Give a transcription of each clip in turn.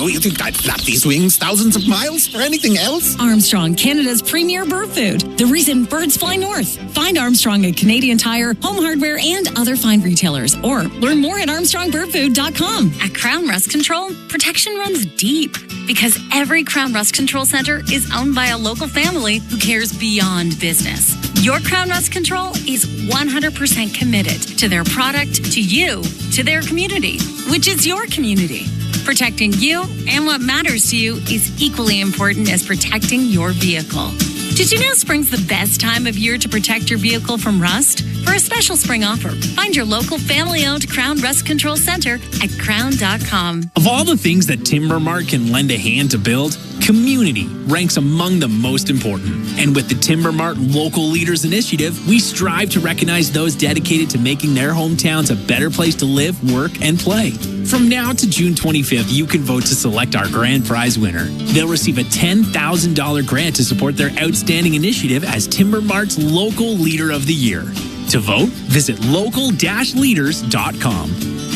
Oh, you think I'd flap these wings thousands of miles for anything else? Armstrong, Canada's premier bird food. The reason birds fly north. Find Armstrong at Canadian Tire, Home Hardware, and other fine retailers. Or learn more at ArmstrongBirdFood.com. At Crown Rust Control, protection runs deep because every Crown Rust Control Center is owned by a local family who cares beyond business. Your Crown Rust Control is 100% committed to their product, to you, to their community, which is your community. Protecting you and what matters to you is equally important as protecting your vehicle. Did you know spring's the best time of year to protect your vehicle from rust? For a special spring offer, find your local family-owned Crown Rust Control Center at crown.com. Of all the things that Timber Mart can lend a hand to build, community ranks among the most important. And with the Timber Mart Local Leaders Initiative, we strive to recognize those dedicated to making their hometowns a better place to live, work, and play. From now to June 25th, you can vote to select our grand prize winner. They'll receive a $10,000 grant to support their outstanding initiative as Timber Mart's Local Leader of the Year. To vote, visit local-leaders.com.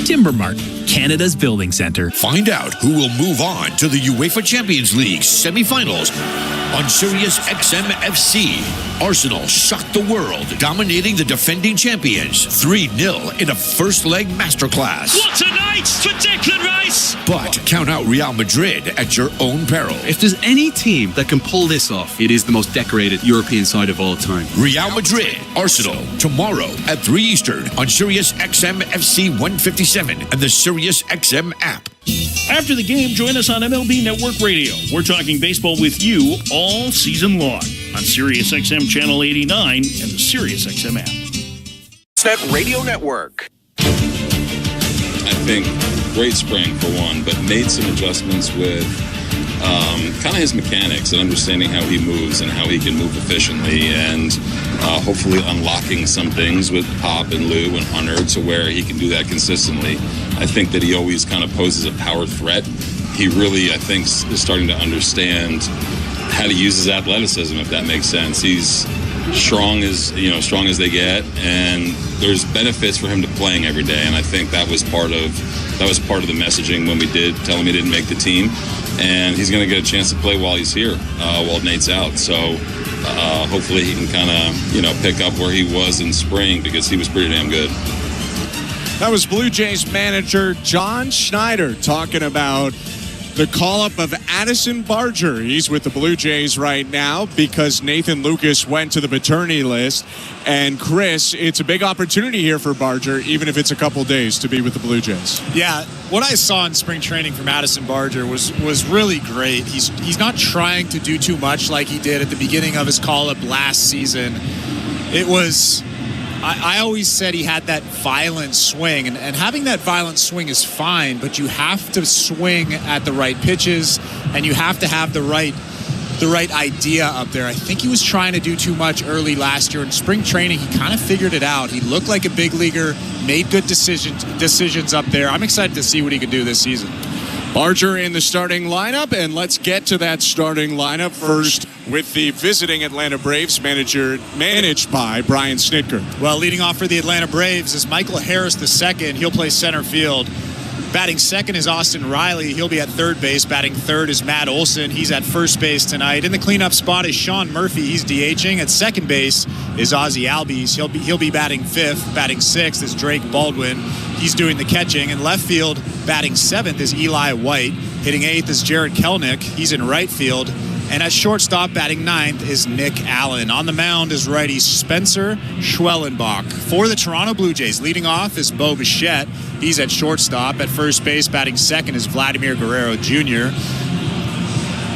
Timber Mart, Canada's building center. Find out who will move on to the UEFA Champions League semifinals on SiriusXM FC. Arsenal shocked the world, dominating the defending champions 3-0 in a first-leg masterclass. What a night for Declan Rice! But count out Real Madrid at your own peril. If there's any team that can pull this off, it is the most decorated European side of all time. Real Madrid, Arsenal, tomorrow at 3 Eastern on SiriusXM FC 157 and the SiriusXM app. After the game, join us on MLB Network Radio. We're talking baseball with you all season long on SiriusXM Channel 89 and the SiriusXM app. Net Radio Network. I think great spring for one, but made some adjustments with kind of his mechanics and understanding how he moves and how he can move efficiently, and hopefully unlocking some things with Pop and Lou and Hunter to where he can do that consistently. I think that he always kind of poses a power threat. He really, I think, is starting to understand how to use his athleticism, if that makes sense. He's strong as they get, and there's benefits for him to playing every day. And I think that was part of the messaging when we did tell him he didn't make the team, and he's going to get a chance to play while he's here, while Nate's out. So hopefully he can kind of pick up where he was in spring, because he was pretty damn good. That was Blue Jays manager John Schneider talking about the call-up of Addison Barger. He's with the Blue Jays right now because Nathan Lucas went to the paternity list. And Chris, it's a big opportunity here for Barger, even if it's a couple days, to be with the Blue Jays. Yeah, what I saw in spring training from Addison Barger was really great. He's not trying to do too much like he did at the beginning of his call-up last season. It was... I always said he had that violent swing, and having that violent swing is fine, but you have to swing at the right pitches, and you have to have the right idea up there. I think he was trying to do too much early last year. In spring training, he kind of figured it out. He looked like a big leaguer, made good decisions up there. I'm excited to see what he can do this season. Barger in the starting lineup, and let's get to that starting lineup first with the visiting Atlanta Braves managed by Brian Snitker. Well, leading off for the Atlanta Braves is Michael Harris II. He'll play center field. Batting second is Austin Riley. He'll be at third base. Batting third is Matt Olson. He's at first base tonight. In the cleanup spot is Sean Murphy. He's DHing. At second base is Ozzie Albies. He'll be batting fifth. Batting sixth is Drake Baldwin. He's doing the catching. In left field, batting seventh is Eli White. Hitting eighth is Jared Kelnick. He's in right field. And at shortstop, batting ninth, is Nick Allen. On the mound is righty Spencer Schwellenbach. For the Toronto Blue Jays, leading off is Bo Bichette. He's at shortstop. At first base, batting second is Vladimir Guerrero Jr.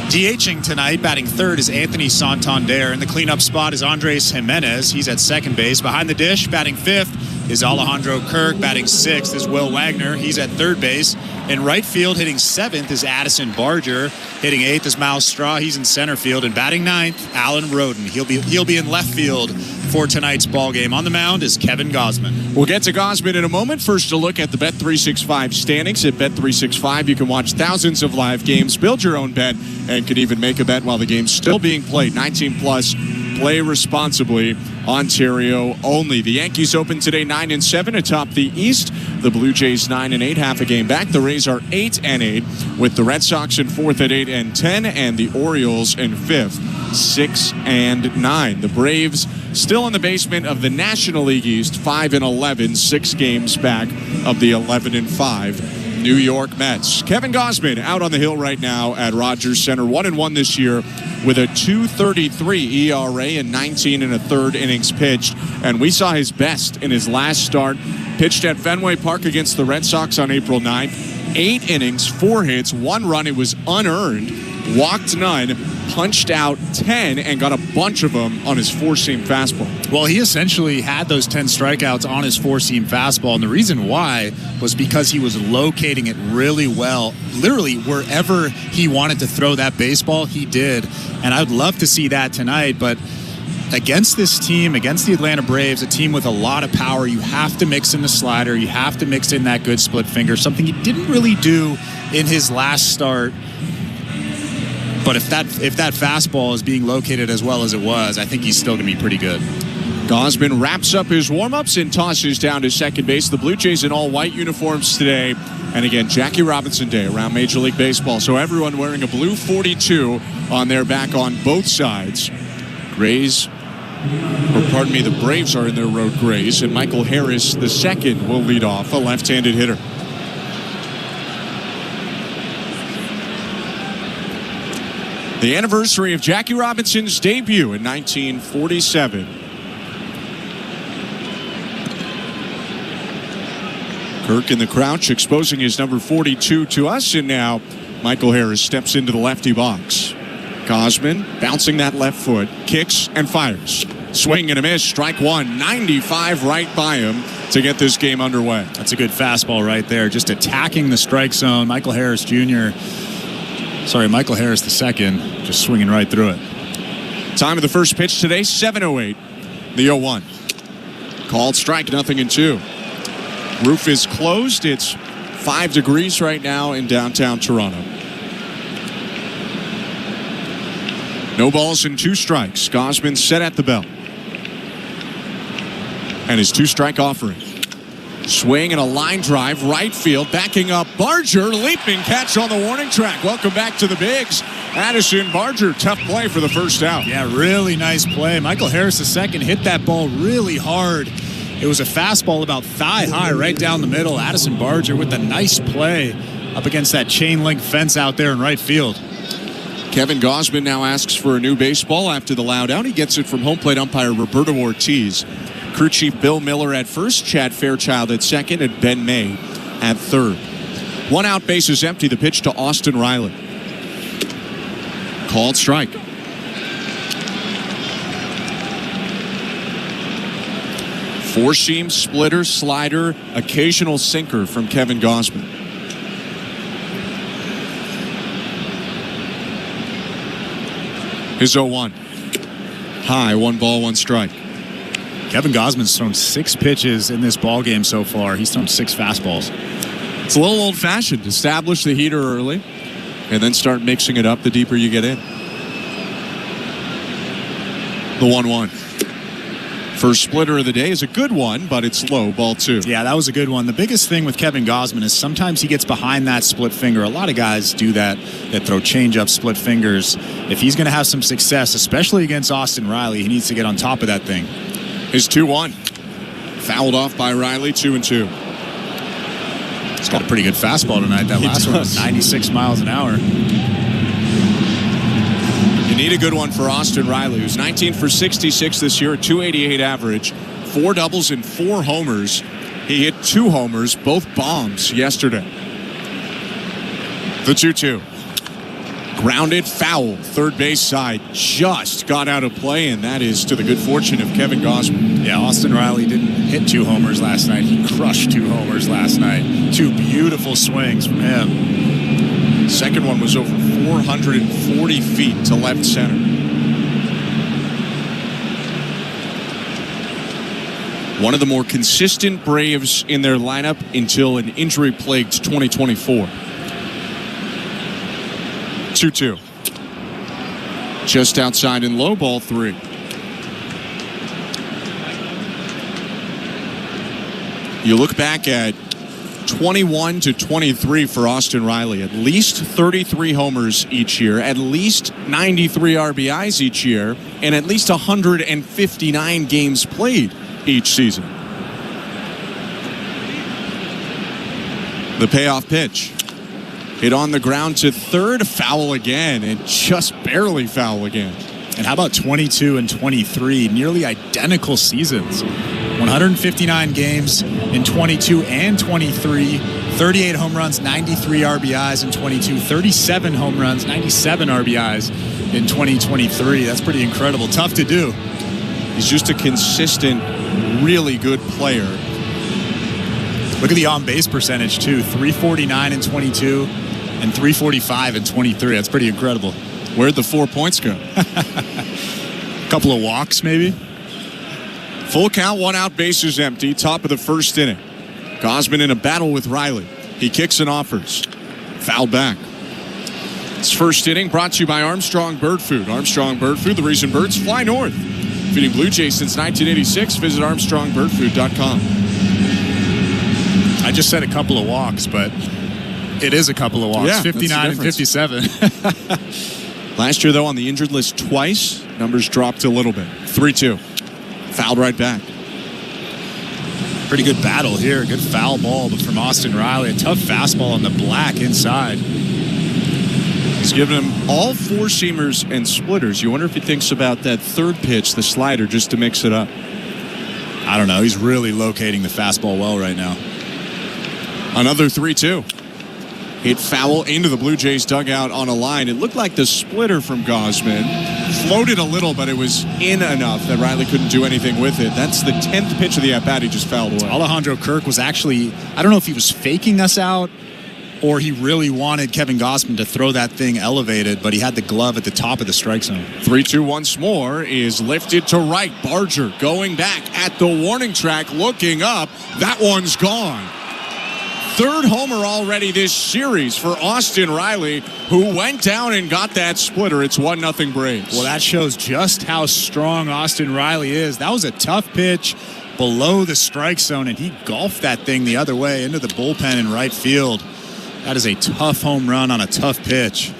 DHing tonight, batting third, is Anthony Santander. In the cleanup spot is Andres Jimenez. He's at second base. Behind the dish, batting fifth, is Alejandro Kirk. Batting sixth is Will Wagner. He's at third base. In right field, hitting seventh is Addison Barger. Hitting eighth is Miles Straw. He's in center field. And batting ninth, Alan Roden. He'll be in left field for tonight's ball game. On the mound is Kevin Gausman. We'll get to Gausman in a moment. First, a look at the Bet365 standings. At Bet365, you can watch thousands of live games, build your own bet, and can even make a bet while the game's still being played. 19 plus. Play responsibly. Ontario only. The Yankees open today 9-7 atop the East. The Blue Jays 9-8, half a game back. The Rays are 8-8, with the Red Sox in 4th at 8-10, and the Orioles in 5th, 6-9. The Braves still in the basement of the National League East, 5-11, 6 games back of the 11-5 New York Mets. Kevin Gausman out on the hill right now at Rogers Center, 1-1 this year with a 2.33 ERA and 19 1/3 innings pitched. And we saw his best in his last start. Pitched at Fenway Park against the Red Sox on April 9th. 8 innings, 4 hits, 1 run. It was unearned. Walked none, punched out 10, and got a bunch of them on his four-seam fastball. Well, he essentially had those 10 strikeouts on his four-seam fastball, and the reason why was because he was locating it really well. Literally, wherever he wanted to throw that baseball, he did. And I'd love to see that tonight, but against this team, against the Atlanta Braves, a team with a lot of power, you have to mix in the slider. You have to mix in that good split finger, something he didn't really do in his last start. But if that fastball is being located as well as it was, I think he's still going to be pretty good. Gausman wraps up his warm-ups and tosses down to second base. The Blue Jays in all white uniforms today. And again, Jackie Robinson Day around Major League Baseball. So everyone wearing a blue 42 on their back on both sides. The Braves are in their road grays. And Michael Harris, the second, will lead off, a left-handed hitter. The anniversary of Jackie Robinson's debut in 1947. Kirk in the crouch, exposing his number 42 to us, and now Michael Harris steps into the lefty box. Gausman bouncing that left foot, kicks and fires. Swing and a miss, strike one, 95 right by him to get this game underway. That's a good fastball right there, just attacking the strike zone. Michael Harris II, just swinging right through it. Time of the first pitch today, 7:08. The 0-1. Called strike, 0-2. Roof is closed. It's 5 degrees right now in downtown Toronto. No balls and 2 strikes. Gausman set at the belt. And his 2-strike offering. Swing and a line drive, right field, backing up Barger, leaping catch on the warning track. Welcome back to the Bigs. Addison Barger, tough play for the first out. Yeah, really nice play. Michael Harris II hit that ball really hard. It was a fastball about thigh high right down the middle. Addison Barger with a nice play up against that chain link fence out there in right field. Kevin Gausman now asks for a new baseball after the loud out. He gets it from home plate umpire Roberto Ortiz. Crew chief Bill Miller at first, Chad Fairchild at second, and Ben May at third. 1 out, base is empty. The pitch to Austin Riley. Called strike. Four-seam, splitter, slider, occasional sinker from Kevin Gausman. His 0-1. High, 1 ball, 1 strike. Kevin Gausman's thrown 6 pitches in this ball game so far. He's thrown 6 fastballs. It's a little old-fashioned. Establish the heater early and then start mixing it up the deeper you get in. The 1-1. First splitter of the day is a good one, but it's low, ball 2. Yeah, that was a good one. The biggest thing with Kevin Gausman is sometimes he gets behind that split finger. A lot of guys do that throw change-up split fingers. If he's going to have some success, especially against Austin Riley, he needs to get on top of that thing. His 2-1. Fouled off by Riley, 2-2. He's got a pretty good fastball tonight. That last one was 96 miles an hour. You need a good one for Austin Riley, who's 19 for 66 this year, a .288 average, 4 doubles and 4 homers. He hit 2 homers, both bombs yesterday. The 2-2. Grounded foul, third base side, just got out of play, and that is to the good fortune of Kevin Gausman. Yeah, Austin Riley didn't hit 2 homers last night. He crushed 2 homers last night. 2 beautiful swings from him. Second one was over 440 feet to left center. One of the more consistent Braves in their lineup until an injury-plagued 2024. 2-2. Just outside and low, ball 3. You look back at 21 to 23 for Austin Riley. At least 33 homers each year, at least 93 RBIs each year, and at least 159 games played each season. The payoff pitch. Hit on the ground to third, foul again, and just barely foul again. And how about 22 and 23? Nearly identical seasons. 159 games in 22 and 23. 38 home runs, 93 RBIs in 22. 37 home runs, 97 RBIs in 2023. That's pretty incredible. Tough to do. He's just a consistent, really good player. Look at the on-base percentage, too. 349 in 22 and 345 in 23. That's pretty incredible. Where'd the 4 points go? Couple of walks, maybe. Full count, 1 out, bases empty, top of the first inning. Gausman in a battle with Riley. He kicks and offers. Fouled back. It's first inning brought to you by Armstrong Bird Food. Armstrong Bird Food, the reason birds fly north. Feeding Blue Jays since 1986. Visit ArmstrongBirdFood.com. I just said a couple of walks, but it is a couple of walks. Yeah, 59 and 57. Last year, though, on the injured list twice, numbers dropped a little bit. 3-2. Fouled right back. Pretty good battle here. Good foul ball, but from Austin Riley. A tough fastball on the black inside. He's given him all 4-seamers and splitters. You wonder if he thinks about that third pitch, the slider, just to mix it up. I don't know. He's really locating the fastball well right now. Another 3-2. Hit foul into the Blue Jays dugout on a line. It looked like the splitter from Gausman floated a little, but it was in enough that Riley couldn't do anything with it. That's the 10th pitch of the at-bat. He just fouled away. Alejandro Kirk was actually, I don't know if he was faking us out or he really wanted Kevin Gausman to throw that thing elevated, but he had the glove at the top of the strike zone. 3-2 once more is lifted to right. Barger going back at the warning track, looking up. That one's gone. Third homer already this series for Austin Riley, who went down and got that splitter. It's 1-0 Braves. Well, that shows just how strong Austin Riley is. That was a tough pitch below the strike zone, and he golfed that thing the other way into the bullpen in right field. That is a tough home run on a tough pitch.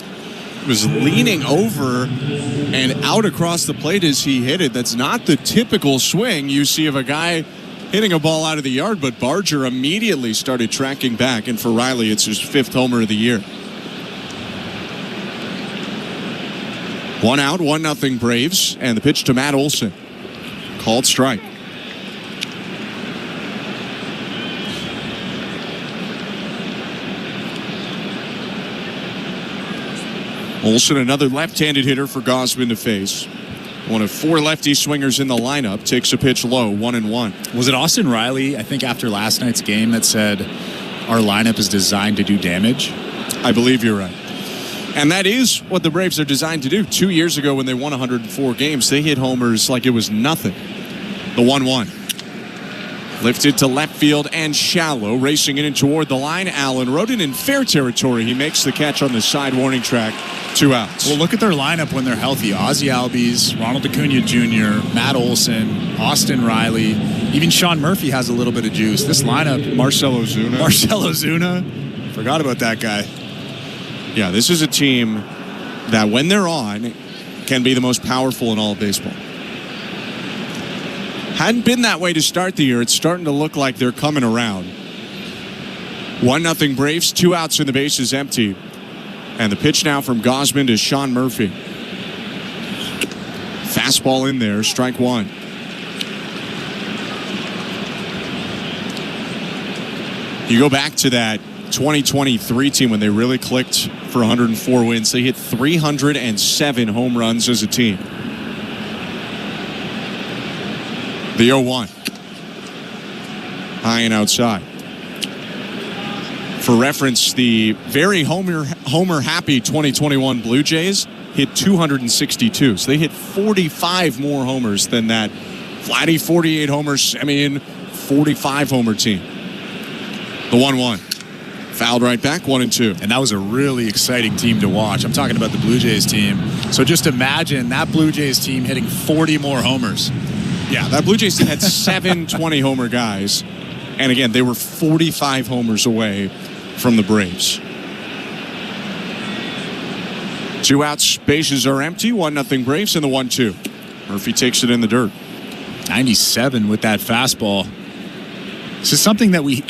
He was leaning over and out across the plate as he hit it. That's not the typical swing you see of a guy hitting a ball out of the yard, but Barger immediately started tracking back, and for Riley, it's his 5th homer of the year. 1 out, 1-0 Braves, and the pitch to Matt Olson. Called strike. Olson, another left-handed hitter for Gausman to face. One of 4 lefty swingers in the lineup, takes a pitch low, 1-1. Was it Austin Riley, I think after last night's game, that said our lineup is designed to do damage? I believe you're right. And that is what the Braves are designed to do. 2 years ago when they won 104 games, they hit homers like it was nothing. The 1-1. Lifted to left field and shallow, racing in and toward the line. Allen Rodin in fair territory. He makes the catch on the side warning track. 2 outs. Well, look at their lineup when they're healthy. Ozzie Albies, Ronald Acuna Jr., Matt Olson, Austin Riley, even Sean Murphy has a little bit of juice. This lineup, Marcell Ozuna. Forgot about that guy. Yeah, this is a team that when they're on can be the most powerful in all of baseball. Hadn't been that way to start the year. It's starting to look like they're coming around. 1-0 Braves, 2 outs and the bases empty. And the pitch now from Gausman to Sean Murphy. Fastball in there, strike 1. You go back to that 2023 team when they really clicked for 104 wins. They hit 307 home runs as a team. The 0-1. High and outside. For reference, the very homer-happy 2021 Blue Jays hit 262. So they hit 45 more homers than that Vladdy 48-homer, Semien 45-homer team. The 1-1. Fouled right back, 1-2. And that was a really exciting team to watch. I'm talking about the Blue Jays team. So just imagine that Blue Jays team hitting 40 more homers. Yeah, that Blue Jays team had 7 20-homer guys. And again, they were 45 homers away from the Braves. 2 outs, bases are empty. 1-0 Braves in the 1-2. Murphy takes it in the dirt. 97 with that fastball. This is something that we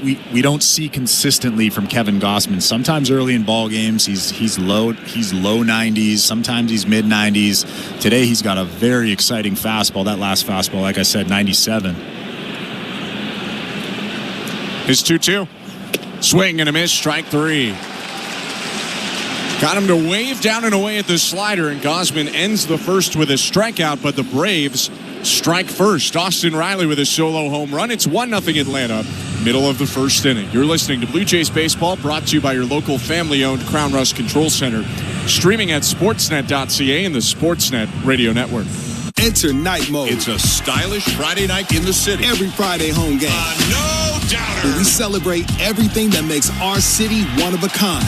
don't see consistently from Kevin Gausman. Sometimes early in ball games he's low 90s, sometimes he's mid 90s. Today he's got a very exciting fastball. That last fastball, like I said, 97. His 2-2. Swing and a miss, strike 3. Got him to wave down and away at the slider, and Gausman ends the first with a strikeout, but the Braves strike first. Austin Riley with a solo home run. It's 1-0 Atlanta, middle of the first inning. You're listening to Blue Jays Baseball, brought to you by your local family-owned Crown Rust Control Center. Streaming at sportsnet.ca and the Sportsnet Radio Network. Enter Night Mode. It's a stylish Friday night in the city. Every Friday home game. No doubter. Where we celebrate everything that makes our city one of a kind.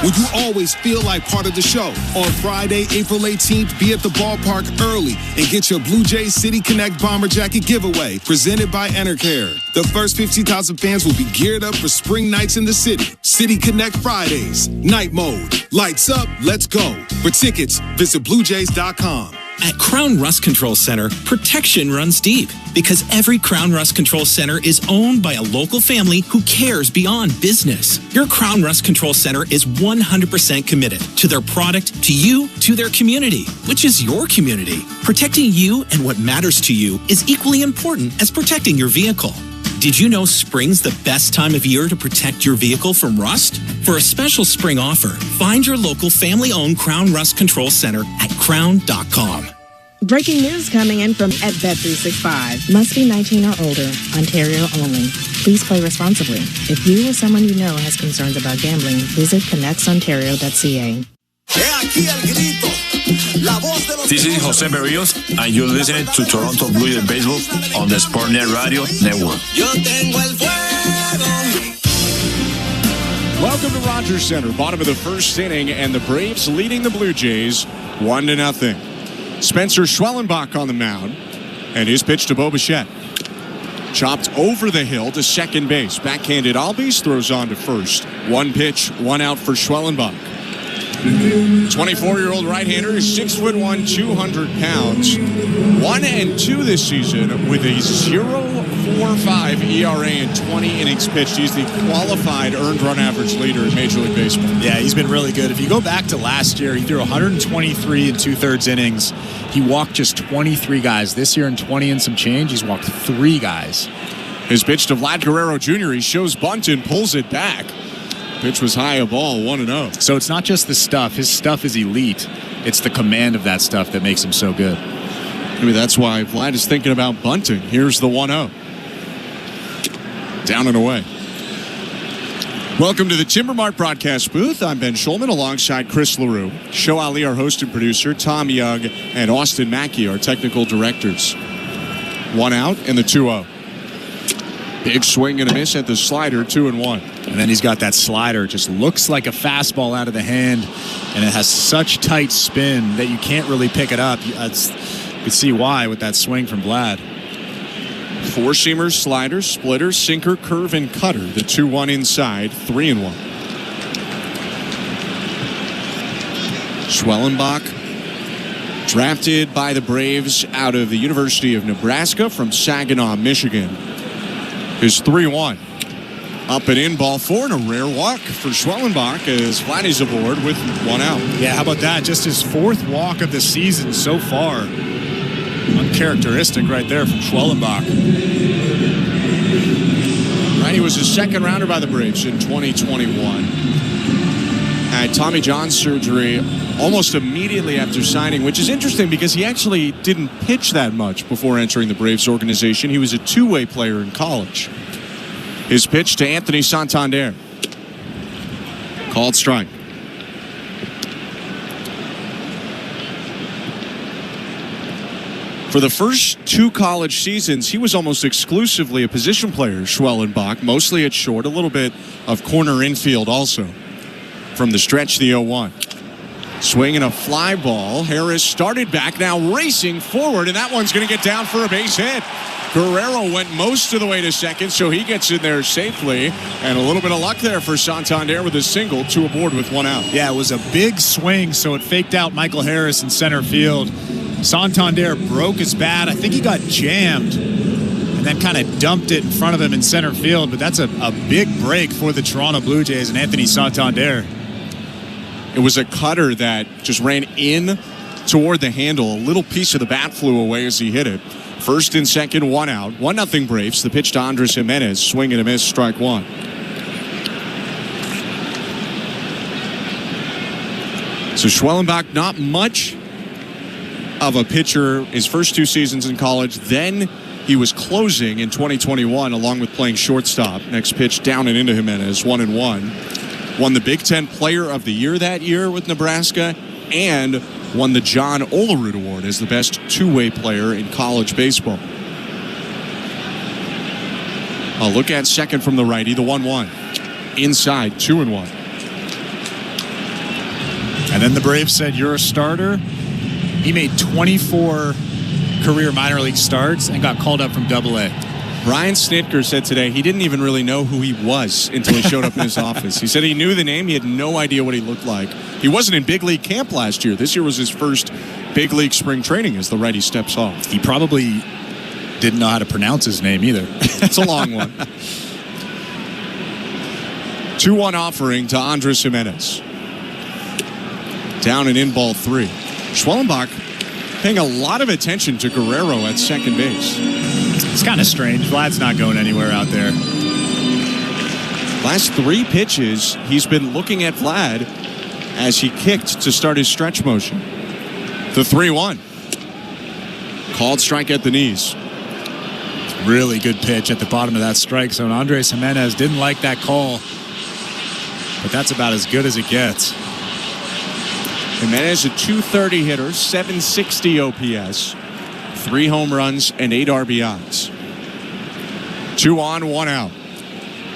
Would you always feel like part of the show? On Friday, April 18th, be at the ballpark early and get your Blue Jays City Connect Bomber Jacket giveaway presented by Enercare. The first 50,000 fans will be geared up for spring nights in the city. City Connect Fridays. Night Mode. Lights up. Let's go. For tickets, visit BlueJays.com. At Crown Rust Control Center, protection runs deep because every Crown Rust Control Center is owned by a local family who cares beyond business. Your Crown Rust Control Center is 100% committed to their product, to you, to their community, which is your community. Protecting you and what matters to you is equally important as protecting your vehicle. Did you know spring's the best time of year to protect your vehicle from rust? For a special spring offer, find your local family-owned Crown Rust Control Center at crown.com. Breaking news coming in from at Bet365. Must be 19 or older. Ontario only. Please play responsibly. If you or someone you know has concerns about gambling, visit connectsontario.ca. This is Jose Berrios, and you're listening to Toronto Blue Jays Baseball on the Sportsnet Radio Network. Welcome to Rogers Center, bottom of the first inning, and the Braves leading the Blue Jays 1-0. Spencer Schwellenbach on the mound, and his pitch to Bo Bichette. Chopped over the hill to second base. Backhanded Albies, throws on to first. 1 pitch, 1 out for Schwellenbach. 24-year-old right-hander is 6'1", 200 pounds. 1-2 this season with a 0.45 ERA in 20 innings pitched. He's the qualified earned run average leader in Major League Baseball. Yeah, he's been really good. If you go back to last year, he threw 123 and 2/3 innings. He walked just 23 guys. This year in 20 and some change, he's walked 3 guys. His pitch to Vlad Guerrero Jr. He shows bunt and pulls it back. Pitch was high, a ball, 1-0. So it's not just the stuff. His stuff is elite. It's the command of that stuff that makes him so good. Maybe that's why Vlad is thinking about bunting. Here's the 1-0. Down and away. Welcome to the Timber Mart broadcast booth. I'm Ben Schulman alongside Chris LaRue. Show Ali, our host and producer, Tom Young, and Austin Mackey, our technical directors. 1 out and the 2-0. Big swing and a miss at the slider, 2-1. And then he's got that slider. It just looks like a fastball out of the hand, and it has such tight spin that you can't really pick it up. You can see why with that swing from Vlad. 4-seamer, slider, splitter, sinker, curve, and cutter. The 2-1 inside, 3-1. Schwellenbach, drafted by the Braves out of the University of Nebraska from Saginaw, Michigan. His 3-1. Up and in, ball 4, and a rare walk for Schwellenbach as Vladdy's aboard with 1 out. Yeah, how about that? Just his 4th walk of the season so far. Uncharacteristic right there from Schwellenbach. Right, he was a second rounder by the Braves in 2021. Had Tommy John surgery almost immediately after signing, which is interesting because he actually didn't pitch that much before entering the Braves organization. He was a two-way player in college. His pitch to Anthony Santander. Called strike. For the first 2 college seasons, he was almost exclusively a position player, Schwellenbach, mostly at short, a little bit of corner infield also. From the stretch, the 0-1. Swing and a fly ball. Harris started back, now racing forward, and that one's going to get down for a base hit. Guerrero went most of the way to second, so he gets in there safely. And a little bit of luck there for Santander with a single, 2 aboard with 1 out. Yeah, it was a big swing, so it faked out Michael Harris in center field. Santander broke his bat. I think he got jammed and then kind of dumped it in front of him in center field. But that's a big break for the Toronto Blue Jays and Anthony Santander. It was a cutter that just ran in toward the handle. A little piece of the bat flew away as he hit it. First and second, 1 out. 1-0 Braves. The pitch to Andres Jimenez. Swing and a miss, strike 1. So Schwellenbach, not much of a pitcher his first 2 seasons in college. Then he was closing in 2021 along with playing shortstop. Next pitch down and into Jimenez, 1-1. Won the Big Ten Player of the Year that year with Nebraska and won the John Olerud Award as the best 2-way player in college baseball. A look at second from the righty, the 1-1. Inside, 2-1. And then the Braves said, "You're a starter." He made 24 career minor league starts and got called up from Double-A. Brian Snitker said today he didn't even really know who he was until he showed up in his office. He said he knew the name. He had no idea what he looked like. He wasn't in big league camp last year. This year was his first big league spring training as the righty steps off. He probably didn't know how to pronounce his name either. It's a long one. 2-1 offering to Andres Jimenez. Down and in, ball 3. Schwellenbach paying a lot of attention to Guerrero at second base. It's kind of strange. Vlad's not going anywhere out there. Last 3 pitches, he's been looking at Vlad as he kicked to start his stretch motion. The 3-1. Called strike at the knees. Really good pitch at the bottom of that strike zone. Andres Jimenez didn't like that call, but that's about as good as it gets. Jimenez, a .230 hitter, 760 OPS, 3 home runs and 8 RBIs. 2 on, 1 out.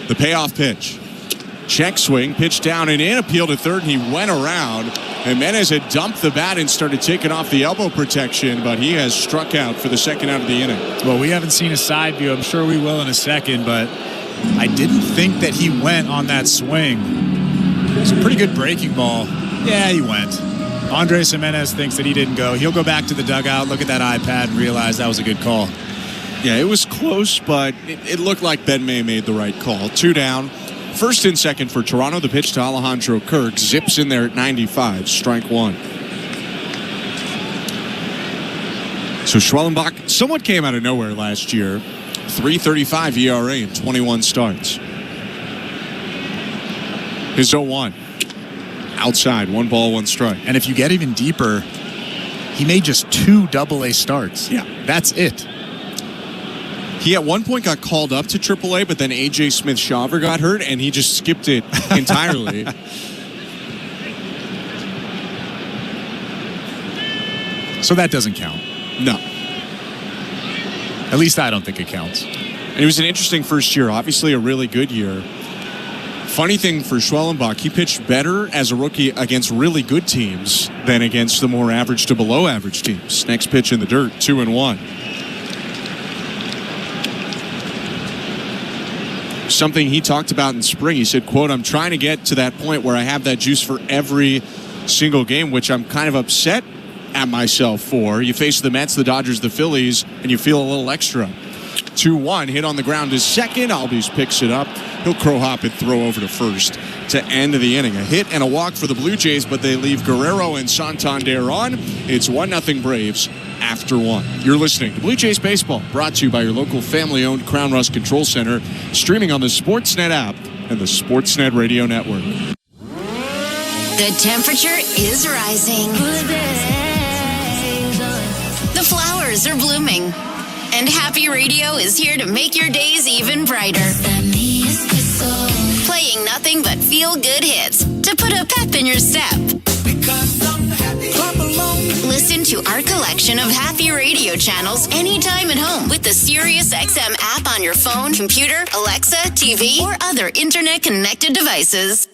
The payoff pitch. Check swing, pitch down and in, appeal to third, and he went around. Jimenez had dumped the bat and started taking off the elbow protection, but he has struck out for the second out of the inning. Well, we haven't seen a side view. I'm sure we will in a second, but I didn't think that he went on that swing. It was a pretty good breaking ball. Yeah, he went. Andres Jimenez thinks that he didn't go. He'll go back to the dugout, look at that iPad, and realize that was a good call. Yeah, it was close, but it looked like Ben May made the right call. 2 down. First and second for Toronto. The pitch to Alejandro Kirk. Zips in there at 95. Strike 1. So Schwellenbach somewhat came out of nowhere last year. 3.35 ERA in 21 starts. His 0-1. Outside, 1 ball, 1 strike. And if you get even deeper, he made just 2 Double-A starts. Yeah. That's it. He at one point got called up to AAA, but then A.J. Smith-Shawver got hurt, and he just skipped it entirely. So that doesn't count. No. At least I don't think it counts. And it was an interesting first year. Obviously a really good year. Funny thing for Schwellenbach, he pitched better as a rookie against really good teams than against the more average to below average teams. Next pitch in the dirt, 2-1. Something he talked about in spring. He said, quote, "I'm trying to get to that point where I have that juice for every single game, which I'm kind of upset at myself for." You face the Mets, the Dodgers, the Phillies, and you feel a little extra. 2-1, hit on the ground to second. Albies picks it up. He'll crow hop and throw over to first to end of the inning. A hit and a walk for the Blue Jays, but they leave Guerrero and Santander on. It's 1-0 Braves after 1. You're listening to Blue Jays Baseball, brought to you by your local family-owned Crown Rust Control Center, streaming on the Sportsnet app and the Sportsnet Radio Network. The temperature is rising. The flowers are blooming. And Happy Radio is here to make your days even brighter. Playing nothing but feel-good hits to put a pep in your step. Listen to our collection of Happy Radio channels anytime at home with the SiriusXM app on your phone, computer, Alexa, TV, or other internet-connected devices.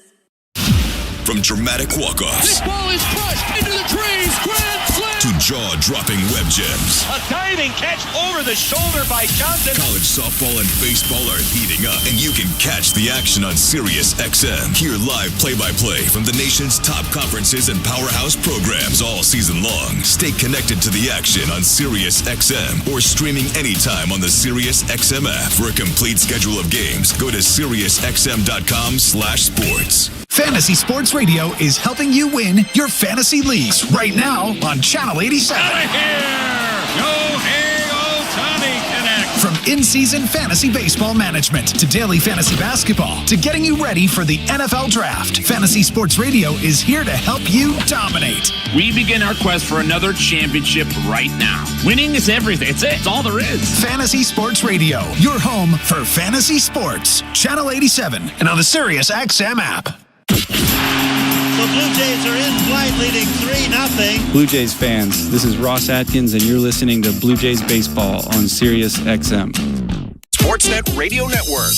From dramatic walk-offs. This ball is crushed into the trees. Grand slam. To jaw-dropping web gems. A diving catch over the shoulder by Johnson. College softball and baseball are heating up, and you can catch the action on SiriusXM. Hear live play-by-play from the nation's top conferences and powerhouse programs all season long. Stay connected to the action on SiriusXM or streaming anytime on the SiriusXM app. For a complete schedule of games, go to SiriusXM.com/sports. Fantasy Sports Radio is helping you win your fantasy leagues right now on Channel 87. Out of here! Shohei Ohtani connect. From in-season fantasy baseball management to daily fantasy basketball to getting you ready for the NFL Draft, Fantasy Sports Radio is here to help you dominate. We begin our quest for another championship right now. Winning is everything. It's it. It's all there is. Fantasy Sports Radio, your home for fantasy sports. Channel 87 and on the SiriusXM app. The Blue Jays are in flight, leading 3-0. Blue Jays fans, this is Ross Atkins, and you're listening to Blue Jays Baseball on SiriusXM. Sportsnet Radio Network.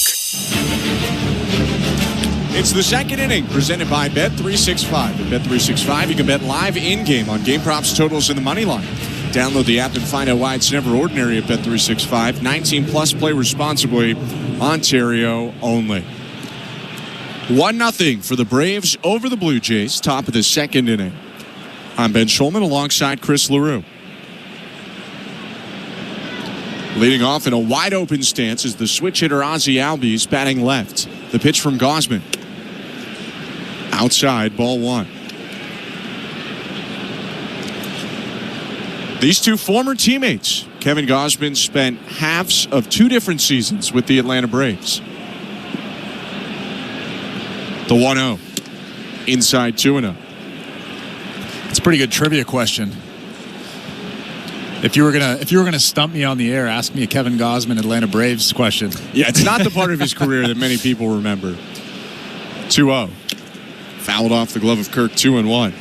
It's the second inning, presented by Bet365. At Bet365, you can bet live in-game on game props, totals, and the money line. Download the app and find out why it's never ordinary at Bet365. 19+, play responsibly. Ontario only. 1-0 for the Braves over the Blue Jays, top of the second inning. I'm Ben Schulman alongside Chris LaRue. Leading off in a wide-open stance is the switch hitter Ozzie Albies batting left. The pitch from Gausman. Outside, ball one. These two former teammates. Kevin Gausman spent halves of two different seasons with the Atlanta Braves. The 1-0. Inside 2-0. It's a pretty good trivia question. If you were gonna stump me on the air, ask me a Kevin Gausman Atlanta Braves question. Yeah, it's not the part of his career that many people remember. 2-0. Fouled off the glove of Kirk, 2-1.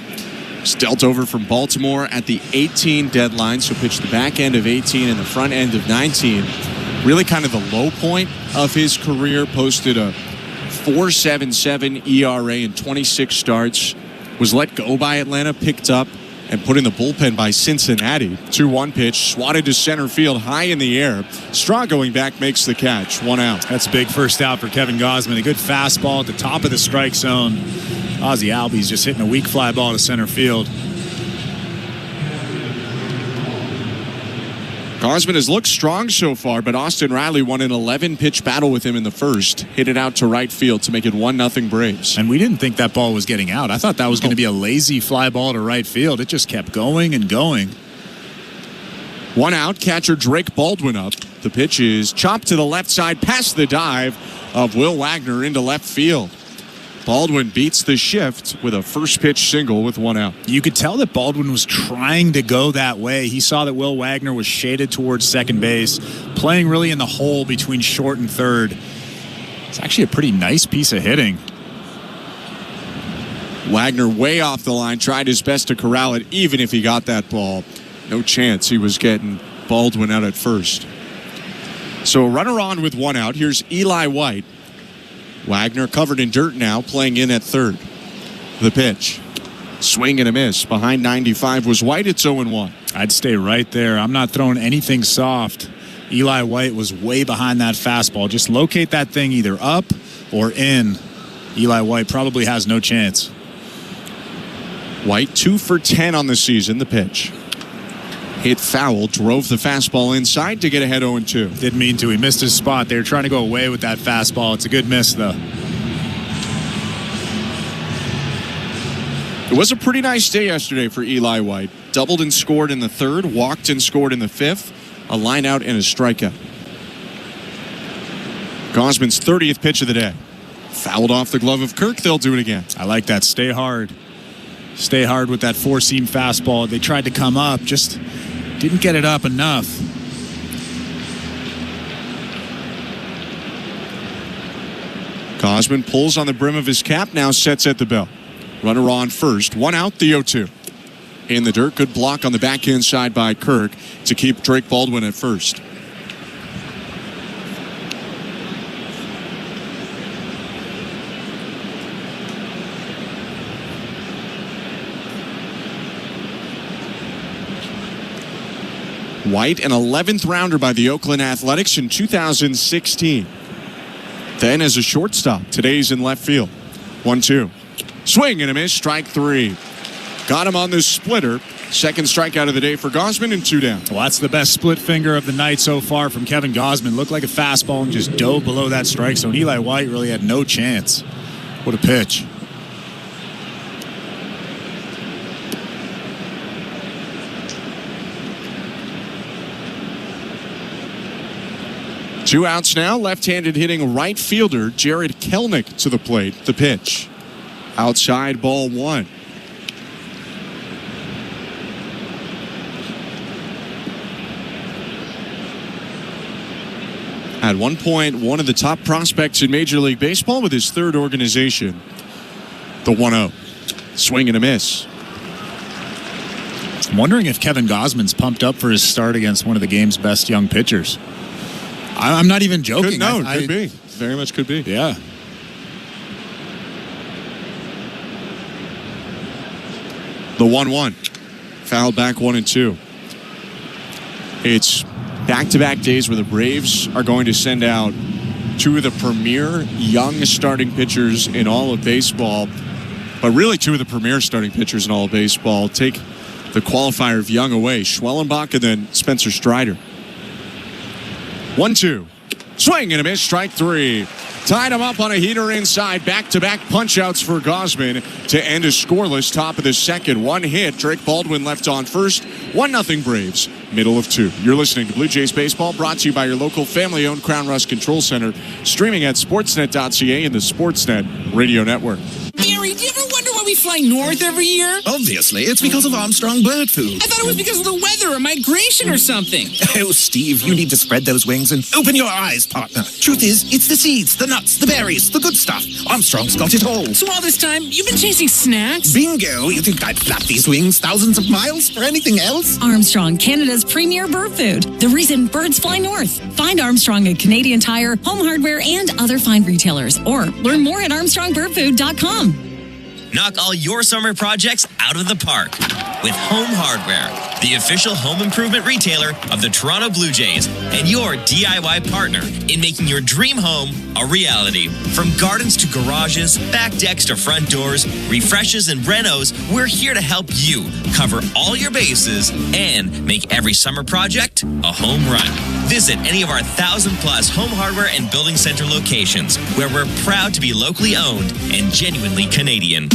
It's dealt over from Baltimore at the 18 deadline, so pitched the back end of 18 and the front end of 19. Really kind of the low point of his career. Posted a 4.77 ERA in 26 starts. Was let go by Atlanta, picked up and put in the bullpen by Cincinnati. 2-1 pitch, swatted to center field high in the air. Straw going back makes the catch. 1 out. That's a big first out for Kevin Gausman. A good fastball at the top of the strike zone. Ozzie Albies just hitting a weak fly ball to center field. Gausman has looked strong so far, but Austin Riley won an 11-pitch battle with him in the first. Hit it out to right field to make it 1-0 Braves. And we didn't think that ball was getting out. I thought that was going to be a lazy fly ball to right field. It just kept going and going. 1 out, catcher Drake Baldwin up. The pitch is chopped to the left side past the dive of Will Wagner into left field. Baldwin beats the shift with a first pitch single with 1 out. You could tell that Baldwin was trying to go that way. He saw that Will Wagner was shaded towards second base, playing really in the hole between short and third. It's actually a pretty nice piece of hitting. Wagner way off the line, tried his best to corral it, even if he got that ball. No chance he was getting Baldwin out at first. So a runner on with 1 out. Here's Eli White. Wagner covered in dirt now, playing in at third. The pitch. Swing and a miss. Behind 95 was White. It's 0-1. I'd stay right there. I'm not throwing anything soft. Eli White was way behind that fastball. Just locate that thing either up or in. Eli White probably has no chance. White 2 for 10 on the season. The pitch. Hit foul, drove the fastball inside to get ahead 0-2. Didn't mean to. He missed his spot. They were trying to go away with that fastball. It's a good miss, though. It was a pretty nice day yesterday for Eli White. Doubled and scored in the third, walked and scored in the fifth, a line out and a strikeout. Gausman's 30th pitch of the day. Fouled off the glove of Kirk. They'll do it again. I like that. Stay hard. Stay hard with that four-seam fastball. They tried to come up, just didn't get it up enough. Gausman pulls on the brim of his cap, now sets at the bell. Runner on first, 1 out, the 0-2. In the dirt, good block on the backhand side by Kirk to keep Drake Baldwin at first. White, an 11th rounder by the Oakland Athletics in 2016. Then as a shortstop, today's in left field. 1-2. Swing and a miss, strike 3. Got him on this splitter. Second strikeout of the day for Gausman and 2 down. Well, that's the best split finger of the night so far from Kevin Gausman. Looked like a fastball and just dove below that strike zone. Eli White really had no chance. What a pitch. Two outs now. Left-handed hitting right fielder Jared Kelenic to the plate. The pitch. Outside, ball 1. At one point, one of the top prospects in Major League Baseball with his third organization. The 1-0. Swing and a miss. I'm wondering if Kevin Gausman's pumped up for his start against one of the game's best young pitchers. I'm not even joking. Could be. Very much could be. Yeah. The 1-1. Foul back 1-2. It's back-to-back days where the Braves are going to send out two of the premier young starting pitchers in all of baseball. But really two of the premier starting pitchers in all of baseball. Take the qualifier of young away. Schwellenbach and then Spencer Strider. 1-2. Swing and a miss, strike 3. Tied him up on a heater inside. Back-to-back punch-outs for Gausman to end a scoreless top of the second. One hit. Drake Baldwin left on first. 1-0 Braves. Middle of 2. You're listening to Blue Jays Baseball, brought to you by your local family-owned Crown Rust Control Center. Streaming at sportsnet.ca and the Sportsnet Radio Network. Gary, do you ever wonder why we fly north every year? Obviously, it's because of Armstrong bird food. I thought it was because of the weather or migration or something. Oh, Steve, you need to spread those wings and open your eyes, partner. Truth is, it's the seeds, the nuts, the berries, the good stuff. Armstrong's got it all. So all this time, you've been chasing snacks? Bingo! You think I'd flap these wings thousands of miles for anything else? Armstrong, Canada's premier bird food. The reason birds fly north. Find Armstrong at Canadian Tire, Home Hardware, and other fine retailers. Or learn more at armstrongbirdfood.com. Knock all your summer projects out of the park with Home Hardware, the official home improvement retailer of the Toronto Blue Jays and your DIY partner in making your dream home a reality. From gardens to garages, back decks to front doors, refreshes and renos, we're here to help you cover all your bases and make every summer project a home run. Visit any of our 1,000+ home hardware and building center locations where we're proud to be locally owned and genuinely Canadian.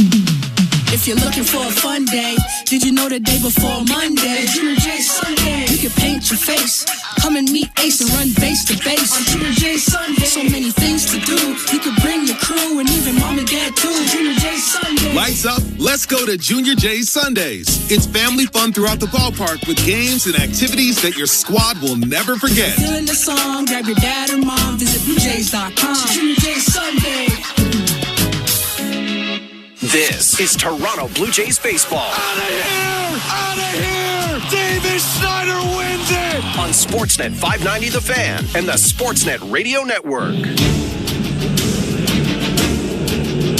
If you're looking for a fun day, did you know the day before Monday? Junior J Sunday. You can paint your face. Come and meet Ace and run base to base. On Junior J Sunday. So many things to do. You could bring your crew and even mom and dad too. Junior J Sunday. Lights up, let's go to Junior J Sundays. It's family fun throughout the ballpark with games and activities that your squad will never forget. Feeling the song, grab your dad or mom, visit BlueJays.com. Junior J Sunday. This is Toronto Blue Jays baseball. Out of here! Out of here! Davis Snyder wins it! On Sportsnet 590 The Fan and the Sportsnet Radio Network.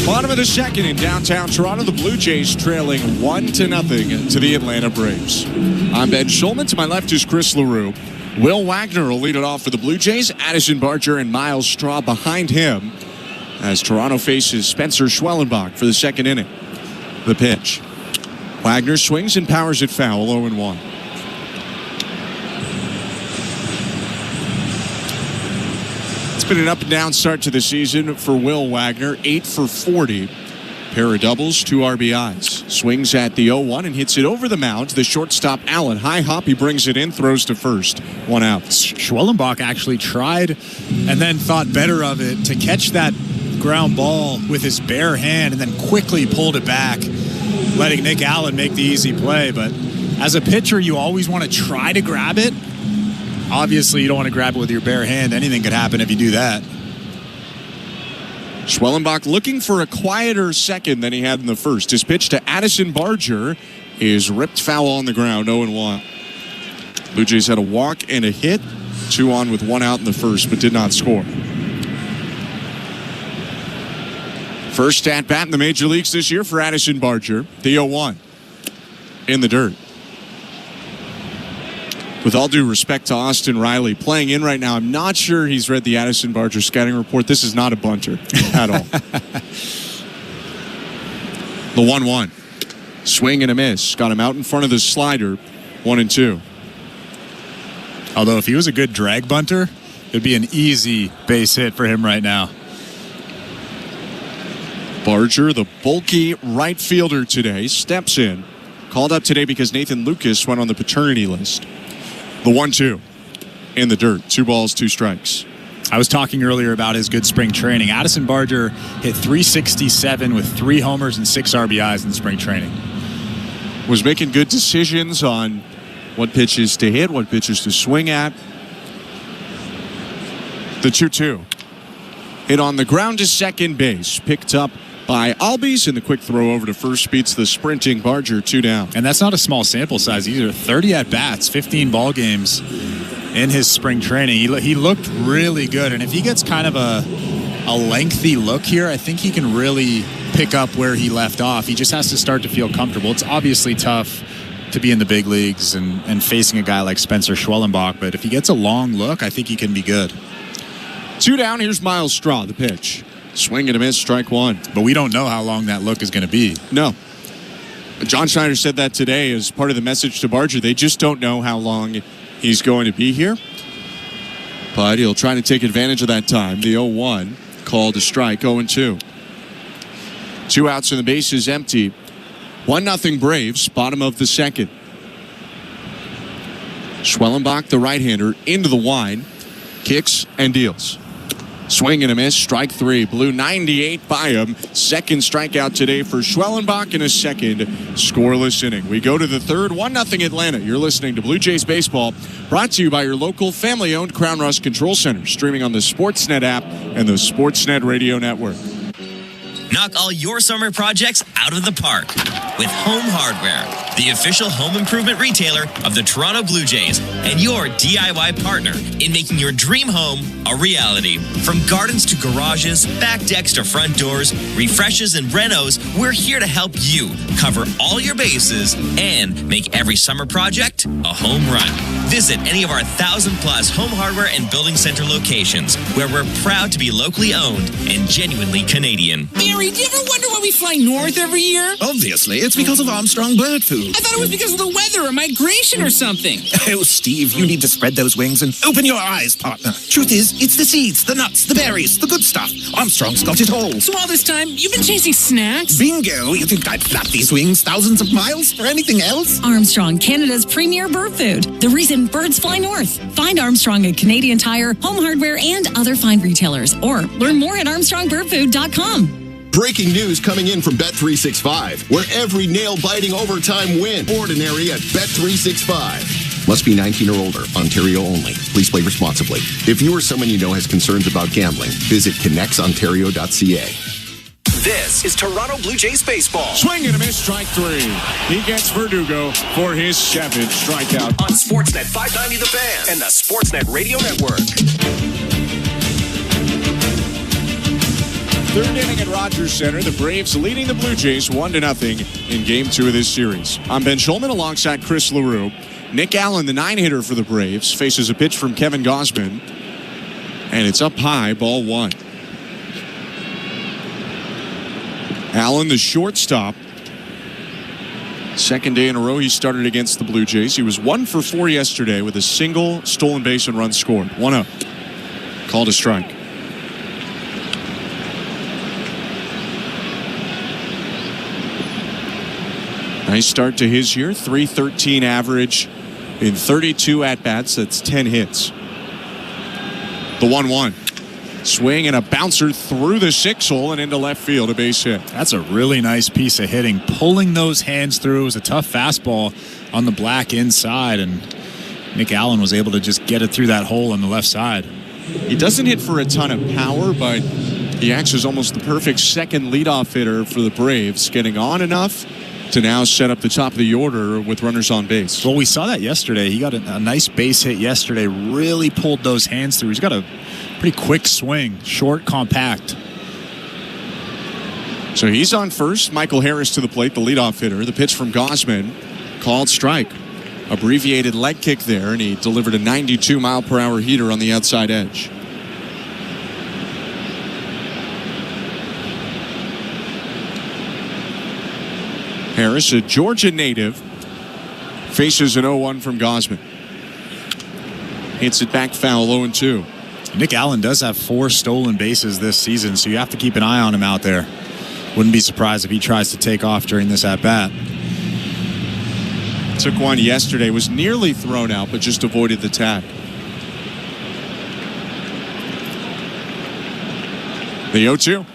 Bottom of the second in downtown Toronto, the Blue Jays trailing 1-0 to the Atlanta Braves. I'm Ben Schulman. To my left is Chris LaRue. Will Wagner will lead it off for the Blue Jays. Addison Barger and Miles Straw behind him as Toronto faces Spencer Schwellenbach for the second inning. The pitch. Wagner swings and powers it foul, 0-1. It's been an up-and-down start to the season for Will Wagner. 8 for 40. Pair of doubles, 2 RBIs. Swings at the 0-1 and hits it over the mound. The shortstop, Allen. High hop, he brings it in, throws to first. 1 out. Schwellenbach actually tried and then thought better of it to catch that ground ball with his bare hand and then quickly pulled it back, letting Nick Allen make the easy play. But as a pitcher, you always want to try to grab it. Obviously, you don't want to grab it with your bare hand. Anything could happen if you do that. Schwellenbach looking for a quieter second than he had in the first. His pitch to Addison Barger is ripped foul on the ground, 0-1. Blue Jays had a walk and a hit, 2 on with 1 out in the first, but did not score. First at bat in the major leagues this year for Addison Barger. The 0-1 in the dirt. With all due respect to Austin Riley, playing in right now, I'm not sure he's read the Addison Barger scouting report. This is not a bunter at all. The 1-1. Swing and a miss. Got him out in front of the slider. 1-2. Although if he was a good drag bunter, it'd be an easy base hit for him right now. Barger, the bulky right fielder today, steps in. Called up today because Nathan Lucas went on the paternity list. The 1-2 in the dirt. 2 balls, 2 strikes. I was talking earlier about his good spring training. Addison Barger hit .367 with 3 homers and 6 RBIs in spring training. Was making good decisions on what pitches to hit, what pitches to swing at. The 2-2. Hit on the ground to second base. Picked up by Albies, and the quick throw over to first beats the sprinting Barger. 2 down. And that's not a small sample size either. 30 at-bats, 15 ball games in his spring training. He looked really good, and if he gets kind of a lengthy look here, I think he can really pick up where he left off. He just has to start to feel comfortable. It's obviously tough to be in the big leagues and facing a guy like Spencer Schwellenbach, but if he gets a long look, I think he can be good. 2 down. Here's Miles Straw, the pitch. Swing and a miss, strike 1. But we don't know how long that look is going to be. No. John Schneider said that today as part of the message to Barger. They just don't know how long he's going to be here. But he'll try to take advantage of that time. The 0-1 called a strike, 0-2. 2 outs and the base is empty. 1-0 Braves, bottom of the second. Schwellenbach, the right-hander, into the wine. Kicks and deals. Swing and a miss, strike 3. Blew 98 by him. Second strikeout today for Schwellenbach in a second scoreless inning. We go to the third, 1-0 Atlanta. You're listening to Blue Jays Baseball, brought to you by your local family-owned Crown Rust Control Center, streaming on the Sportsnet app and the Sportsnet Radio Network. Knock all your summer projects out of the park with Home Hardware, the official home improvement retailer of the Toronto Blue Jays and your DIY partner in making your dream home a reality. From gardens to garages, back decks to front doors, refreshes and renos, we're here to help you cover all your bases and make every summer project a home run. Visit any of our 1,000+ home hardware and building center locations where we're proud to be locally owned and genuinely Canadian. Barry, do you ever wonder why we fly north every year? Obviously, it's because of Armstrong bird food. I thought it was because of the weather or migration or something. Oh, Steve, you need to spread those wings and open your eyes, partner. Truth is, it's the seeds, the nuts, the berries, the good stuff. Armstrong's got it all. So all this time, you've been chasing snacks? Bingo! You think I'd flap these wings thousands of miles for anything else? Armstrong, Canada's premier bird food. The reason birds fly north. Find Armstrong at Canadian Tire, Home Hardware, and other fine retailers. Or learn more at armstrongbirdfood.com. Breaking news coming in from Bet365, where every nail-biting overtime win. Ordinary at Bet365. Must be 19 or older. Ontario only. Please play responsibly. If you or someone you know has concerns about gambling, visit connectsontario.ca. This is Toronto Blue Jays baseball. Swing and a miss, strike 3. He gets Verdugo for his 7th strikeout. On Sportsnet 590 The Fan and the Sportsnet Radio Network. Third inning at Rogers Center. The Braves leading the Blue Jays 1-0 in Game 2 of this series. I'm Ben Schulman alongside Chris LaRue. Nick Allen, the 9-hitter for the Braves, faces a pitch from Kevin Gausman. And it's up high, ball 1. Allen, the shortstop. Second day in a row he started against the Blue Jays. He was 1 for 4 yesterday with a single stolen base and run scored. 1-0. Called a strike. Nice start to his year. .313 average in 32 at-bats. That's 10 hits. The 1-1. Swing and a bouncer through the 6-hole and into left field, a base hit. That's a really nice piece of hitting. Pulling those hands through. It was a tough fastball on the black inside, and Nick Allen was able to just get it through that hole on the left side. He doesn't hit for a ton of power, but he acts as almost the perfect second leadoff hitter for the Braves, getting on enough to now set up the top of the order with runners on base. Well, we saw that yesterday. He got a nice base hit yesterday, really pulled those hands through. He's got a pretty quick swing, short, compact. So he's on first. Michael Harris to the plate, the leadoff hitter. The pitch from Gausman, called strike. abbreviated leg kick there, and he delivered a 92-mile-per-hour heater on the outside edge. Harris, a Georgia native, faces an 0-1 from Gausman. Hits it back foul, 0-2. Nick Allen does have 4 stolen bases this season, so you have to keep an eye on him out there. Wouldn't be surprised if he tries to take off during this at-bat. Took one yesterday, was nearly thrown out, but just avoided the tag. The 0-2.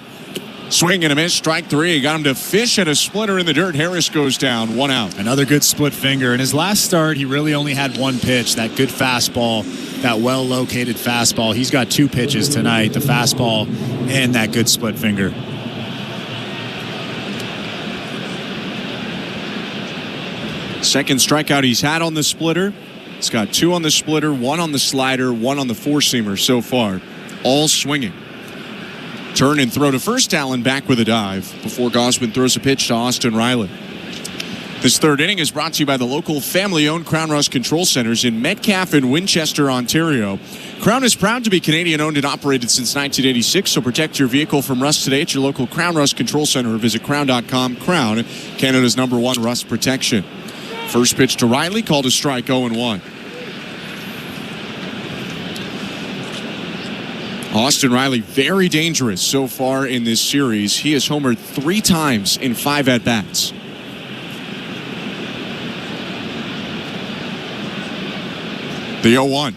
Swing and a miss, strike 3. Got him to fish at a splitter in the dirt. Harris goes down, 1 out. Another good split finger. In his last start, he really only had 1 pitch, that good fastball, that well-located fastball. He's got 2 pitches tonight, the fastball and that good split finger. Second strikeout he's had on the splitter. He's got 2 on the splitter, 1 on the slider, 1 on the four-seamer so far. All swinging. Turn and throw to first. Allen back with a dive before Gausman throws a pitch to Austin Riley. This third inning is brought to you by the local family-owned Crown Rust Control Centers in Metcalfe and Winchester, Ontario. Crown is proud to be Canadian-owned and operated since 1986, so protect your vehicle from rust today at your local Crown Rust Control Center or visit crown.com. Crown, Canada's #1 rust protection. First pitch to Riley, called a strike, 0-1. Austin Riley, very dangerous so far in this series. He has homered 3 times in 5 at-bats. The 0-1.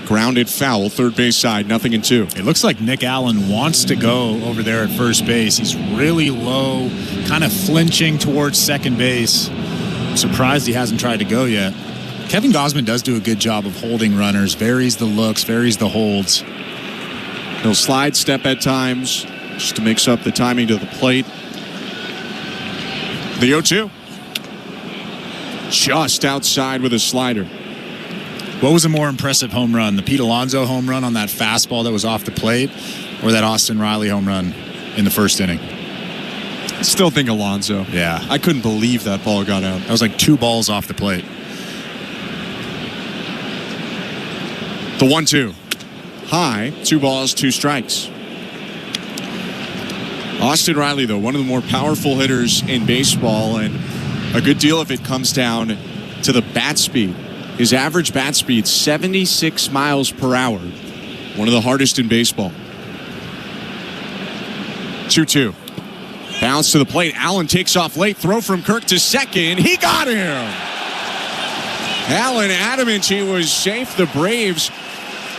Grounded foul, third base side, 0-2. It looks like Nick Allen wants to go over there at first base. He's really low, kind of flinching towards second base. I'm surprised he hasn't tried to go yet. Kevin Gausman does do a good job of holding runners, varies the looks, varies the holds. He'll slide step at times just to mix up the timing to the plate. The 0-2. Just outside with a slider. What was a more impressive home run? The Pete Alonso home run on that fastball that was off the plate, or that Austin Riley home run in the first inning? I still think Alonso. Yeah. I couldn't believe that ball got out. That was like 2 balls off the plate. The 1-2. High, 2 balls, 2 strikes. Austin Riley, though, one of the more powerful hitters in baseball, and a good deal of it comes down to the bat speed. His average bat speed, 76 miles per hour. One of the hardest in baseball. 2-2. Bounce to the plate. Allen takes off late. Throw from Kirk to second. He got him. Allen adamant he was safe. The Braves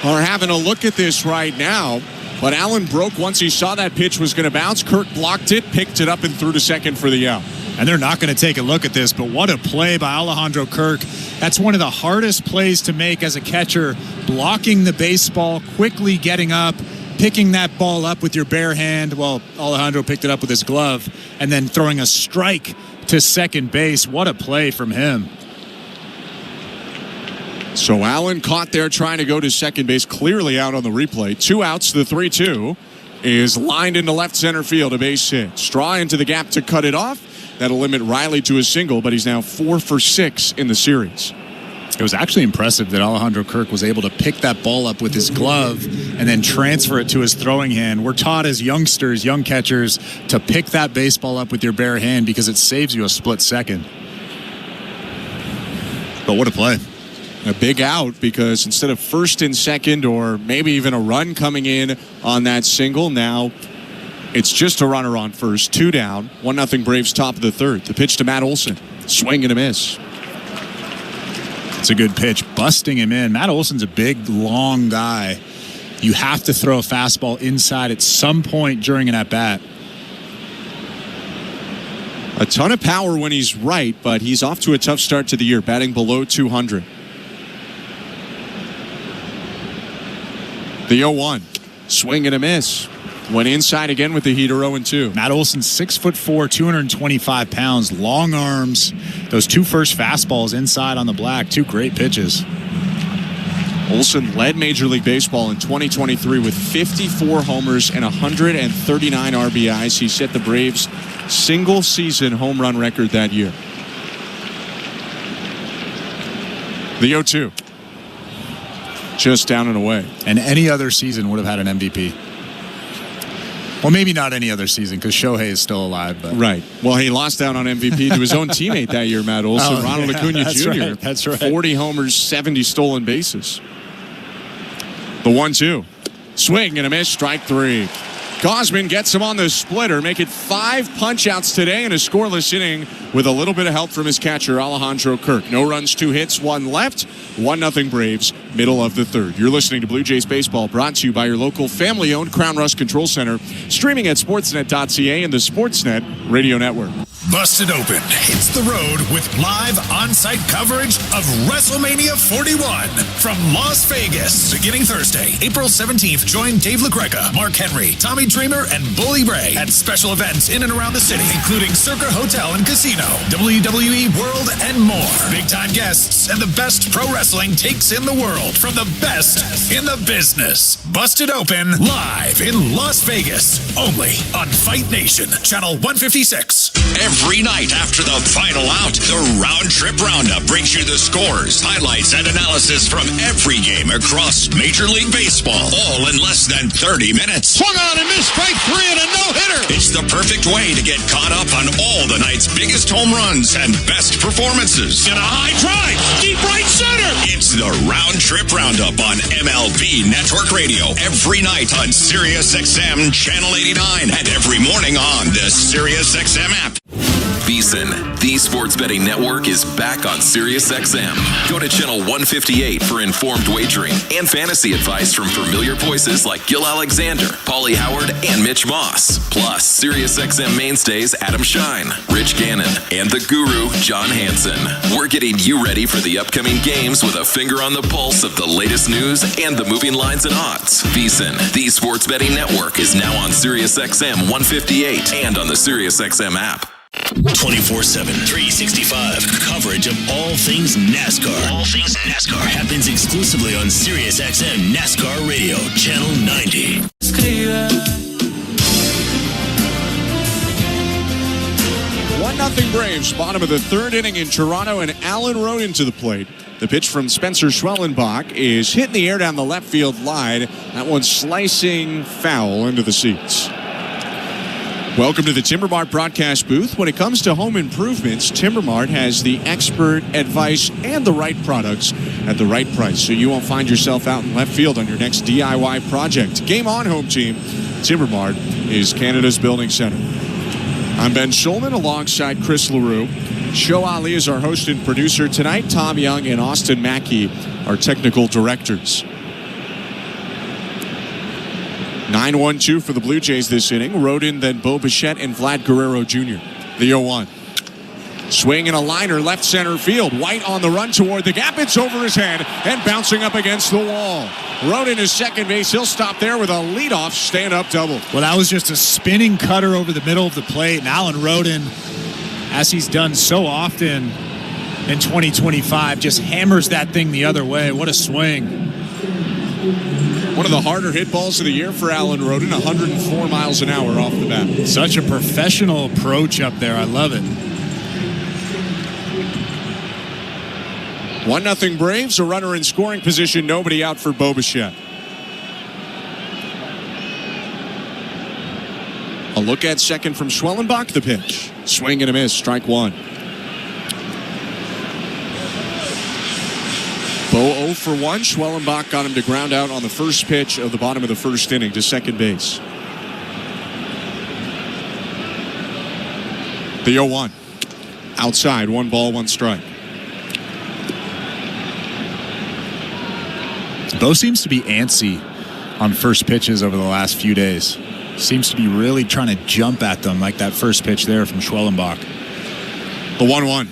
are having a look at this right now. But Allen broke once he saw that pitch was going to bounce. Kirk blocked it, picked it up, and threw to second for the out. And they're not going to take a look at this, but what a play by Alejandro Kirk. That's one of the hardest plays to make as a catcher, blocking the baseball, quickly getting up, picking that ball up with your bare hand. Well, Alejandro picked it up with his glove, and then throwing a strike to second base. What a play from him. So Allen caught there trying to go to second base, clearly out on the replay. 2 outs, the 3-2 is lined into left center field, a base hit. Straw into the gap to cut it off. That'll limit Riley to a single, but he's now 4 for 6 in the series. It was actually impressive that Alejandro Kirk was able to pick that ball up with his glove and then transfer it to his throwing hand. We're taught as youngsters, young catchers, to pick that baseball up with your bare hand because it saves you a split second. But what a play. A big out because instead of first and second or maybe even a run coming in on that single, now it's just a runner on first, 2 down, 1-0 Braves top of the third. The pitch to Matt Olson. Swing and a miss. It's a good pitch, busting him in. Matt Olson's a big, long guy. You have to throw a fastball inside at some point during an at-bat. A ton of power when he's right, but he's off to a tough start to the year, batting below 200. The 0-1. Swing and a miss. Went inside again with the heater, 0-2. Matt Olson, 6'4", 225 pounds, long arms. Those 2 first fastballs inside on the black, 2 great pitches. Olson led Major League Baseball in 2023 with 54 homers and 139 RBIs. He set the Braves' single-season home run record that year. The 0-2. Just down and away. And any other season would have had an MVP. Well, maybe not any other season because Shohei is still alive. But. Right. Well, he lost out on MVP to his own teammate that year, Matt Olson, Ronald Acuna Jr. Right, that's right. 40 homers, 70 stolen bases. The 1-2. Swing and a miss, strike 3. Gausman gets him on the splitter, make it 5 punch-outs today in a scoreless inning with a little bit of help from his catcher, Alejandro Kirk. No runs, 2 hits, 1 left. 1-0 Braves, middle of the third. You're listening to Blue Jays Baseball, brought to you by your local family-owned Crown Rust Control Center, streaming at sportsnet.ca and the Sportsnet Radio Network. Busted Open hits the road with live on-site coverage of WrestleMania 41 from Las Vegas. Beginning Thursday, April 17th, join Dave LaGreca, Mark Henry, Tommy Dreamer, and Bully Ray at special events in and around the city, including Circa Hotel and Casino, WWE World, and more. Big-time guests and the best pro wrestling takes in the world from the best in the business. Busted Open, live in Las Vegas, only on Fight Nation, Channel 156. Every night after the final out, the Round Trip Roundup brings you the scores, highlights, and analysis from every game across Major League Baseball, all in less than 30 minutes. Swung on and missed, strike 3 and a no-hitter. It's the perfect way to get caught up on all the night's biggest home runs and best performances. And a high drive, deep right center. It's the Round Trip Roundup on MLB Network Radio every night on SiriusXM Channel 89 and every morning on the SiriusXM app. VSiN, the sports betting network, is back on SiriusXM. Go to channel 158 for informed wagering and fantasy advice from familiar voices like Gil Alexander, Paulie Howard, and Mitch Moss. Plus, SiriusXM mainstays Adam Shine, Rich Gannon, and the guru, John Hansen. We're getting you ready for the upcoming games with a finger on the pulse of the latest news and the moving lines and odds. VSiN, the sports betting network, is now on SiriusXM 158 and on the SiriusXM app. 24/7, 365 coverage of all things NASCAR. All things NASCAR happens exclusively on SiriusXM NASCAR Radio, Channel 90. 1-0 Braves, bottom of the third inning in Toronto, and Alan Rodin to the plate. The pitch from Spencer Schwellenbach is hit in the air down the left field line. That one's slicing foul into the seats. Welcome to the Timber Mart broadcast booth. When it comes to home improvements, Timber Mart has the expert advice and the right products at the right price, so you won't find yourself out in left field on your next DIY project. Game on, home team. Timber Mart is Canada's building center. I'm Ben Schulman alongside Chris LaRue. Show Ali is our host and producer tonight. Tom Young and Austin Mackey are technical directors. 9-1-2 for the Blue Jays this inning. Rodin, then Bo Bichette, and Vlad Guerrero Jr. The 0-1. Swing and a liner left center field. White on the run toward the gap. It's over his head and bouncing up against the wall. Rodin is second base. He'll stop there with a leadoff stand-up double. Well, that was just a spinning cutter over the middle of the plate. And Alan Rodin, as he's done so often in 2025, just hammers that thing the other way. What a swing. One of the harder hit balls of the year for Alan Rodin, 104 miles an hour off the bat. Such a professional approach up there. I love it. 1-0 Braves, a runner in scoring position, nobody out for Bo Bichette. A look at second from Schwellenbach, the pitch. Swing and a miss, strike 1. Bo 0 for 1. Schwellenbach got him to ground out on the first pitch of the bottom of the first inning to second base. The 0-1. Outside, 1 ball, 1 strike. Bo seems to be antsy on first pitches over the last few days. Seems to be really trying to jump at them like that first pitch there from Schwellenbach. The 1-1.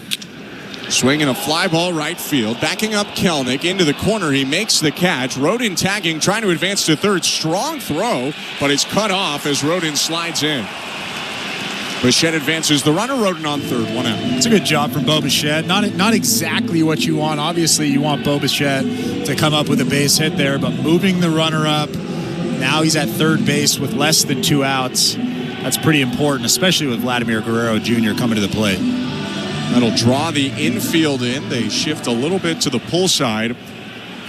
Swinging a fly ball right field. Backing up Kelnick into the corner. He makes the catch. Rodin tagging, trying to advance to third. Strong throw, but it's cut off as Rodin slides in. Bichette advances the runner. Rodin on third, 1 out. It's a good job from Bo Bichette. Not exactly what you want. Obviously, you want Bo Bichette to come up with a base hit there, but moving the runner up. Now he's at third base with less than 2 outs. That's pretty important, especially with Vladimir Guerrero Jr. coming to the plate. That'll draw the infield in. They shift a little bit to the pull side.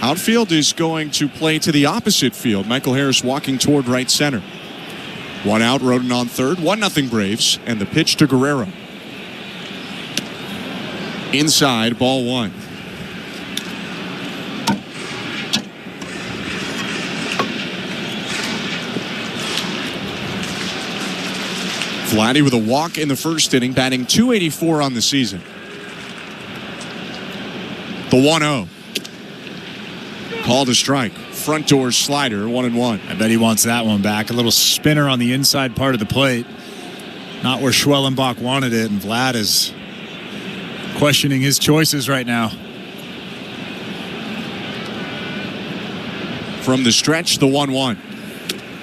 Outfield is going to play to the opposite field. Michael Harris walking toward right center. One out, Rodin on third. 1-0 Braves. And the pitch to Guerrero. Inside, ball one. Vladdy with a walk in the first inning, batting .284 on the season. The 1-0. Called a strike. Front door slider, 1-1. I bet he wants that one back. A little spinner on the inside part of the plate. Not where Schwellenbach wanted it, and Vlad is questioning his choices right now. From the stretch, the 1-1.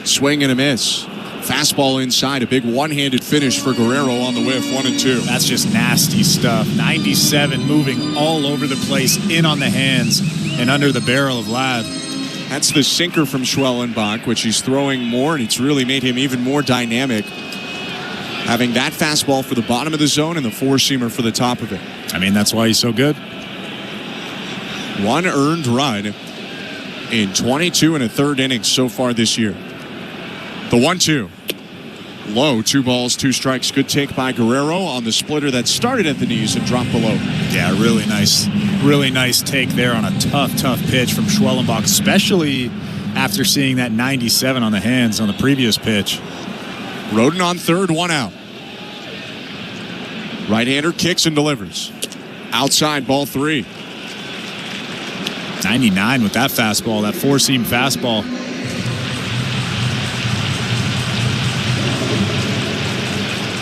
Swing and a miss. Fastball inside, a big one-handed finish for Guerrero on the whiff, 1-2. That's just nasty stuff. 97 moving all over the place, in on the hands and under the barrel of Vlad. That's the sinker from Schwellenbach, which he's throwing more, and it's really made him even more dynamic. Having that fastball for the bottom of the zone and the four-seamer for the top of it. I mean, that's why he's so good. One earned run in 22 1/3 innings so far this year. The 1-2. Low, 2 balls, 2 strikes. Good take by Guerrero on the splitter that started at the knees and dropped below. Yeah, really nice take there on a tough pitch from Schwellenbach, especially after seeing that 97 on the hands on the previous pitch. Rodin on third, 1 out. Right-hander kicks and delivers. Outside, ball 3. 99 with that fastball, that four-seam fastball.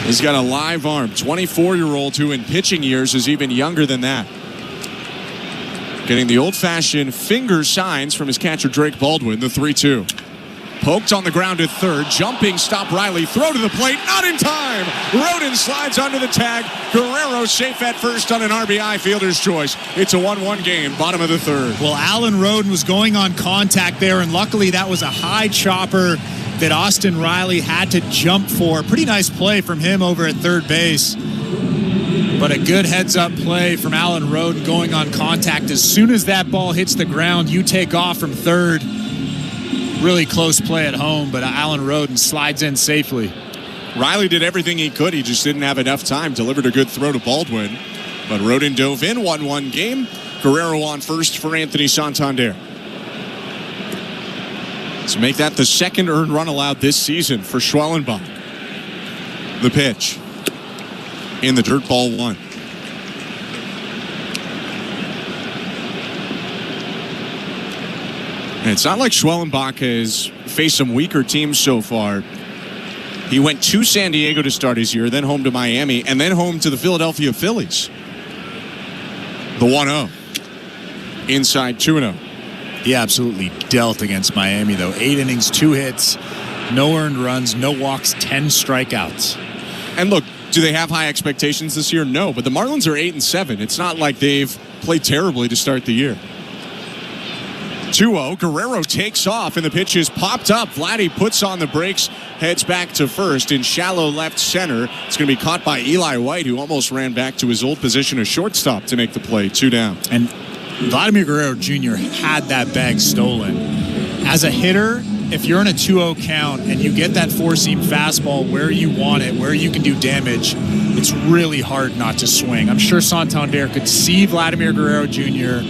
He's got a live arm. 24-year-old who in pitching years is even younger than that. Getting the old-fashioned finger signs from his catcher, Drake Baldwin, the 3-2. Poked on the ground at third. Jumping stop Riley. Throw to the plate. Not in time. Rodin slides under the tag. Guerrero safe at first on an RBI, fielder's choice. It's a 1-1 game, bottom of the third. Well, Alan Rodin was going on contact there, and luckily that was a high chopper that Austin Riley had to jump for. Pretty nice play from him over at third base. But a good heads-up play from Alan Rodin going on contact. As soon as that ball hits the ground, you take off from third. Really close play at home, but Alan Rodin slides in safely. Riley did everything he could. He just didn't have enough time. Delivered a good throw to Baldwin. But Rodin dove in, 1-1 game. Guerrero on first for Anthony Santander. To make that the second earned run allowed this season for Schwellenbach. The pitch. In the dirt, ball 1. And it's not like Schwellenbach has faced some weaker teams so far. He went to San Diego to start his year, then home to Miami, and then home to the Philadelphia Phillies. The 1-0. Inside, 2-0. He absolutely dealt against Miami, though. 8 innings, 2 hits, no earned runs, no walks, 10 strikeouts. And look, do they have high expectations this year? No, but the Marlins are 8-7. It's not like they've played terribly to start the year. 2-0, Guerrero takes off, and the pitch is popped up. Vladdy puts on the brakes, heads back to first in shallow left center. It's going to be caught by Eli White, who almost ran back to his old position as shortstop to make the play. 2 down. And Vladimir Guerrero Jr. had that bag stolen. As a hitter, if you're in a 2-0 count and you get that four-seam fastball where you want it, where you can do damage, it's really hard not to swing. I'm sure Santander could see Vladimir Guerrero Jr.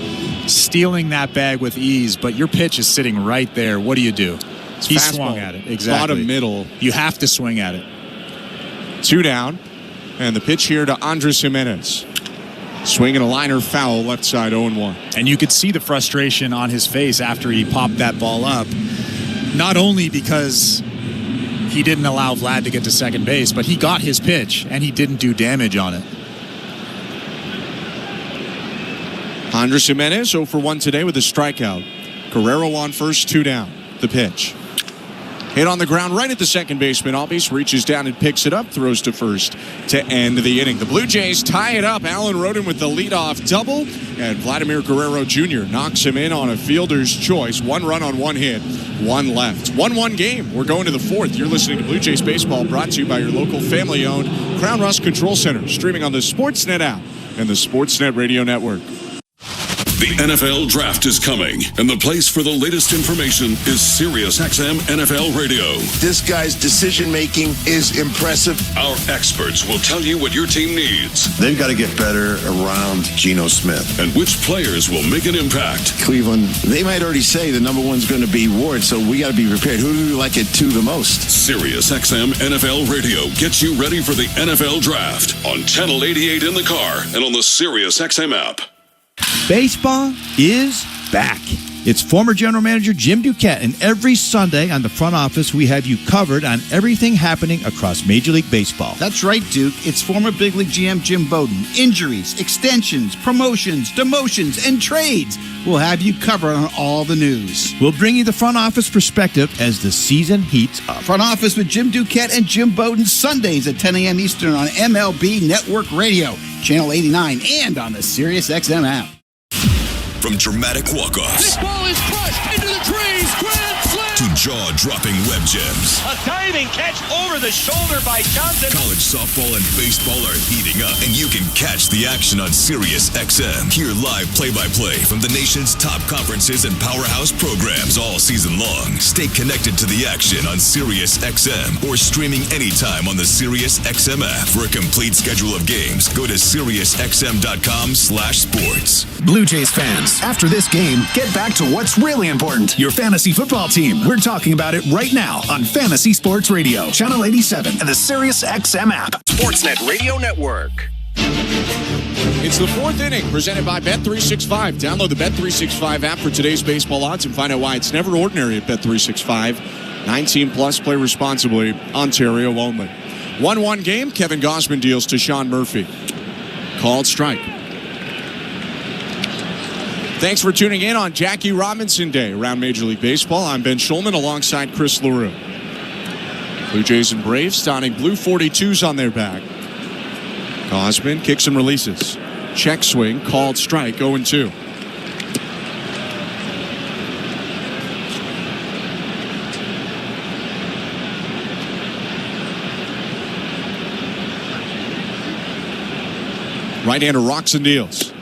stealing that bag with ease, but your pitch is sitting right there. What do? He swung at it. Exactly. Bottom middle. You have to swing at it. 2 down. And the pitch here to Andres Jimenez. Swinging a liner foul, left side, 0-1. And you could see the frustration on his face after he popped that ball up. Not only because he didn't allow Vlad to get to second base, but he got his pitch, and he didn't do damage on it. Andres Jimenez 0 for 1 today with a strikeout. Guerrero on first, 2 down. The pitch. Hit on the ground right at the second baseman. Albies reaches down and picks it up, throws to first to end the inning. The Blue Jays tie it up. Alan Rodin with the leadoff double, and Vladimir Guerrero Jr. knocks him in on a fielder's choice. 1 run on 1 hit, 1 left. 1-1 game. We're going to the 4th. You're listening to Blue Jays Baseball, brought to you by your local family-owned Crown Rust Control Center, streaming on the Sportsnet app and the Sportsnet Radio Network. The NFL Draft is coming, and the place for the latest information is SiriusXM NFL Radio. This guy's decision-making is impressive. Our experts will tell you what your team needs. They've got to get better around Geno Smith. And which players will make an impact. Cleveland, they might already say the number one's going to be Ward, so we got to be prepared. Who do we like it to the most? SiriusXM NFL Radio gets you ready for the NFL Draft on Channel 88 in the car and on the SiriusXM app. Baseball is back. It's former general manager Jim Duquette, and every Sunday on the front office, we have you covered on everything happening across Major League Baseball. That's right, Duke. It's former big league GM Jim Bowden. Injuries, extensions, promotions, demotions, and trades. We'll have you covered on all the news. We'll bring you the front office perspective as the season heats up. Front office with Jim Duquette and Jim Bowden, Sundays at 10 a.m. Eastern on MLB Network Radio, Channel 89, and on the SiriusXM app. From dramatic walk-offs. This ball is crushed into the trees. Grand slam. To jaw-dropping web gems. A diving catch over the shoulder by Johnson. College softball and baseball are heating up, and you can catch the action on SiriusXM. Hear live play-by-play from the nation's top conferences and powerhouse programs all season long. Stay connected to the action on SiriusXM or streaming anytime on the SiriusXM app. For a complete schedule of games, go to SiriusXM.com/sports. Blue Jays fans, after this game, get back to what's really important. Your fantasy football team. We're talking about it right now on Fantasy Sports Radio, Channel 87, and the SiriusXM app. Sportsnet Radio Network. It's the fourth inning, presented by Bet365. Download the Bet365 app for today's baseball odds and find out why it's never ordinary at Bet365. 19 plus, play responsibly. Ontario only. 1-1 game. Kevin Gausman deals to Sean Murphy. Called strike. Thanks for tuning in on Jackie Robinson Day around Major League Baseball. I'm Ben Schulman alongside Chris LaRue. Blue Jays and Braves donning blue 42s on their back. Gausman kicks and releases. Check swing, called strike, 0-2. Right-hander rocks and deals.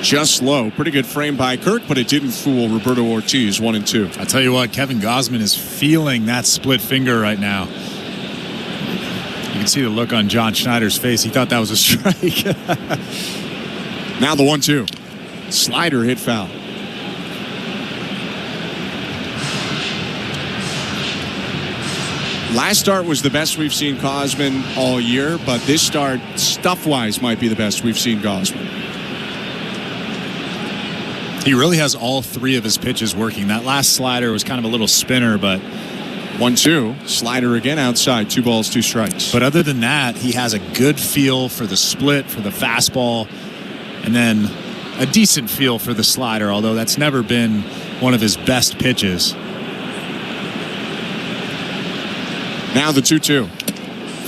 Just low. Pretty good frame by Kirk, but it didn't fool Roberto Ortiz. 1-2. I tell you what, Kevin Gausman is feeling that split finger right now. You can see the look on John Schneider's face. He thought that was a strike. Now the 1-2. Slider hit foul. Last start was the best we've seen Gausman all year, but this start, stuff-wise, might be the best we've seen Gausman. He really has all three of his pitches working. That last slider was kind of a little spinner, but 1-2. Slider again outside. 2 balls, 2 strikes. But other than that, he has a good feel for the split, for the fastball, and then a decent feel for the slider, although that's never been one of his best pitches. Now the 2-2.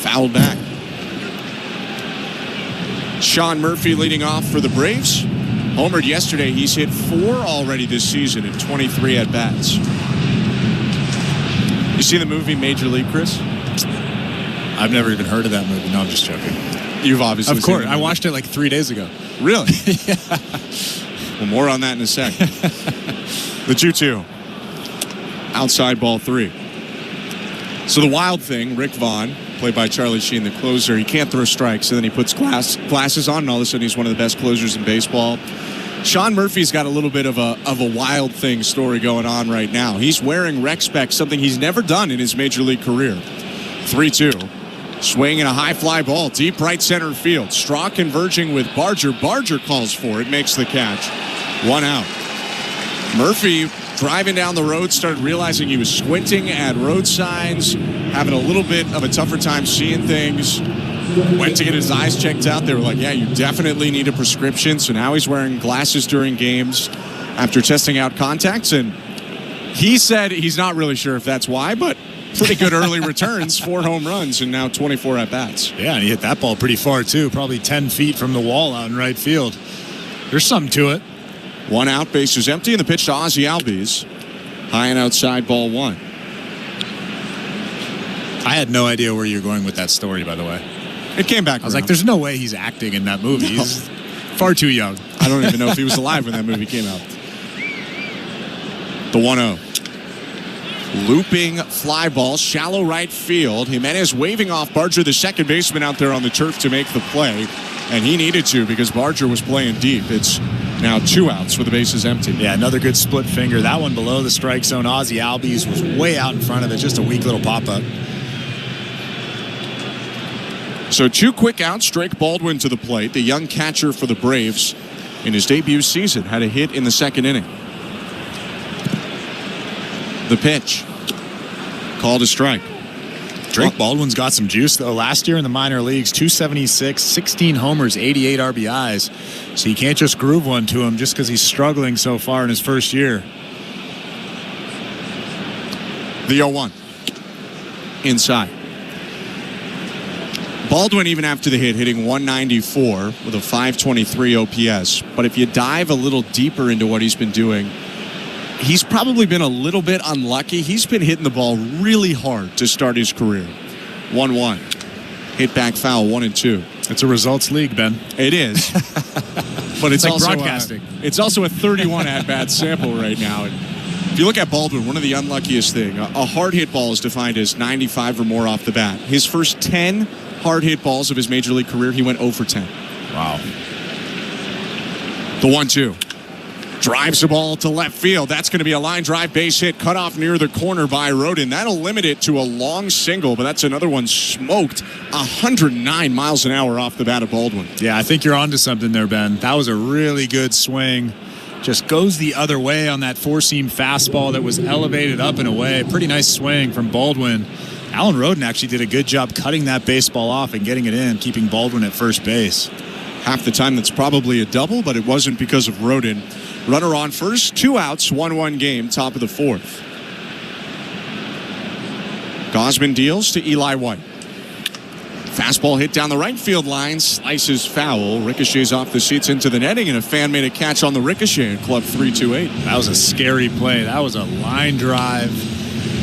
Fouled back. Sean Murphy leading off for the Braves. Homered yesterday. He's hit 4 already this season in 23 at-bats. You see the movie Major League, Chris? I've never even heard of that movie. No, I'm just joking. You've obviously Of course. seen it. I watched it like 3 days ago. Really? Yeah. Well, more on that in a sec. The 2-2. Outside ball 3. So the wild thing, Rick Vaughn, played by Charlie Sheen, the closer, he can't throw strikes, and then he puts glasses on, and all of a sudden he's one of the best closers in baseball. Sean Murphy's got a little bit of a wild thing story going on right now. He's wearing rec specs, something he's never done in his major league career. 3-2. Swing and a high fly ball, deep right center field. Straw converging with Barger. Barger calls for it, makes the catch. 1 out. Murphy, driving down the road, started realizing he was squinting at road signs, having a little bit of a tougher time seeing things. Went to get his eyes checked out. They were like, yeah, you definitely need a prescription. So now he's wearing glasses during games after testing out contacts. And he said he's not really sure if that's why, but pretty good early returns, 4 home runs, and now 24 at-bats. Yeah, and he hit that ball pretty far, too. Probably 10 feet from the wall out in right field. There's something to it. 1 out, bases empty, and the pitch to Ozzie Albies. High and outside, ball 1. I had no idea where you were going with that story, by the way. It came back. I was like, there's no way he's acting in that movie. He's far too young. I don't even know if he was alive when that movie came out. The 1-0. Looping fly ball, shallow right field. Jimenez waving off Barger, the second baseman, out there on the turf to make the play. And he needed to because Barger was playing deep. It's now 2 outs with the bases empty. Yeah, another good split finger. That one below the strike zone. Ozzie Albies was way out in front of it. Just a weak little pop-up. So 2 quick outs. Drake Baldwin to the plate. The young catcher for the Braves in his debut season had a hit in the second inning. The pitch. Called a strike. Drake Baldwin's got some juice, though. Last year in the minor leagues, 276, 16 homers, 88 RBIs. So you can't just groove one to him just because he's struggling so far in his first year. The 0-1. Inside. Baldwin, even after the hit, hitting 194 with a 523 OPS. But if you dive a little deeper into what he's been doing, he's probably been a little bit unlucky. He's been hitting the ball really hard to start his career. 1-1. Hit back foul, 1-2. It's a results league, Ben. It is. But it's like also broadcasting. It's also a 31 at-bat sample right now. And if you look at Baldwin, one of the unluckiest thing, a hard hit ball is defined as 95 or more off the bat. His first 10 hard hit balls of his major league career, he went 0 for 10. Wow. The 1-2. Drives the ball to left field. That's going to be a line drive base hit cut off near the corner by Rodin. That'll limit it to a long single, but that's another one smoked 109 miles an hour off the bat of Baldwin. Yeah, I think you're onto something there, Ben. That was a really good swing. Just goes the other way on that four-seam fastball that was elevated up and away. Pretty nice swing from Baldwin. Alan Rodin actually did a good job cutting that baseball off and getting it in, keeping Baldwin at first base. Half the time that's probably a double, but it wasn't because of Rodin. Runner on first, 2 outs, 1-1 game, top of the 4th. Gausman deals to Eli White. Fastball hit down the right field line, slices foul, ricochets off the seats into the netting, and a fan made a catch on the ricochet in Club 328. That was a scary play. That was a line drive,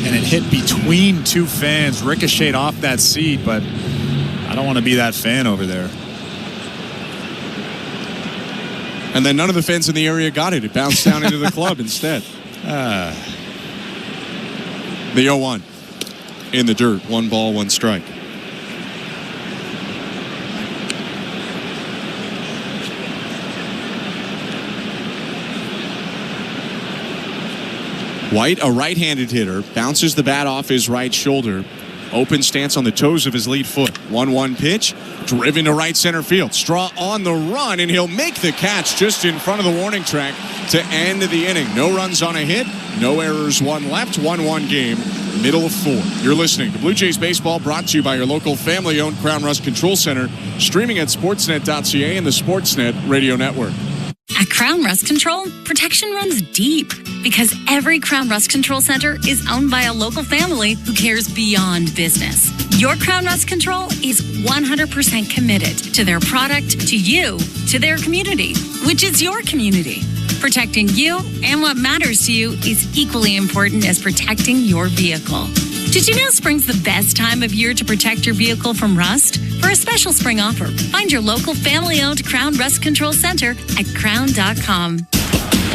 and it hit between 2 fans, ricocheted off that seat, but I don't want to be that fan over there. And then none of the fans in the area got it. It bounced down into the club instead. The 0-1 in the dirt. 1 ball, 1 strike. White, a right-handed hitter, bounces the bat off his right shoulder. Open stance on the toes of his lead foot. 1-1 pitch, driven to right center field. Straw on the run, and he'll make the catch just in front of the warning track to end the inning. No runs on a hit, no errors, 1 left, 1-1 game, middle of 4. You're listening to Blue Jays Baseball, brought to you by your local family-owned Crown Rust Control Center, streaming at sportsnet.ca and the Sportsnet Radio Network. At Crown Rust Control, protection runs deep because every Crown Rust Control Center is owned by a local family who cares beyond business. Your Crown Rust Control is 100% committed to their product, to you, to their community, which is your community. Protecting you and what matters to you is equally important as protecting your vehicle. Did you know spring's the best time of year to protect your vehicle from rust? For a special spring offer, find your local family-owned Crown Rust Control Center at crown.com.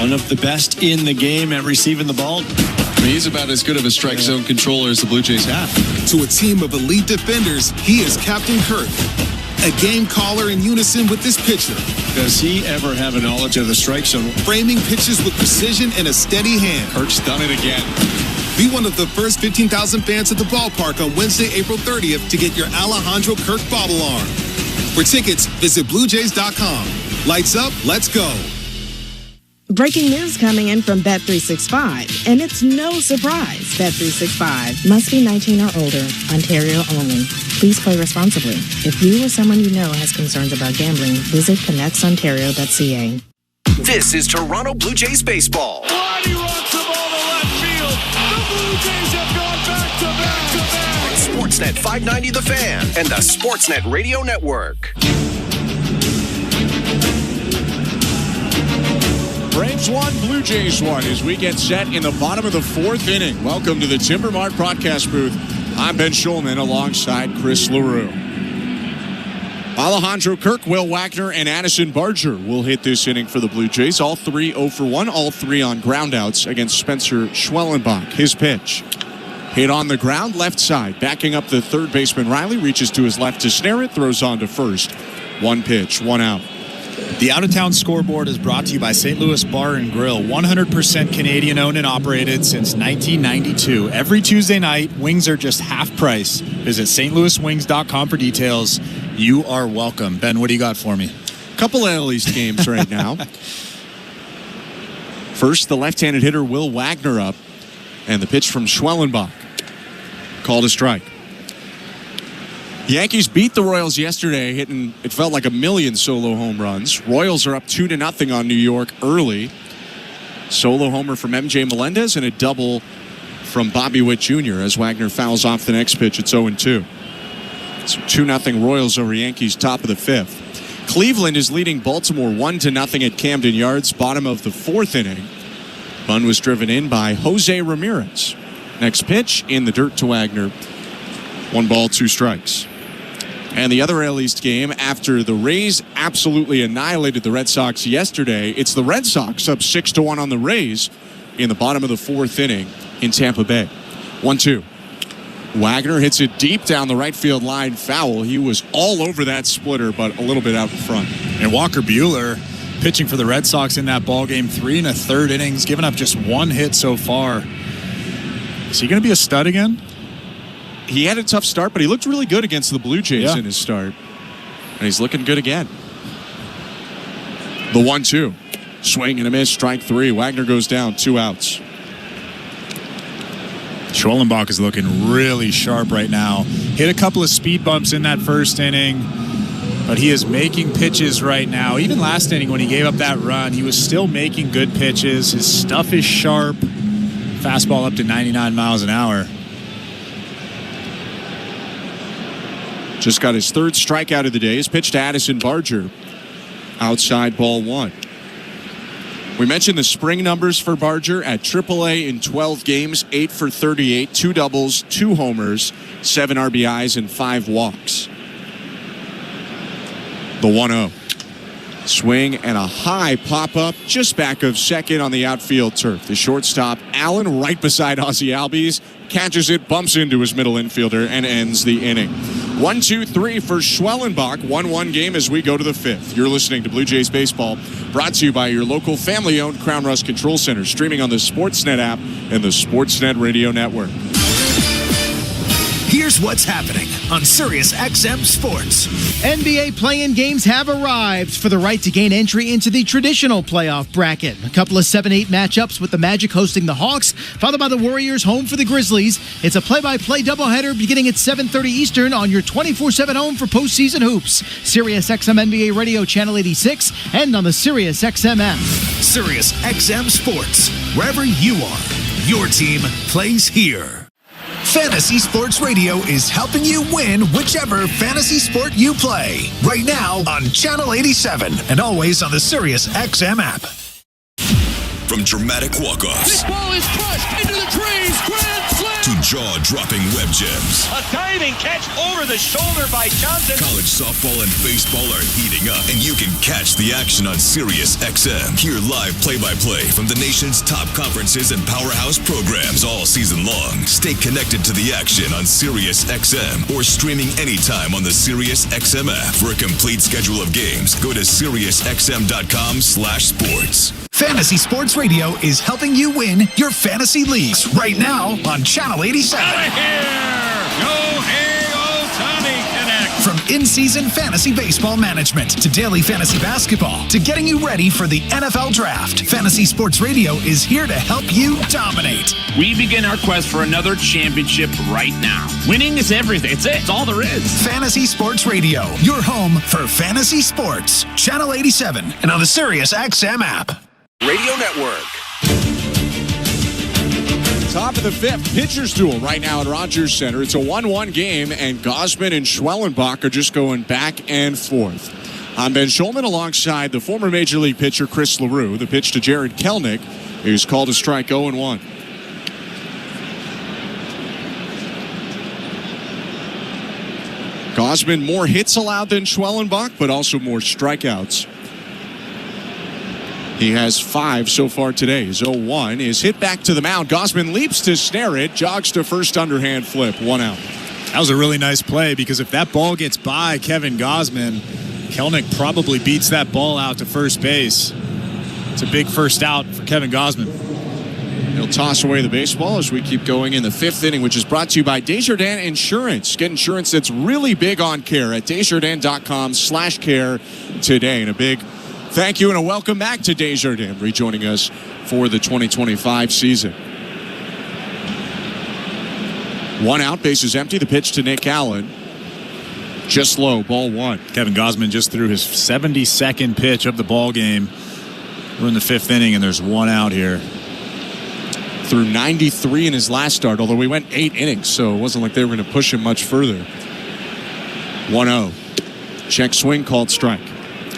One of the best in the game at receiving the ball. He's about as good of a strike zone controller as the Blue Jays have. To a team of elite defenders, he is Captain Kirk, a game caller in unison with this pitcher. Does he ever have a knowledge of the strike zone? Framing pitches with precision and a steady hand. Kirk's done it again. Be one of the first 15,000 fans at the ballpark on Wednesday, April 30th to get your Alejandro Kirk bobble arm. For tickets, visit BlueJays.com. Lights up, let's go. Breaking news coming in from Bet365, and it's no surprise. Bet365 must be 19 or older, Ontario only. Please play responsibly. If you or someone you know has concerns about gambling, visit connectsontario.ca. This is Toronto Blue Jays baseball. Roddy rocks the ball to left field. The Blue Jays have gone back-to-back-to-back. Sportsnet 590 The Fan and the Sportsnet Radio Network. Braves 1, Blue Jays 1 as we get set in the bottom of the 4th inning. Welcome to the Timber Mart broadcast booth. I'm Ben Schulman alongside Chris LaRue. Alejandro Kirk, Will Wagner, and Addison Barger will hit this inning for the Blue Jays. All three 0 for 1, all three on groundouts against Spencer Schwellenbach. His pitch. Hit on the ground, left side. Backing up the third baseman, Riley reaches to his left to snare it, throws on to first. One pitch, one out. The Out-of-Town Scoreboard is brought to you by St. Louis Bar and Grill, 100% Canadian-owned and operated since 1992. Every Tuesday night, wings are just half price. Visit stlouiswings.com for details. You are welcome. Ben, what do you got for me? Couple AL East games right now. First, the left-handed hitter Will Wagner up, and the pitch from Schwellenbach. Called a strike. The Yankees beat the Royals yesterday, hitting, it felt like, 1 million solo home runs. Royals are up 2-0 on New York early. Solo homer from MJ Melendez and a double from Bobby Witt Jr. as Wagner fouls off the next pitch. It's 0-2. So 2-0 Royals over Yankees, top of the fifth. Cleveland is leading Baltimore 1-0 at Camden Yards, bottom of the fourth inning. Run was driven in by Jose Ramirez. Next pitch in the dirt to Wagner. 1 ball, 2 strikes. And the other AL East game, after the Rays absolutely annihilated the Red Sox yesterday, it's the Red Sox up 6-1 on the Rays in the bottom of the fourth inning in Tampa Bay. 1-2. Wagner hits it deep down the right field line, foul. He was all over that splitter, but a little bit out in front. And Walker Buehler pitching for the Red Sox in that ball game, 3 1/3 innings, giving up just 1 hit so far. Is he going to be a stud again? He had a tough start, but he looked really good against the Blue Jays in his start. And he's looking good again. The 1-2. Swing and a miss, strike 3. Wagner goes down, 2 outs. Schwellenbach is looking really sharp right now. Hit a couple of speed bumps in that first inning, but he is making pitches right now. Even last inning when he gave up that run, he was still making good pitches. His stuff is sharp. Fastball up to 99 miles an hour. Just got his third strikeout of the day. His pitch to Addison Barger. Outside, ball 1. We mentioned the spring numbers for Barger at AAA in 12 games, 8 for 38, 2 doubles, 2 homers, 7 RBIs, and 5 walks. The 1-0. Swing and a high pop-up just back of second on the outfield turf. The shortstop, Allen, right beside Ozzie Albies, catches it, bumps into his middle infielder, and ends the inning. 1-2-3 for Schwellenbach. 1-1 game as we go to the fifth. You're listening to Blue Jays Baseball, brought to you by your local family-owned Crown Rust Control Center, streaming on the Sportsnet app and the Sportsnet Radio Network. Here's what's happening on SiriusXM Sports. NBA play-in games have arrived for the right to gain entry into the traditional playoff bracket. A couple of 7-8 matchups with the Magic hosting the Hawks, followed by the Warriors home for the Grizzlies. It's a play-by-play doubleheader beginning at 7:30 Eastern on your 24/7 home for postseason hoops. SiriusXM NBA Radio Channel 86 and on the SiriusXM app. SiriusXM Sports. Wherever you are, your team plays here. Fantasy Sports Radio is helping you win whichever fantasy sport you play. Right now on Channel 87 and always on the SiriusXM app. From dramatic walk-offs This ball is crushed into the trees. Grand slam. to jaw-dropping web gems, A diving catch over the shoulder by Johnson. college softball and baseball are heating up, and you can catch the action on SiriusXM. Hear live play-by-play from the nation's top conferences and powerhouse programs all season long. Stay connected to the action on SiriusXM or streaming anytime on the SiriusXM app. For a complete schedule of games, go to SiriusXM.com/sports. Fantasy Sports Radio is helping you win your fantasy leagues right now on Channel 87. Out of here. Go Otani Connect. From in-season fantasy baseball management to daily fantasy basketball to getting you ready for the NFL Draft, Fantasy Sports Radio is here to help you dominate. We begin our quest for another championship right now. Winning is everything. It's it. It's all there is. Fantasy Sports Radio, your home for fantasy sports. Channel 87 and on the SiriusXM app. Radio Network. Top of the fifth, pitcher's duel right now at Rogers Center. It's a 1-1 game, and Gausman and Schwellenbach are just going back and forth. I'm Ben Schulman alongside the former Major League pitcher Chris LaRue. The pitch to Jared Kelnick is called a strike, 0-1. Gausman, more hits allowed than Schwellenbach, but also more strikeouts. He has 5 so far today. His 0-1 is hit back to the mound. Gausman leaps to snare it, jogs to first underhand flip, 1 out. That was a really nice play because if that ball gets by Kevin Gausman, Kelnick probably beats that ball out to first base. It's a big first out for Kevin Gausman. He'll toss away the baseball as we keep going in the 5th inning, which is brought to you by Desjardins Insurance. Get insurance that's really big on care at Desjardins.com/care today. And a big thank you and a welcome back to Desjardins, rejoining us for the 2025 season. 1 out, bases empty. The pitch to Nick Allen. Just low, ball 1. Kevin Gausman just threw his 72nd pitch of the ball game. We're in the 5th inning, and there's 1 out here. Threw 93 in his last start, although we went 8 innings, so it wasn't like they were going to push him much further. 1-0. Check swing, called strike.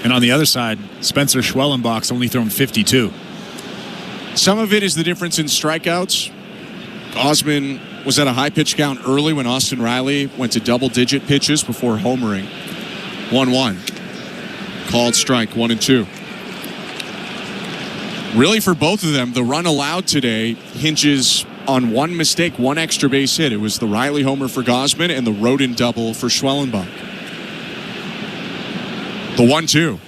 And on the other side, Spencer Schwellenbach's only thrown 52. Some of it is the difference in strikeouts. Gausman was at a high pitch count early when Austin Riley went to double-digit pitches before homering. 1-1. Called strike, 1-2. Really, for both of them, the run allowed today hinges on one mistake, one extra base hit. It was the Riley homer for Gausman and the Rodin double for Schwellenbach. The 1-2.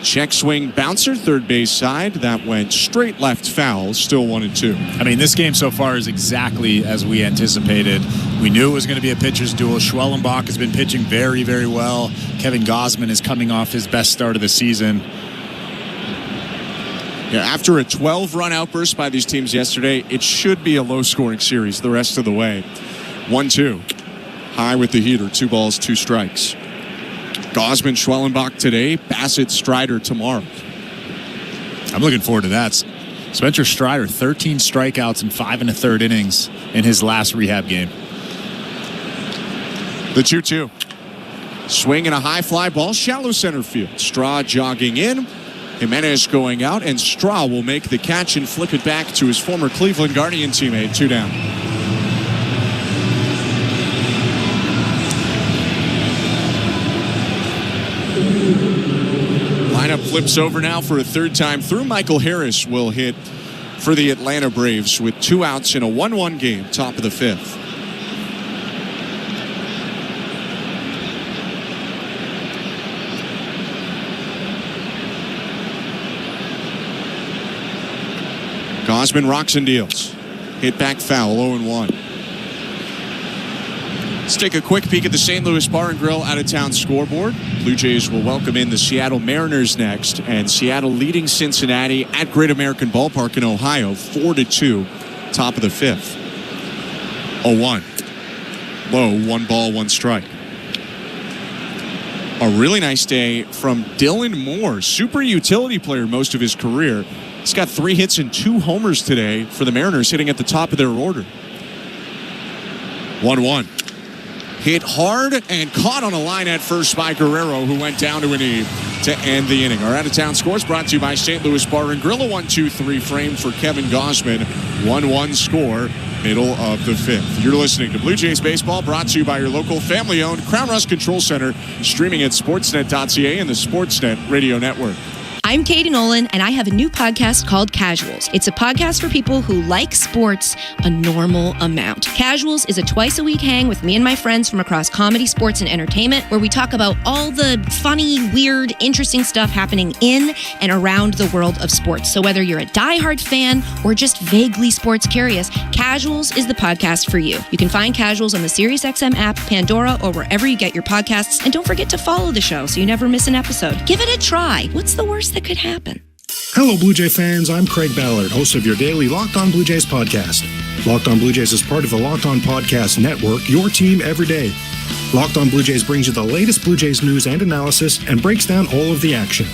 Check swing bouncer, third base side. That went straight left foul, still 1-2. I mean, this game so far is exactly as we anticipated. We knew it was going to be a pitcher's duel. Schwellenbach has been pitching very, very well. Kevin Gausman is coming off his best start of the season. Yeah, after a 12-run outburst by these teams yesterday, it should be a low-scoring series the rest of the way. 1-2. High with the heater. 2 balls, 2 strikes. Gausman, Schwellenbach today. Bassett, Strider tomorrow. I'm looking forward to that. Spencer Strider, 13 strikeouts in 5 1/3 innings in his last rehab game. The 2-2. Swing and a high fly ball, shallow center field. Straw jogging in. Jimenez going out, and Straw will make the catch and flip it back to his former Cleveland Guardian teammate. 2 down. Lineup flips over now for a 3rd time through. Michael Harris will hit for the Atlanta Braves with 2 outs in a 1-1 game, top of the 5th. Gausman rocks and deals. Hit back foul, 0-1. Let's take a quick peek at the St. Louis Bar and Grill out-of-town scoreboard. Blue Jays will welcome in the Seattle Mariners next, and Seattle leading Cincinnati at Great American Ballpark in Ohio, 4-2, top of the 5th. 0-1. Low, 1 ball, 1 strike. A really nice day from Dylan Moore, super utility player most of his career. He's got 3 hits and 2 homers today for the Mariners, hitting at the top of their order. 1-1. Hit hard and caught on a line at first by Guerrero, who went down to a knee to end the inning. Our out-of-town scores brought to you by St. Louis Bar and Grill. A 1-2-3 frame for Kevin Gausman. 1-1 score, middle of the 5th. You're listening to Blue Jays Baseball, brought to you by your local family-owned Crown Rust Control Center, streaming at sportsnet.ca and the Sportsnet Radio Network. I'm Katie Nolan, and I have a new podcast called Casuals. It's a podcast for people who like sports a normal amount. Casuals is a twice-a-week hang with me and my friends from across comedy, sports, and entertainment, where we talk about all the funny, weird, interesting stuff happening in and around the world of sports. So whether you're a diehard fan or just vaguely sports curious, Casuals is the podcast for you. You can find Casuals on the SiriusXM app, Pandora, or wherever you get your podcasts. And don't forget to follow the show so you never miss an episode. Give it a try. What's the worst that could happen? Hello, Blue Jay fans. I'm Craig Ballard, host of your daily Locked On Blue Jays podcast. Locked On Blue Jays is part of the Locked On Podcast Network, your team every day. Locked On Blue Jays brings you the latest Blue Jays news and analysis and breaks down all of the action.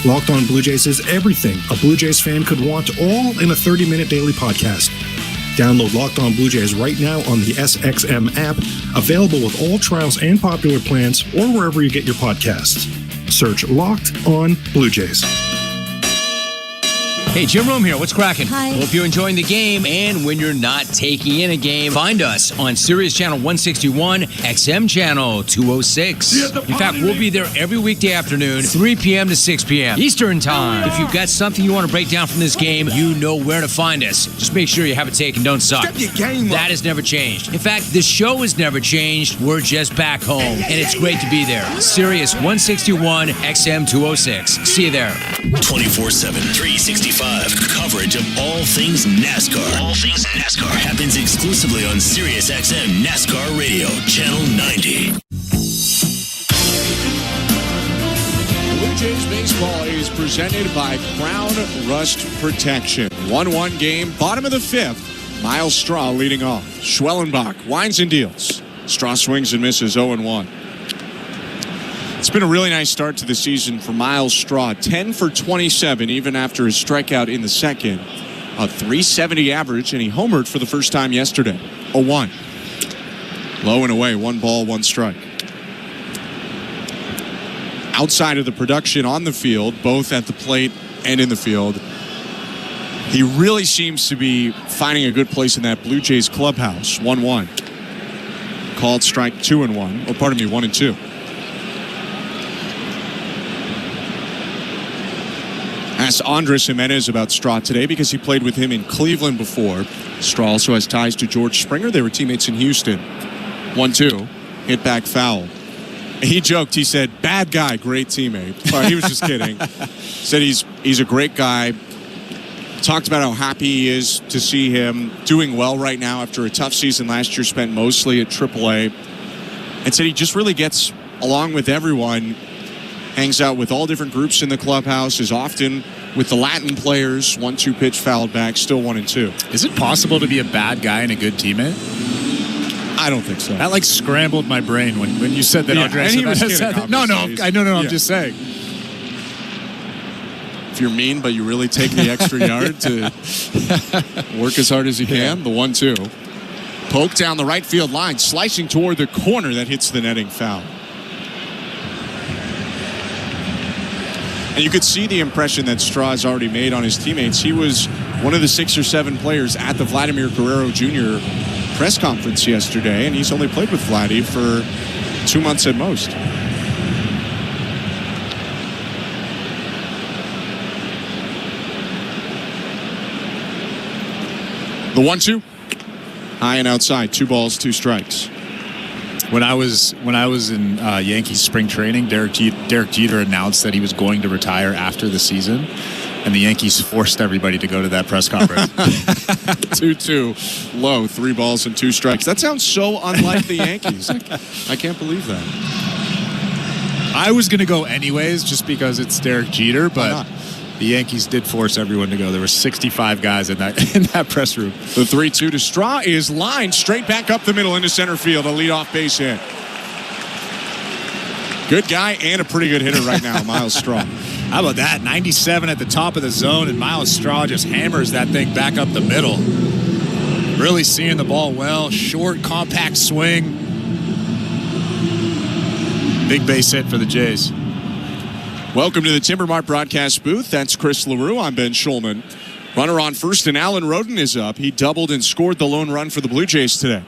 Locked On Blue Jays is everything a Blue Jays fan could want, all in a 30-minute daily podcast. Download Locked On Blue Jays right now on the SXM app, available with all trials and popular plans, or wherever you get your podcasts. Search Locked On Blue Jays. Hey, Jim Rome here. What's cracking? Hi. Hope you're enjoying the game. And when you're not taking in a game, find us on Sirius Channel 161, XM Channel 206. In fact, we'll be there every weekday afternoon, 3 p.m. to 6 p.m. Eastern Time. If you've got something you want to break down from this game, you know where to find us. Just make sure you have a take and don't suck. Step your game up. That has never changed. In fact, the show has never changed. We're just back home. And it's great to be there. Sirius 161, XM 206. See you there. 24/7, 365 coverage of all things NASCAR. All things NASCAR happens exclusively on SiriusXM NASCAR Radio, Channel 90. Blue Jays baseball is presented by Crown Rust Protection. 1-1 game, bottom of the fifth. Miles Straw leading off. Schwellenbach winds and deals. Straw swings and misses 0-1. It's been a really nice start to the season for Miles Straw. 10 for 27, even after his strikeout in the second. A .370 average, and he homered for the first time yesterday. 0-1. Low and away, 1 ball, 1 strike. Outside of the production on the field, both at the plate and in the field, he really seems to be finding a good place in that Blue Jays clubhouse. 1-1. Called strike 2-1. Oh, pardon me, 1-2. Asked Andres Jimenez about Straw today because he played with him in Cleveland before. Straw also has ties to George Springer. They were teammates in Houston. 1-2. Hit back foul. He joked. He said, "Bad guy, great teammate." Well, he was just kidding. Said he's a great guy. Talked about how happy he is to see him doing well right now after a tough season last year spent mostly at AAA. And said he just really gets along with everyone. Hangs out with all different groups in the clubhouse, is often with the Latin players. 1-2 pitch fouled back, still 1-2. Is it possible to be a bad guy and a good teammate? I don't think so. That like scrambled my brain when you said that. Yeah, Andres, and he was kidding, said that. No, I'm just saying. If you're mean, but you really take the extra yard to work as hard as you can, the 1-2. Poke down the right field line, slicing toward the corner that hits the netting foul. And you could see the impression that Straw has already made on his teammates. He was one of the 6 or 7 players at the Vladimir Guerrero Jr. press conference yesterday, and he's only played with Vladdy for 2 months at most. The 1-2. High and outside. 2 balls, 2 strikes. When I was in Yankees spring training, Derek Jeter announced that he was going to retire after the season, and the Yankees forced everybody to go to that press conference. 2-2, low, 3 balls and 2 strikes. That sounds so unlike the Yankees. I can't believe that. I was going to go anyways, just because it's Derek Jeter, but the Yankees did force everyone to go. There were 65 guys in that press room. The 3-2 to Straw is lined straight back up the middle into center field. A leadoff base hit. Good guy and a pretty good hitter right now, Miles Straw. How about that? 97 at the top of the zone, and Miles Straw just hammers that thing back up the middle. Really seeing the ball well. Short, compact swing. Big base hit for the Jays. Welcome to the Timber Mart broadcast booth. That's Chris LaRue. I'm Ben Schulman. Runner on first, and Alan Roden is up. He doubled and scored the lone run for the Blue Jays today.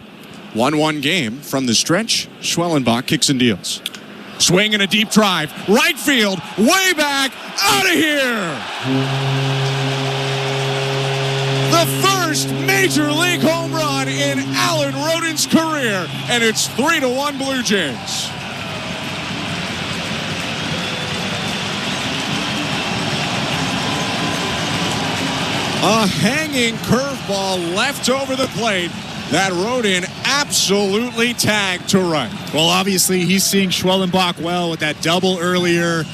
1-1 game from the stretch. Schwellenbach kicks and deals. Swing and a deep drive. Right field. Way back. Out of here. The first major league home run in Alan Roden's career. And it's 3-1 Blue Jays. A hanging curveball left over the plate that Roden absolutely tagged to right. Well, obviously, he's seeing Schwellenbach well with that double earlier,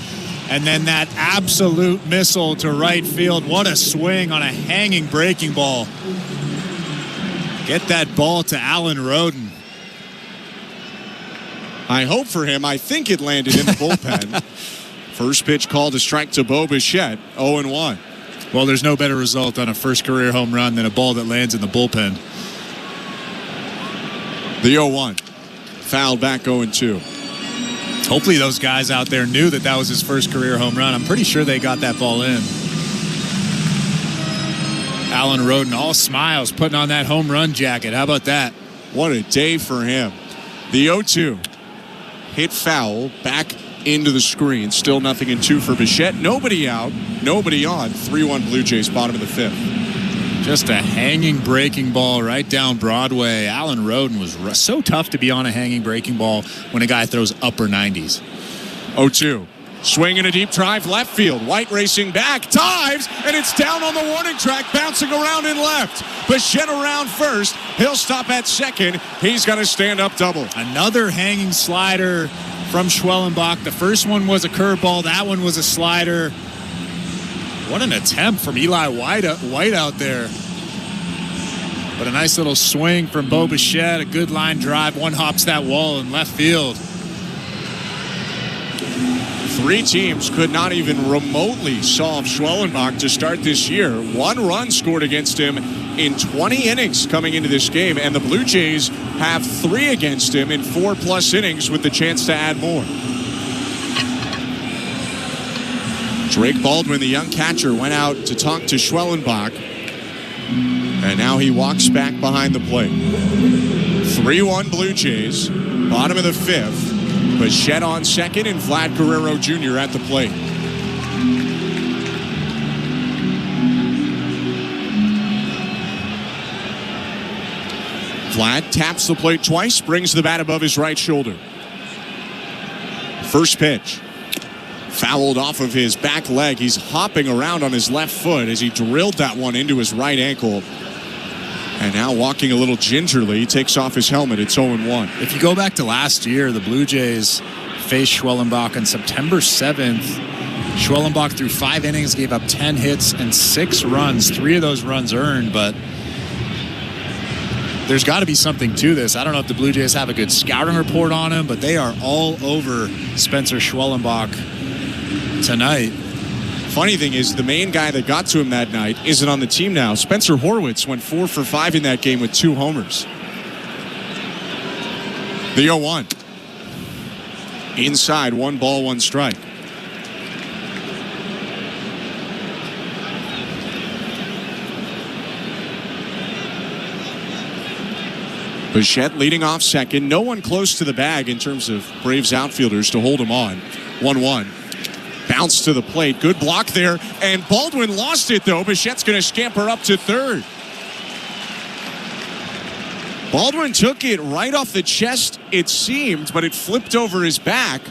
and then that absolute missile to right field. What a swing on a hanging breaking ball. Get that ball to Alan Roden. I hope for him. I think it landed in the bullpen. First pitch called a strike to Bo Bichette, 0-1. Well, there's no better result on a first career home run than a ball that lands in the bullpen. The 0-1. Fouled back 0-2. Hopefully those guys out there knew that was his first career home run. I'm pretty sure they got that ball in. Alan Roden, all smiles, putting on that home run jacket. How about that? What a day for him. The 0-2. Hit foul, back into the screen. Still 0-2 for Bichette. Nobody out, nobody on. 3-1 Blue Jays, bottom of the 5th. Just a hanging breaking ball right down Broadway. Alan Roden was so tough to be on a hanging breaking ball when a guy throws upper 90s. 0-2. Swing and a deep drive left field. White racing back, dives, and it's down on the warning track, bouncing around in left. Bichette around first. He'll stop at second. He's got a stand-up double. Another hanging slider from Schwellenbach. The first one was a curveball. That one was a slider. What an attempt from Eli White out there. But a nice little swing from Bo Bichette. A good line drive. One hops that wall in left field. 3 teams could not even remotely solve Schwellenbach to start this year. 1 run scored against him in 20 innings coming into this game, and the Blue Jays have 3 against him in 4+ innings with the chance to add more. Drake Baldwin, the young catcher, went out to talk to Schwellenbach, and now he walks back behind the plate. 3-1 Blue Jays, bottom of the 5th. Bichette on second and Vlad Guerrero Jr. at the plate. Vlad taps the plate twice, brings the bat above his right shoulder. First pitch. Fouled off of his back leg. He's hopping around on his left foot as he drilled that one into his right ankle. And now walking a little gingerly, he takes off his helmet. It's 0-1. If you go back to last year, the Blue Jays faced Schwellenbach on September 7th. Schwellenbach threw 5 innings, gave up 10 hits and 6 runs. 3 of those runs earned, but there's got to be something to this. I don't know if the Blue Jays have a good scouting report on him, but they are all over Spencer Schwellenbach tonight. Funny thing is, the main guy that got to him that night isn't on the team now. Spencer Horwitz went 4 for 5 in that game with 2 homers. The 0-1. Inside, 1 ball, 1 strike. Bichette leading off second. No one close to the bag in terms of Braves outfielders to hold him on. 1-1. Bounce to the plate. Good block there. And Baldwin lost it, though. Bichette's going to scamper up to third. Baldwin took it right off the chest, it seemed, but it flipped over his back.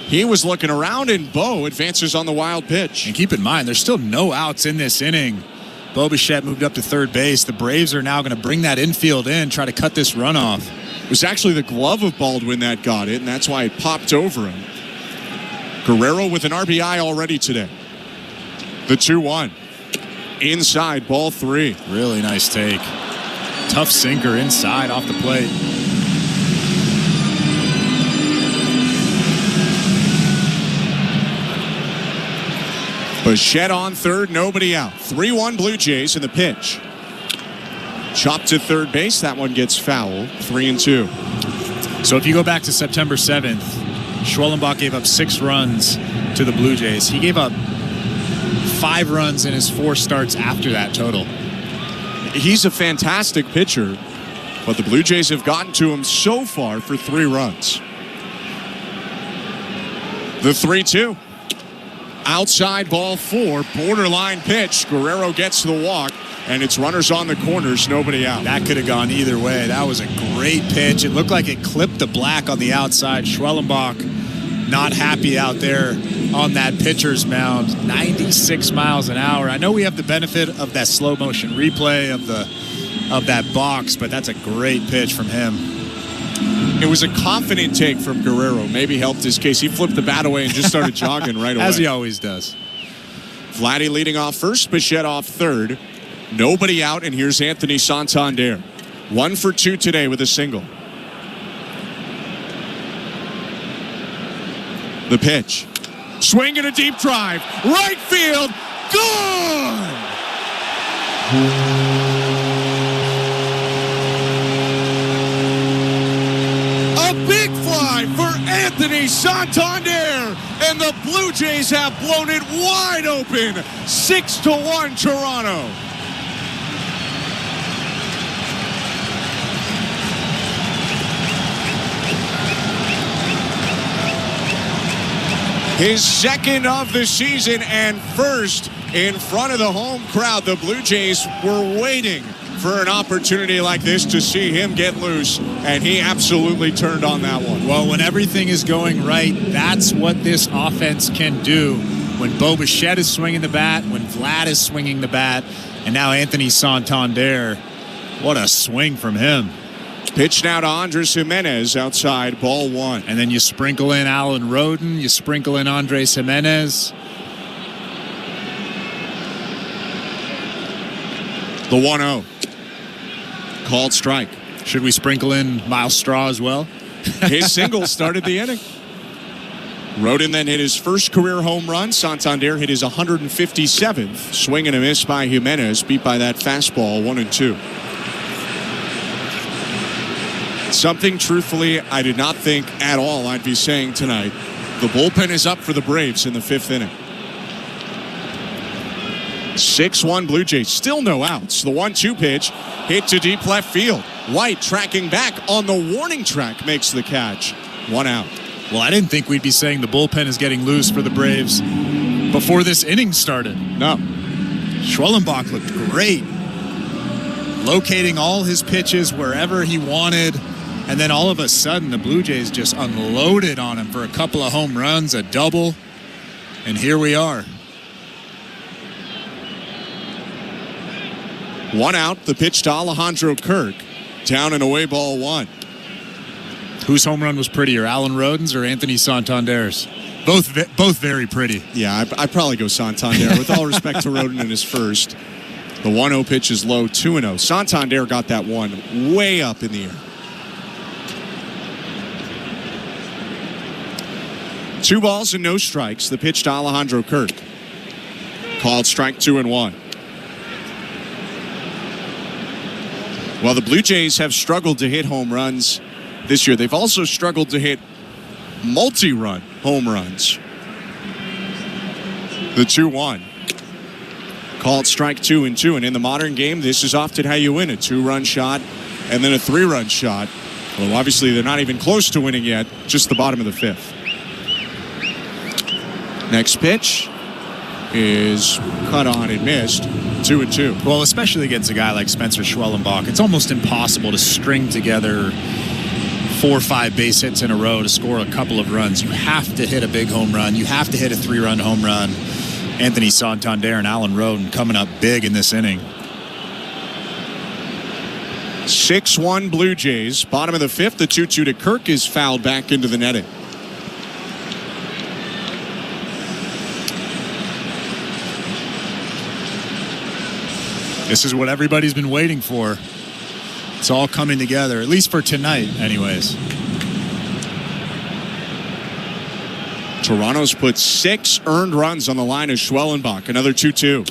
He was looking around, and Bo advances on the wild pitch. And keep in mind, there's still no outs in this inning. Bo Bichette moved up to third base. The Braves are now going to bring that infield in, try to cut this run off. It was actually the glove of Baldwin that got it, and that's why it popped over him. Guerrero with an RBI already today. The 2-1. Inside, ball 3. Really nice take. Tough sinker inside off the plate. Bichette on third, nobody out. 3-1 Blue Jays in the pitch. Chopped to third base. That one gets foul. 3-2. So if you go back to September 7th, Schwellenbach gave up 6 runs to the Blue Jays. He gave up 5 runs in his 4 starts after that total. He's a fantastic pitcher, but the Blue Jays have gotten to him so far for 3 runs. The 3-2. Outside ball 4, borderline pitch. Guerrero gets the walk, and it's runners on the corners, nobody out. That could have gone either way. That was a great pitch. It looked like it clipped the black on the outside. Schwellenbach not happy out there on that pitcher's mound. 96 miles an hour. I know we have the benefit of that slow motion replay of that box, but that's a great pitch from him. It was a confident take from Guerrero. Maybe helped his case. He flipped the bat away and just started jogging right away. As he always does. Vladdy leading off first, Bichette off third. Nobody out, and here's Anthony Santander. 1 for 2 today with a single. The pitch. Swing and a deep drive. Right field. Gone! A big fly for Anthony Santander, and the Blue Jays have blown it wide open. 6-1 Toronto. His second of the season and first in front of the home crowd. The Blue Jays were waiting for an opportunity like this to see him get loose, and he absolutely turned on that one. Well, when everything is going right, that's what this offense can do. When Bo Bichette is swinging the bat, when Vlad is swinging the bat, and now Anthony Santander. What a swing from him. Pitch now to Andres Jimenez outside, ball one. And then you sprinkle in Alan Roden, you sprinkle in Andres Jimenez. The 1-0. Called strike. Should we sprinkle in Miles Straw as well? His single started the inning. Roden then hit his first career home run. Santander hit his 157th. Swing and a miss by Jimenez, beat by that fastball, 1-2. Something, truthfully, I did not think at all I'd be saying tonight. The bullpen is up for the Braves in the fifth inning. 6-1 Blue Jays, still no outs. The 1-2 pitch hit to deep left field. White tracking back on the warning track makes the catch. 1 out. Well, I didn't think we'd be saying the bullpen is getting loose for the Braves before this inning started. No. Schwellenbach looked great. Locating all his pitches wherever he wanted. And then all of a sudden, the Blue Jays just unloaded on him for a couple of home runs, a double. And here we are. 1 out, the pitch to Alejandro Kirk. Down and away, ball one. Whose home run was prettier, Alan Roden's or Anthony Santander's? Both very pretty. Yeah, I'd probably go Santander. With all respect to Roden in his first. The 1-0 pitch is low, 2-0. Santander got that one way up in the air. 2 balls and no strikes. The pitch to Alejandro Kirk. Called strike 2-1. Well, the Blue Jays have struggled to hit home runs this year. They've also struggled to hit multi-run home runs. The 2-1. Called strike 2-2. And in the modern game, this is often how you win. A 2-run shot and then a 3-run shot. Well, obviously, they're not even close to winning yet. Just the bottom of the fifth. Next pitch is cut on and missed. 2-2. Well, especially against a guy like Spencer Schwellenbach, it's almost impossible to string together 4 or 5 base hits in a row to score a couple of runs. You have to hit a big home run. You have to hit a 3-run home run. Anthony Santander and Alan Roden coming up big in this inning. 6-1 Blue Jays. Bottom of the fifth. The 2-2 to Kirk is fouled back into the netting. This is what everybody's been waiting for. It's all coming together, at least for tonight, anyways. Toronto's put 6 earned runs on the line of Schwellenbach. Another 2-2.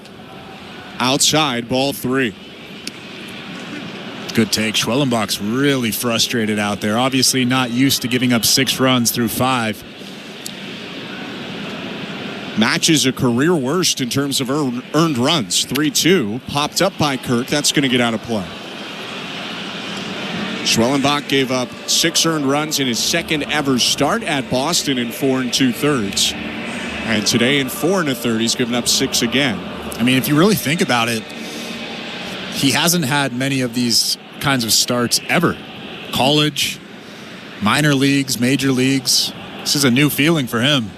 Outside, ball 3. Good take. Schwellenbach's really frustrated out there. Obviously not used to giving up 6 runs through 5. Matches a career worst in terms of earned runs. 3-2. Popped up by Kirk. That's going to get out of play. Schwellenbach gave up 6 earned runs in his second ever start at Boston in 4 2/3. And today in 4 1/3, he's given up 6 again. I mean, if you really think about it, he hasn't had many of these kinds of starts ever. College, minor leagues, major leagues. This is a new feeling for him.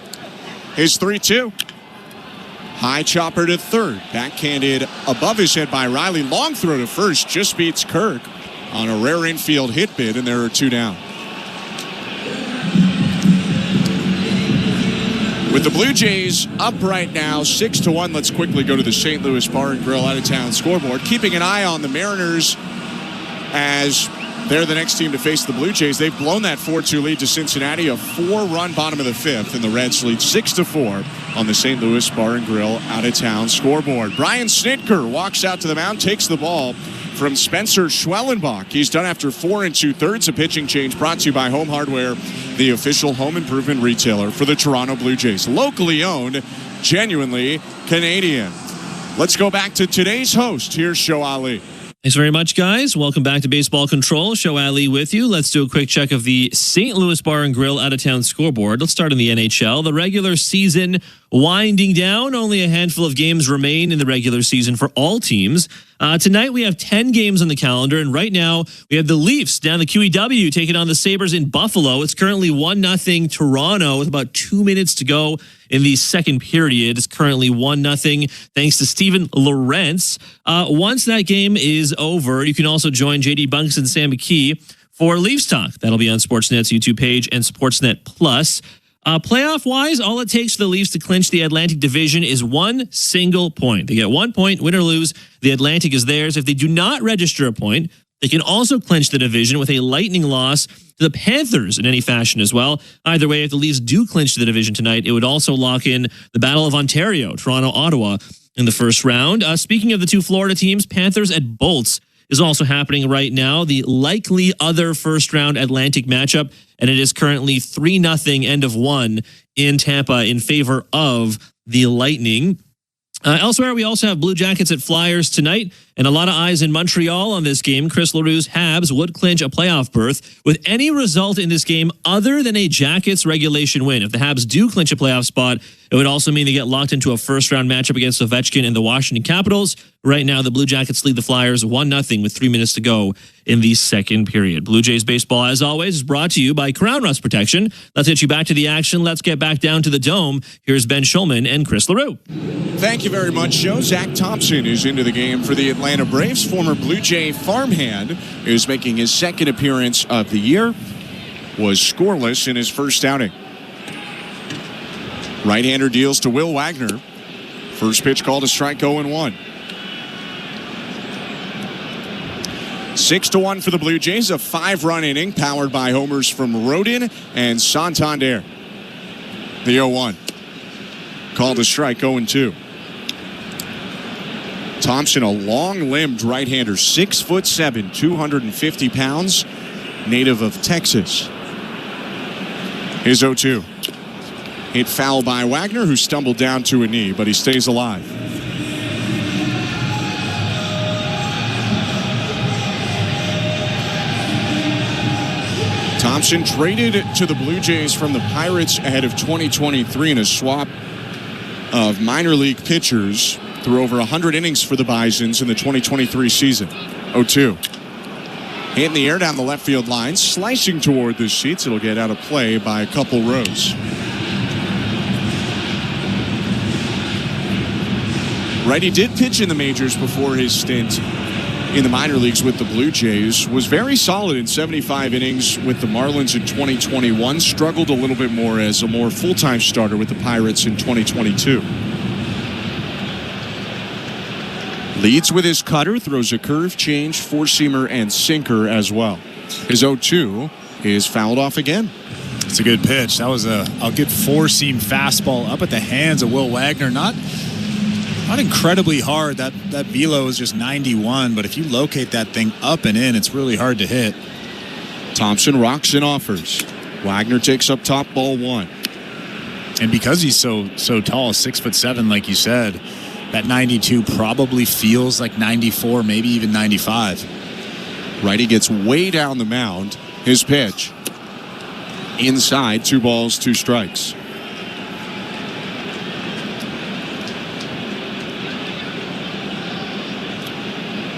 His 3-2. High chopper to third. Backhanded above his head by Riley. Long throw to first. Just beats Kirk on a rare infield hit bid, and there are 2 down. With the Blue Jays up right now, 6-1, let's quickly go to the St. Louis Bar and Grill out-of-town scoreboard. Keeping an eye on the Mariners as they're the next team to face the Blue Jays. They've blown that 4-2 lead to Cincinnati, a 4-run bottom of the fifth, and the Reds lead 6-4 on the St. Louis Bar and Grill out-of-town scoreboard. Brian Snitker walks out to the mound, takes the ball from Spencer Schwellenbach. He's done after 4 2/3. A pitching change brought to you by Home Hardware, the official home improvement retailer for the Toronto Blue Jays. Locally owned, genuinely Canadian. Let's go back to today's host. Here's Show Ali. Thanks very much, guys. Welcome back to Baseball Control. Show Ali with you. Let's do a quick check of the St. Louis Bar and Grill out-of-town scoreboard. Let's start in the NHL. The regular season winding down. Only a handful of games remain in the regular season for all teams. Tonight, we have 10 games on the calendar, and right now, we have the Leafs down the QEW taking on the Sabres in Buffalo. It's currently 1-0 Toronto with about 2 minutes to go in the second period. It's currently 1-0 thanks to Steven Lorentz. Once that game is over, you can also join JD Bunks and Sam McKee for Leafs Talk. That'll be on Sportsnet's YouTube page and Sportsnet Plus. Playoff-wise, all it takes for the Leafs to clinch the Atlantic Division is one single point. They get 1 point, win or lose. The Atlantic is theirs. If they do not register a point, they can also clinch the division with a lightning loss to the Panthers in any fashion as well. Either way, if the Leafs do clinch the division tonight, it would also lock in the Battle of Ontario, Toronto, Ottawa in the first round. Speaking of the two Florida teams, Panthers at Bolts is also happening right now. The likely other first-round Atlantic matchup, and it is currently 3-0 end of one in Tampa in favor of the Lightning. Elsewhere, we also have Blue Jackets at Flyers tonight, and a lot of eyes in Montreal on this game. Chris Leroux's Habs would clinch a playoff berth with any result in this game other than a Jackets regulation win. If the Habs do clinch a playoff spot, it would also mean they get locked into a first-round matchup against Ovechkin and the Washington Capitals. Right now, the Blue Jackets lead the Flyers 1-0 with 3 minutes to go in the second period. Blue Jays baseball, as always, is brought to you by Crown Rust Protection. Let's get you back to the action. Let's get back down to the Dome. Here's Ben Schulman and Chris Leroux. Thank you very much, Joe. Zach Thompson is into the game for the Atlanta Braves. Former Blue Jay farmhand is making his second appearance of the year. Was scoreless in his first outing. Right-hander deals to Will Wagner. First pitch called a strike, 0-1. 6-1 for the Blue Jays. A 5-run inning powered by homers from Rodin and Santander. The 0-1. Called a strike, 0-2. Thompson, a long-limbed right-hander, 6'7", 250 pounds, native of Texas. His 0-2. Hit foul by Wagner, who stumbled down to a knee, but he stays alive. Thompson traded to the Blue Jays from the Pirates ahead of 2023 in a swap of minor league pitchers. Threw over 100 innings for the Bisons in the 2023 season. 0-2. Hit in the air down the left field line, slicing toward the seats. It'll get out of play by a couple rows. Right, he did pitch in the majors before his stint in the minor leagues with the Blue Jays. Was very solid in 75 innings with the Marlins in 2021. Struggled a little bit more as a more full-time starter with the Pirates in 2022. Leads with his cutter, throws a curve, change, four-seamer, and sinker as well. His 0-2 is fouled off again. It's a good pitch. That was a good four-seam fastball up at the hands of Will Wagner. Not incredibly hard. That velo is just 91, but if you locate that thing up and in, it's really hard to hit. Thompson rocks and offers. Wagner takes up top, ball one. And because he's so tall, 6'7", like you said, that 92 probably feels like 94, maybe even 95. Righty gets way down the mound. His pitch. Inside, 2 balls, 2 strikes.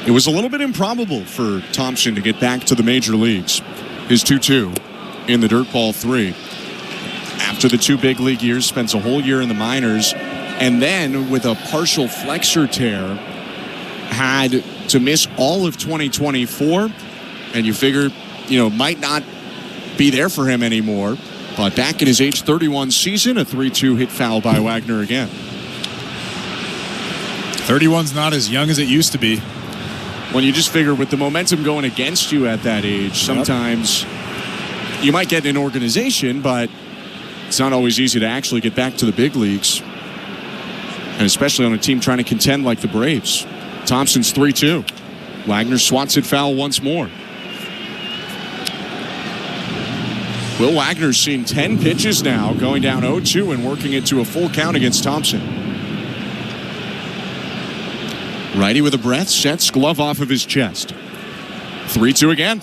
It was a little bit improbable for Thompson to get back to the major leagues. His 2-2 in the dirt ball 3. After the 2 big league years, spends a whole year in the minors. And then with a partial flexor tear, had to miss all of 2024. And you figure, might not be there for him anymore. But back in his age 31 season, a 3-2 hit foul by Wagner again. 31's not as young as it used to be. When you just figure with the momentum going against you at that age, sometimes you might get an organization, but it's not always easy to actually get back to the big leagues. And especially on a team trying to contend like the Braves. Thompson's 3-2. Wagner swats it foul once more. Will Wagner's seen 10 pitches now, going down 0-2 and working it to a full count against Thompson. Righty with a breath, sets, glove off of his chest. 3-2 again.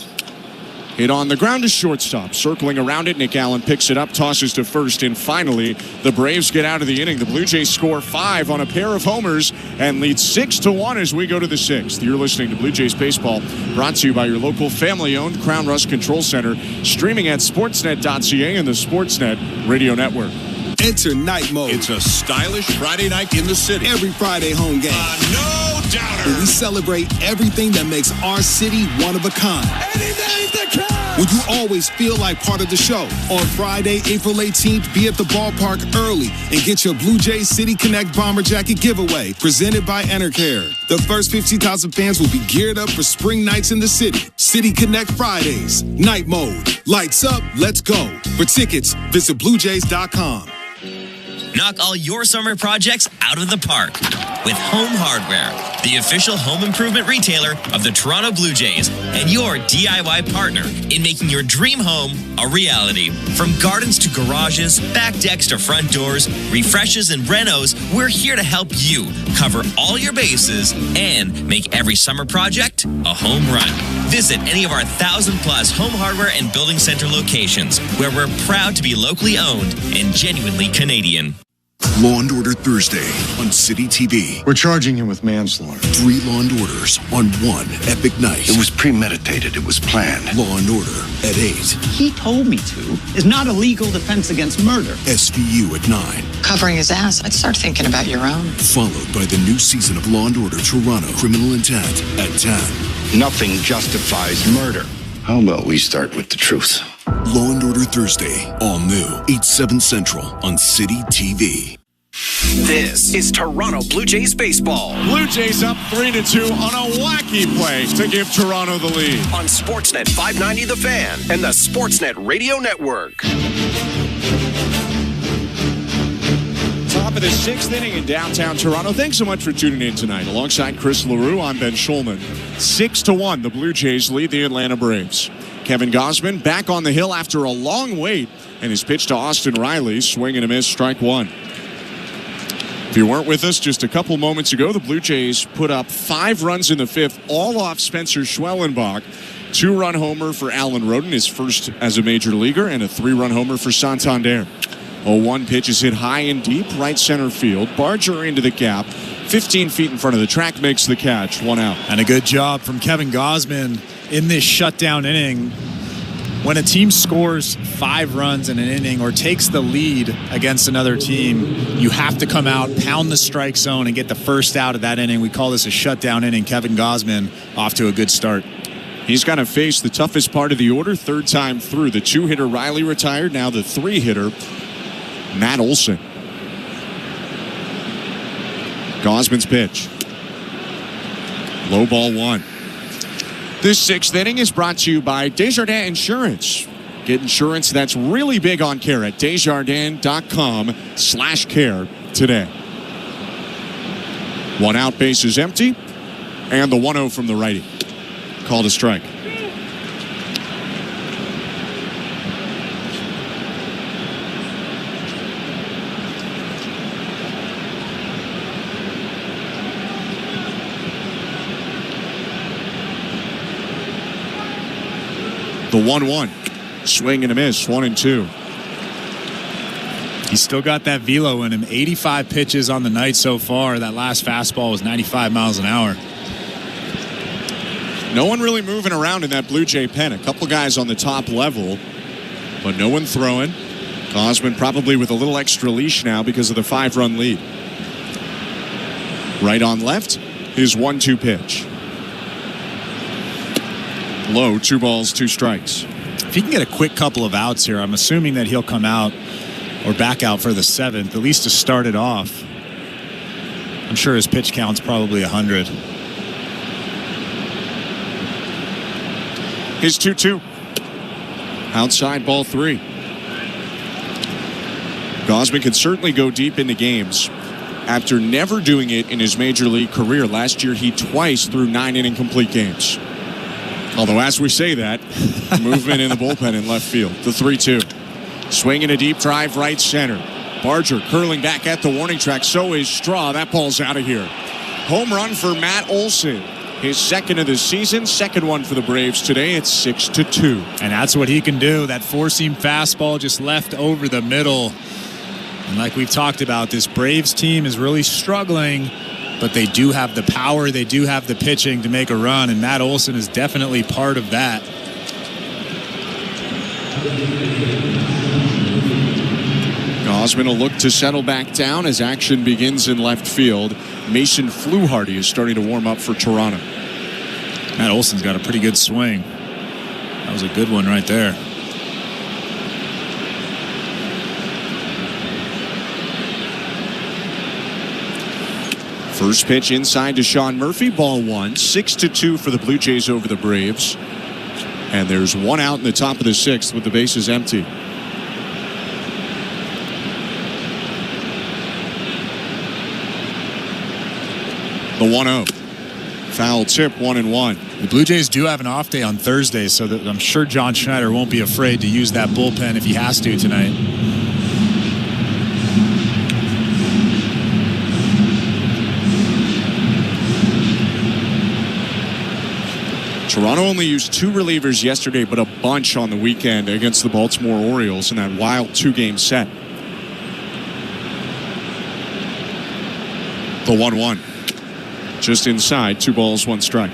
Hit on the ground to shortstop. Circling around it, Nick Allen picks it up, tosses to first, and finally, the Braves get out of the inning. The Blue Jays score 5 on a pair of homers and lead 6-1 as we go to the 6th. You're listening to Blue Jays Baseball, brought to you by your local family-owned Crown Rust Control Center, streaming at sportsnet.ca and the Sportsnet Radio Network. Enter Night Mode. It's a stylish Friday night in the city. Every Friday home game. No doubter. Where we celebrate everything that makes our city one of a kind. When you always feel like part of the show. On Friday, April 18th, be at the ballpark early and get your Blue Jays City Connect Bomber Jacket giveaway presented by Enercare. The first 50,000 fans will be geared up for spring nights in the city. City Connect Fridays. Night Mode. Lights up, let's go. For tickets, visit BlueJays.com. Knock all your summer projects out of the park with Home Hardware, the official home improvement retailer of the Toronto Blue Jays and your DIY partner in making your dream home a reality. From gardens to garages, back decks to front doors, refreshes and renos, we're here to help you cover all your bases and make every summer project a home run. Visit any of our 1,000+ Home Hardware and Building Center locations where we're proud to be locally owned and genuinely Canadian. Law & Order Thursday on City TV. We're charging him with manslaughter. 3 Law & Orders on one epic night. It was premeditated. It was planned. Law & Order at 8. He told me to is not a legal defense against murder. SVU at 9. Covering his ass, I'd start thinking about your own. Followed by the new season of Law & Order Toronto Criminal Intent at 10. Nothing justifies murder. How about we start with the truth? Law & Order Thursday, all new, 8/7 Central on City TV. This is Toronto Blue Jays baseball. Blue Jays up 3-2 on a wacky play to give Toronto the lead. On Sportsnet 590 The Fan and the Sportsnet Radio Network. Top of the 6th inning in downtown Toronto. Thanks so much for tuning in tonight. Alongside Chris LaRue, I'm Ben Schulman. 6-1, the Blue Jays lead the Atlanta Braves. Kevin Gausman back on the hill after a long wait, and his pitch to Austin Riley, swing and a miss, strike 1. If you weren't with us just a couple moments ago, the Blue Jays put up 5 runs in the 5th, all off Spencer Schwellenbach. 2-run homer for Alan Roden, his first as a major leaguer, and a 3-run homer for Santander. 0-1 pitch is hit high and deep, right center field. Barger into the gap, 15 feet in front of the track, makes the catch, 1 out. And a good job from Kevin Gausman in this shutdown inning. When a team scores 5 runs in an inning or takes the lead against another team, you have to come out, pound the strike zone, and get the first out of that inning. We call this a shutdown inning. Kevin Gausman off to a good start. He's got to face the toughest part of the order, 3rd time through. The 2-hitter Riley retired, now the 3-hitter Matt Olson. Gausman's pitch. Low ball 1. This 6th inning is brought to you by Desjardins Insurance. Get insurance that's really big on care at Desjardins.com/care today. 1 out, base is empty, and the 1-0 from the righty. Called a strike. The 1-1. Swing and a miss, 1-2. He's still got that velo in him. 85 pitches on the night so far. That last fastball was 95 miles an hour. No one really moving around in that Blue Jay pen. A couple guys on the top level, but no one throwing. Gausman probably with a little extra leash now because of the 5-run lead. Right on left, his 1-2 pitch. Low, 2 balls, 2 strikes. If he can get a quick couple of outs here, I'm assuming that he'll come out or back out for the 7th, at least to start it off. I'm sure his pitch count's probably 100. His 2-2. Outside ball 3. Gausman can certainly go deep into games after never doing it in his major league career. Last year, he twice threw 9-inning complete games. Although, as we say that, movement in the bullpen in left field. The 3-2. Swinging a deep drive right center. Barger curling back at the warning track. So is Straw. That ball's out of here. Home run for Matt Olson. His second of the season, second one for the Braves today. It's 6-2. And that's what he can do. That four-seam fastball just left over the middle. And like we've talked about, this Braves team is really struggling, but they do have the power, they do have the pitching to make a run, and Matt Olson is definitely part of that. Gausman will look to settle back down as action begins in left field. Mason Fluharty is starting to warm up for Toronto. Matt Olson's got a pretty good swing. That was a good one right there. First pitch inside to Sean Murphy, ball one. 6-2 for the Blue Jays over the Braves. And there's one out in the top of the sixth with the bases empty. The 1-0. Foul tip, 1-1. The Blue Jays do have an off day on Thursday, so that I'm sure John Schneider won't be afraid to use that bullpen if he has to tonight. Toronto only used 2 relievers yesterday, but a bunch on the weekend against the Baltimore Orioles in that wild 2-game set. The 1-1. Just inside, 2 balls, 1 strike.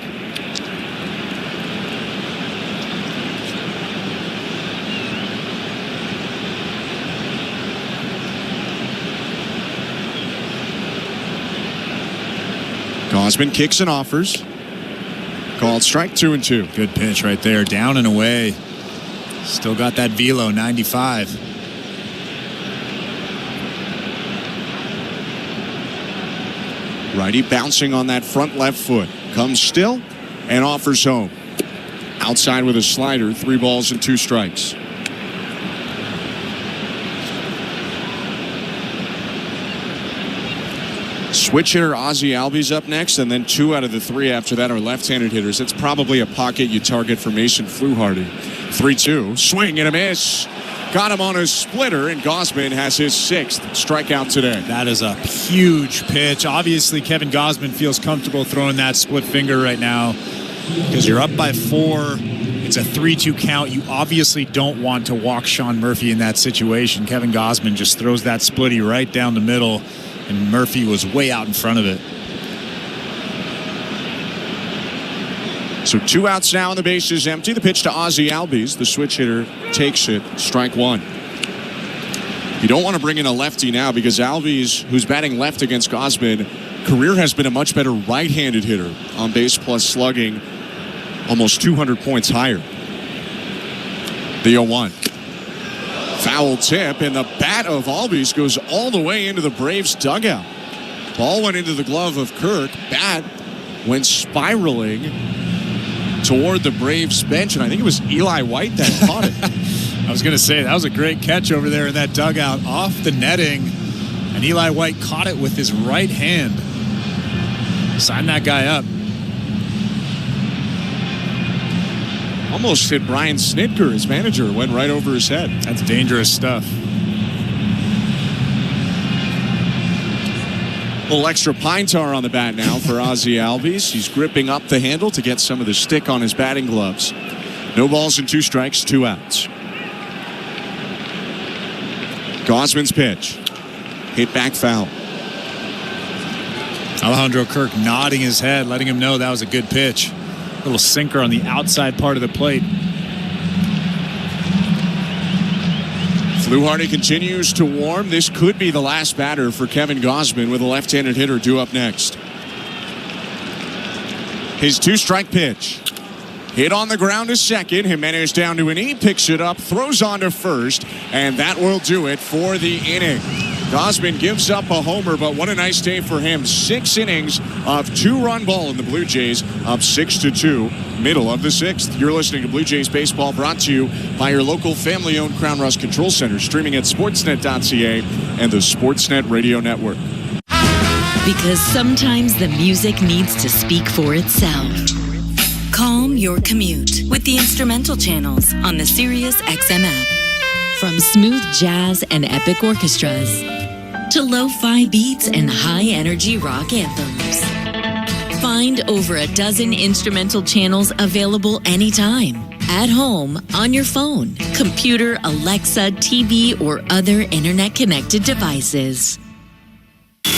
Gausman kicks and offers. Called strike, 2-2. Good pitch right there, down and away. Still got that velo, 95. Righty bouncing on that front left foot. Comes still and offers home. Outside with a slider, 3 balls and 2 strikes. Switch hitter Ozzie Albies up next, and then 2 out of the 3 after that are left-handed hitters. It's probably a pocket you target for Mason Fluharty. 3-2, swing and a miss. Got him on a splitter, and Gausman has his 6th strikeout today. That is a huge pitch. Obviously, Kevin Gausman feels comfortable throwing that split finger right now because you're up by 4. It's a 3-2 count. You obviously don't want to walk Sean Murphy in that situation. Kevin Gausman just throws that splitty right down the middle, and Murphy was way out in front of it. So 2 outs now, and the base is empty. The pitch to Ozzie Albies. The switch hitter takes it. Strike 1. You don't want to bring in a lefty now because Albies, who's batting left against Gausman, career has been a much better right-handed hitter on base plus slugging, almost 200 points higher. The 0-1. Foul tip, and the bat of Albies goes all the way into the Braves dugout. Ball went into the glove of Kirk. Bat went spiraling toward the Braves bench, and I think it was Eli White that caught it. I was going to say, that was a great catch over there in that dugout off the netting, and Eli White caught it with his right hand. Sign that guy up. Almost hit Brian Snitker, his manager, went right over his head. That's dangerous stuff. A little extra pine tar on the bat now for Ozzie Albies. He's gripping up the handle to get some of the stick on his batting gloves. No balls and 2 strikes, 2 outs. Gausman's pitch. Hit back foul. Alejandro Kirk nodding his head, letting him know that was a good pitch. Little sinker on the outside part of the plate. Fluharty continues to warm. This could be the last batter for Kevin Gausman with a left-handed hitter due up next. His 2-strike pitch. Hit on the ground to second. Jimenez down to an E, picks it up, throws on to first, and that will do it for the inning. Gausman gives up a homer, but what a nice day for him. 6 innings of 2-run ball in the Blue Jays, up 6-2, middle of the 6th. You're listening to Blue Jays Baseball, brought to you by your local family-owned Crown Rust Control Center, streaming at sportsnet.ca and the Sportsnet Radio Network. Because sometimes the music needs to speak for itself. Calm your commute with the instrumental channels on the SiriusXM app. From smooth jazz and epic orchestras to lo-fi beats and high-energy rock anthems. Find over a dozen instrumental channels available anytime. At home, on your phone, computer, Alexa, TV, or other internet-connected devices.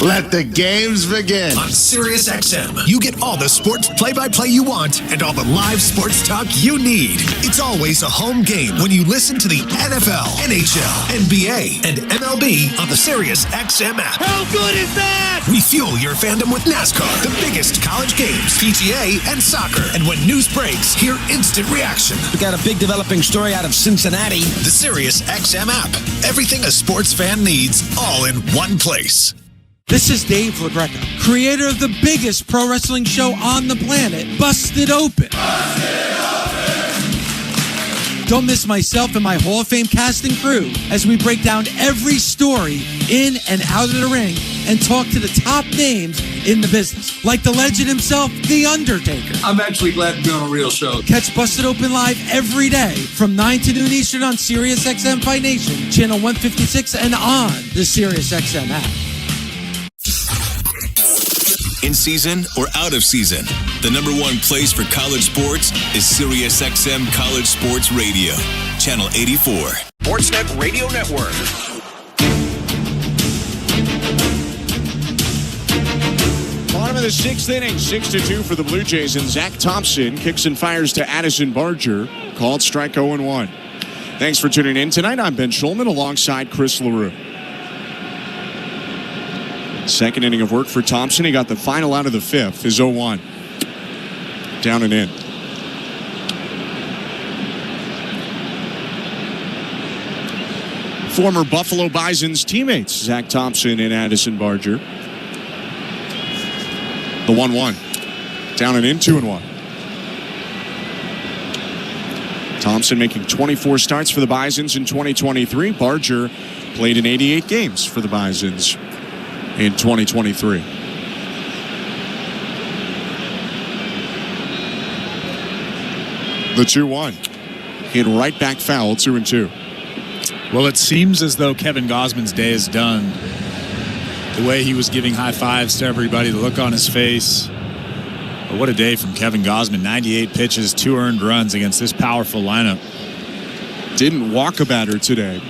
Let the games begin. On SiriusXM, you get all the sports play-by-play you want and all the live sports talk you need. It's always a home game when you listen to the NFL, NHL, NBA, and MLB on the SiriusXM app. How good is that? We fuel your fandom with NASCAR, the biggest college games, PGA, and soccer. And when news breaks, hear instant reaction. We got a big developing story out of Cincinnati. The SiriusXM app. Everything a sports fan needs, all in one place. This is Dave LaGreca, creator of the biggest pro wrestling show on the planet, Busted Open. Don't miss myself and my Hall of Fame cast and crew as we break down every story in and out of the ring and talk to the top names in the business, like the legend himself, The Undertaker. I'm actually glad to be on a real show. Catch Busted Open live every day from 9 to noon Eastern on SiriusXM Fight Nation, channel 156, and on the SiriusXM app. In season or out of season, the number one place for college sports is SiriusXM College Sports Radio, Channel 84. Sportsnet Radio Network. Bottom of the sixth inning, 6-2 for the Blue Jays, and Zach Thompson kicks and fires to Addison Barger, called strike 0-1. Thanks for tuning in tonight. I'm Ben Schulman alongside Chris LaRue. Second inning of work for Thompson. He got the final out of the fifth. Is 0-1. Down and in. Former Buffalo Bisons teammates, Zach Thompson and Addison Barger. The 1-1. Down and in, 2-1. Thompson making 24 starts for the Bisons in 2023. Barger played in 88 games for the Bisons in 2023. The 2-1. Hit right back foul, 2-2. Well, it seems as though Kevin Gausman's day is done. The way he was giving high fives to everybody, the look on his face. But what a day from Kevin Gausman. 98 pitches, 2 earned runs against this powerful lineup. Didn't walk a batter today.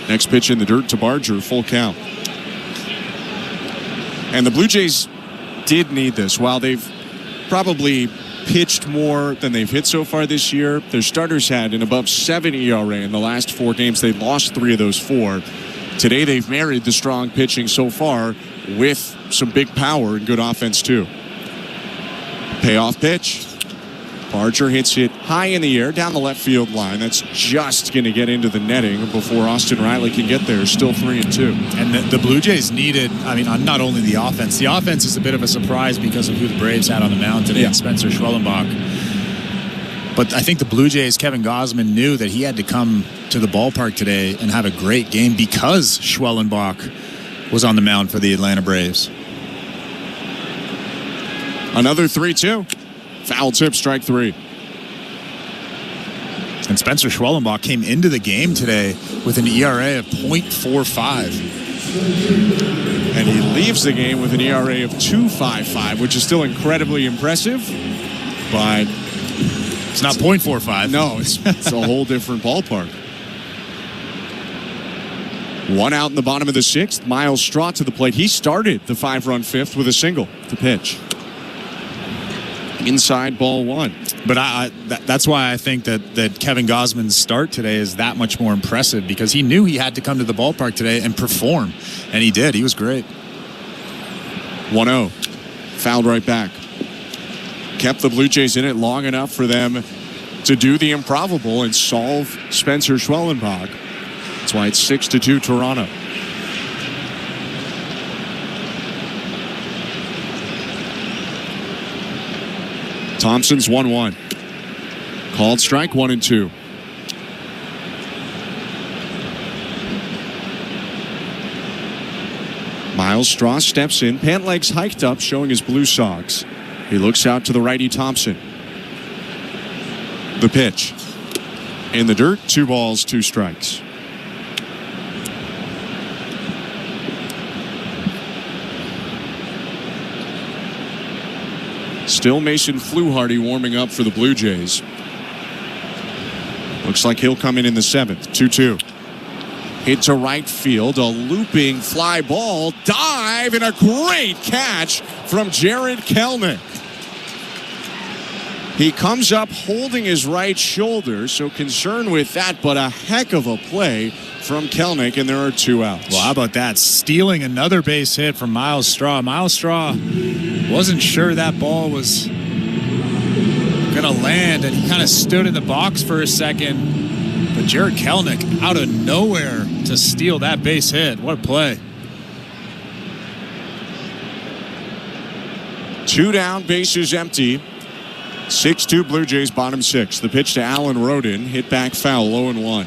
Next pitch in the dirt to Barger, full count. And the Blue Jays did need this. While they've probably pitched more than they've hit so far this year, their starters had an above 7 ERA in the last 4 games. They lost 3 of those 4. Today they've married the strong pitching so far with some big power and good offense too. Payoff pitch. Barger hits it high in the air down the left field line. That's just going to get into the netting before Austin Riley can get there. Still 3-2. And the Blue Jays needed, not only the offense. The offense is a bit of a surprise because of who the Braves had on the mound today, and Spencer Schwellenbach. But I think the Blue Jays, Kevin Gausman, knew that he had to come to the ballpark today and have a great game because Schwellenbach was on the mound for the Atlanta Braves. Another 3-2. Foul tip, strike 3. And Spencer Schwellenbach came into the game today with an ERA of .45. And he leaves the game with an ERA of 2.55, which is still incredibly impressive. But it's not .45. No, it's a whole different ballpark. 1 out in the bottom of the 6th. Miles Straw to the plate. He started the 5-run 5th with a single to pitch. Inside, ball 1. But that's why I think that Kevin Gausman's start today is that much more impressive, because he knew he had to come to the ballpark today and perform. And he did. He was great. 1-0. Fouled right back. Kept the Blue Jays in it long enough for them to do the improbable and solve Spencer Schwellenbach. That's why it's 6-2 Toronto. Thompson's 1-1. Called strike 1-2. Miles Straw steps in, pant legs hiked up, showing his blue socks. He looks out to the righty Thompson. The pitch. In the dirt, 2 balls, 2 strikes. Still Mason Fluharty warming up for the Blue Jays. Looks like he'll come in the 7th. 2-2. Hit to right field. A looping fly ball. Dive and a great catch from Jared Kelenic. He comes up holding his right shoulder, so concerned with that, but a heck of a play from Kelenic, and there are 2 outs. Well, how about that? Stealing another base hit from Miles Straw. Miles Straw wasn't sure that ball was going to land, and he kind of stood in the box for a second. But Jared Kelenic out of nowhere to steal that base hit. What a play. 2 down, bases empty. 6-2 Blue Jays, bottom 6. The pitch to Alan Roden, hit back foul, 0-1.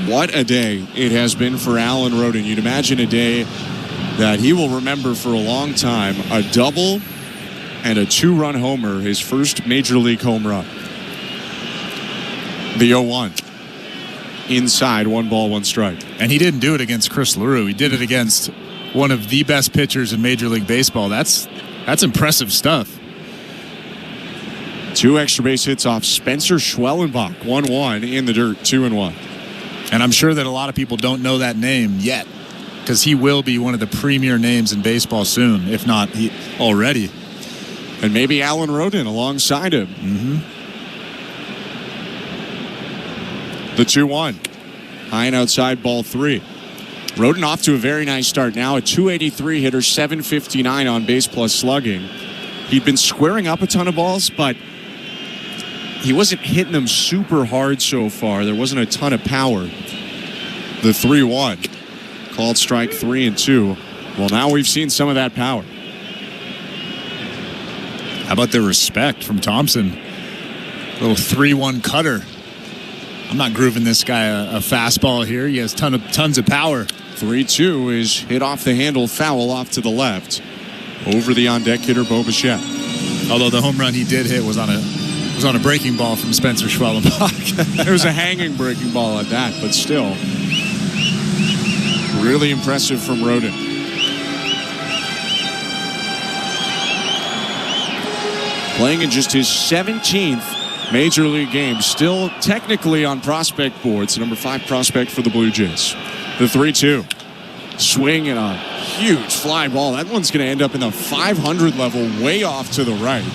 What a day it has been for Alan Roden. You'd imagine a day that he will remember for a long time. A double and a 2-run homer, his first major league home run. The 0-1. Inside, 1 ball, 1 strike. And he didn't do it against Chris LaRue. He did it against one of the best pitchers in Major League Baseball. That's impressive stuff. 2 extra base hits off Spencer Schwellenbach. 1-1 in the dirt, 2-1. And I'm sure that a lot of people don't know that name yet, because he will be one of the premier names in baseball soon, if not he already. And maybe Alan Roden alongside him. The 2-1. High and outside, ball 3. Roden off to a very nice start. Now a 283 hitter, 759 on base plus slugging. He'd been squaring up a ton of balls, but he wasn't hitting them super hard so far. There wasn't a ton of power. The 3-1. Called strike 3 and 2. Well, now we've seen some of that power. How about the respect from Thompson? Little 3-1 cutter. I'm not grooving this guy a fastball here. He has tons of power. 3-2 is hit off the handle, foul off to the left. Over the on-deck hitter, Bo Bichette. Although the home run he did hit was on a breaking ball from Spencer Schwellenbach. It was a hanging breaking ball at that, but still. Really impressive from Roden. Playing in just his 17th Major League game. Still technically on prospect boards. Number 5 prospect for the Blue Jays. The 3-2. Swing and a huge fly ball. That one's going to end up in the 500 level, way off to the right.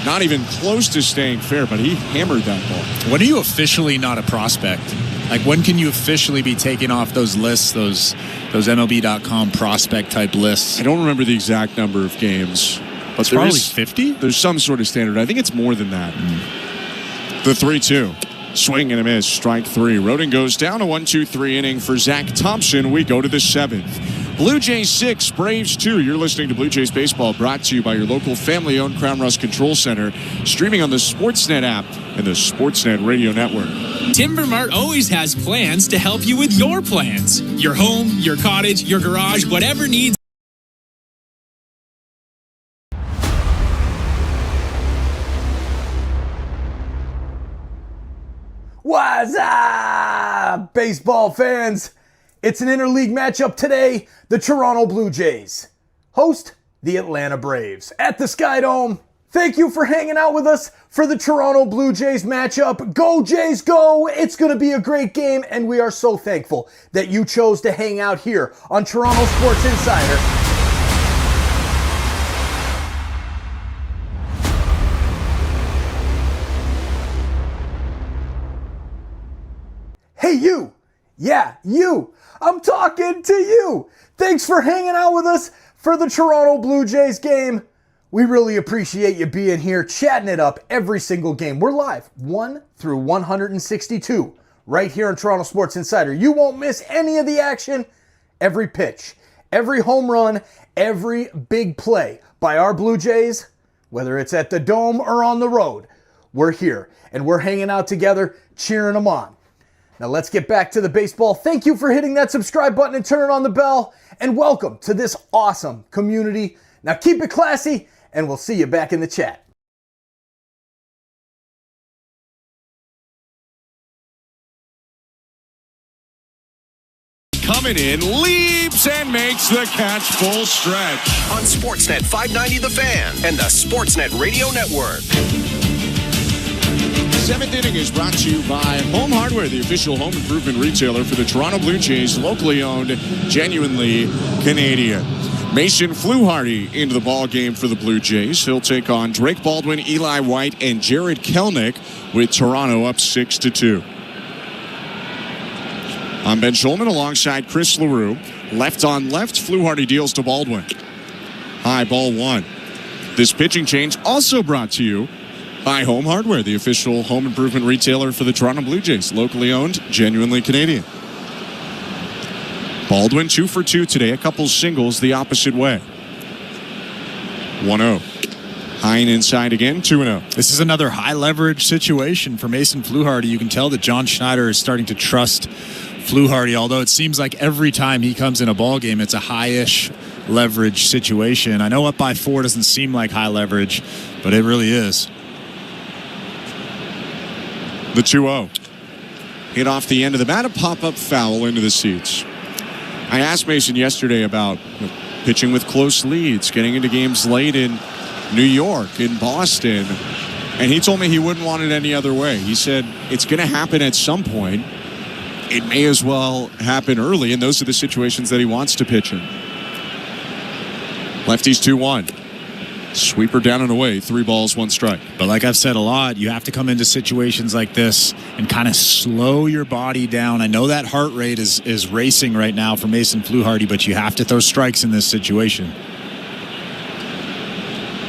Not even close to staying fair, but he hammered that ball. When are you officially not a prospect? Like, when can you officially be taken off those lists, those MLB.com prospect type lists? I don't remember the exact number of games. But it's probably 50? There's some sort of standard. I think it's more than that. The 3-2. Swing and a miss. Strike 3. Roden goes down a 1-2-3 inning for Zach Thompson. We go to the 7th. Blue Jays 6, Braves 2. You're listening to Blue Jays Baseball, brought to you by your local family-owned Crown Rust Control Center, streaming on the Sportsnet app and the Sportsnet Radio Network. Timber Mart always has plans to help you with your plans. Your home, your cottage, your garage, whatever needs. What's up, baseball fans? It's an interleague matchup today. The Toronto Blue Jays host the Atlanta Braves at the Sky Dome. Thank you for hanging out with us for the Toronto Blue Jays matchup. Go Jays, go! It's going to be a great game, and we are so thankful that you chose to hang out here on Toronto Sports Insider. Hey, you! Yeah, you! I'm talking to you! Thanks for hanging out with us for the Toronto Blue Jays game. We really appreciate you being here, chatting it up every single game. We're live 1 through 162 right here on Toronto Sports Insider. You won't miss any of the action. Every pitch, every home run, every big play by our Blue Jays, whether it's at the Dome or on the road, we're here and we're hanging out together, cheering them on. Now let's get back to the baseball. Thank you for hitting that subscribe button and turning on the bell. And welcome to this awesome community. Now keep it classy, and we'll see you back in the chat. Coming in, lead leaps and makes the catch full stretch. On Sportsnet 590 The Fan and the Sportsnet Radio Network. Seventh inning is brought to you by Home Hardware, the official home improvement retailer for the Toronto Blue Jays, locally owned, genuinely Canadian. Mason Fluharty into the ball game for the Blue Jays. He'll take on Drake Baldwin, Eli White, and Jared Kelenic, with Toronto up 6-2. On Ben Schulman alongside Chris LaRue. Left on left, Fluharty deals to Baldwin. High ball one. This pitching change also brought to you by Home Hardware, the official home improvement retailer for the Toronto Blue Jays, locally owned, genuinely Canadian. Baldwin 2 for 2 today, a couple singles the opposite way. 1-0. High and inside again, 2-0. This is another high leverage situation for Mason Fluharty. You can tell that John Schneider is starting to trust Fluharty, although it seems like every time he comes in a ball game, it's a high-ish leverage situation. I know up by 4 doesn't seem like high leverage, but it really is. The 2-0. Hit off the end of the bat, a pop-up foul into the seats. I asked Mason yesterday about pitching with close leads, getting into games late in New York, in Boston, and he told me he wouldn't want it any other way. He said it's going to happen at some point. It may as well happen early, and those are the situations that he wants to pitch in. Lefties 2-1. Sweeper down and away, 3 balls, 1 strike. But like I've said a lot, you have to come into situations like this and kind of slow your body down. I know that heart rate is racing right now for Mason Fluharty, but you have to throw strikes in this situation.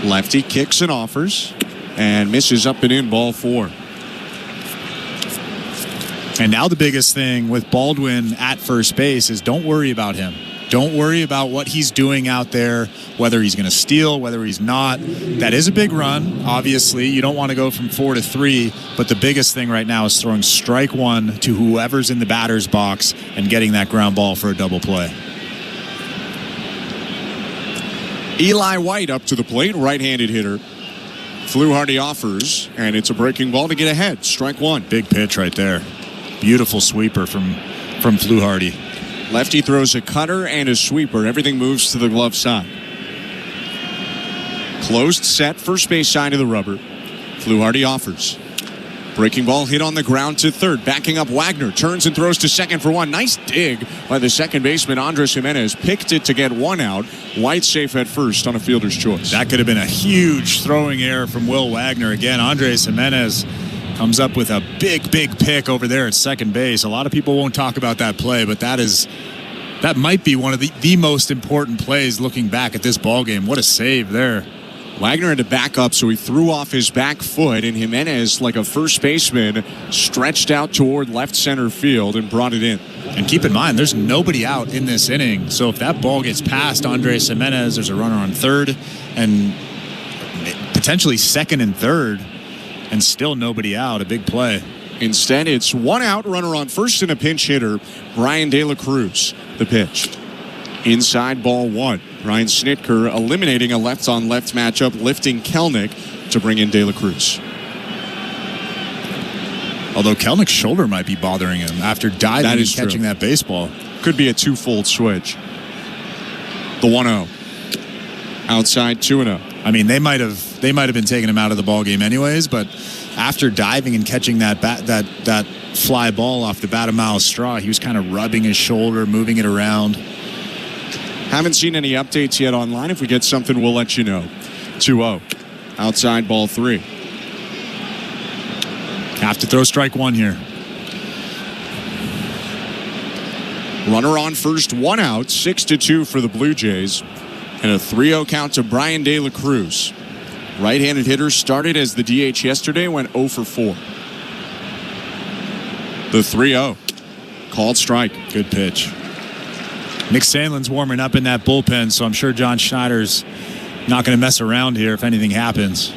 Lefty kicks and offers and misses up and in, ball 4. And now the biggest thing with Baldwin at first base is don't worry about him. Don't worry about what he's doing out there, whether he's going to steal, whether he's not. That is a big run, obviously. You don't want to go from 4 to 3, but the biggest thing right now is throwing strike 1 to whoever's in the batter's box and getting that ground ball for a double play. Eli White up to the plate, right-handed hitter. Fluharty offers, and it's a breaking ball to get ahead. Strike 1. Big pitch right there. Beautiful sweeper from Fluharty. Lefty throws a cutter and a sweeper. Everything moves to the glove side. Closed set, first base side of the rubber. Fluharty offers. Breaking ball hit on the ground to third. Backing up Wagner. Turns and throws to second for 1. Nice dig by the second baseman, Andres Jimenez. Picked it to get 1 out. White safe at first on a fielder's choice. That could have been a huge throwing error from Will Wagner. Again, Andres Jimenez comes up with a big pick over there at second base. A lot of people won't talk about that play, but that might be one of the most important plays looking back at this ball game. What a save there. Wagner had to back up, so he threw off his back foot, and Jimenez, like a first baseman, stretched out toward left center field and brought it in. And keep in mind, there's nobody out in this inning, so if that ball gets past Andres Jimenez, there's a runner on third and potentially second and third, and still nobody out. A big play. Instead, it's 1 out, runner on first, and a pinch hitter, Brian De La Cruz, the pitch. Inside, ball 1. Ryan Snitker eliminating a left-on-left matchup, lifting Kelenic to bring in De La Cruz. Although Kelnick's shoulder might be bothering him after diving and catching that baseball. Could be a twofold switch. The 1-0. Outside, 2-0. I mean, they might have been taking him out of the ball game anyways, but after diving and catching that fly ball off the bat of Miles Straw, he was kind of rubbing his shoulder, moving it around. Haven't seen any updates yet online. If we get something, we'll let you know. 2-0. Outside, ball 3. Have to throw strike 1 here. Runner on first, 1 out, 6-2 for the Blue Jays. And a 3-0 count to Brian De La Cruz. Right-handed hitter started as the DH yesterday, went 0 for 4. The 3-0. Called strike. Good pitch. Nick Sandlin's warming up in that bullpen, so I'm sure John Schneider's not going to mess around here if anything happens.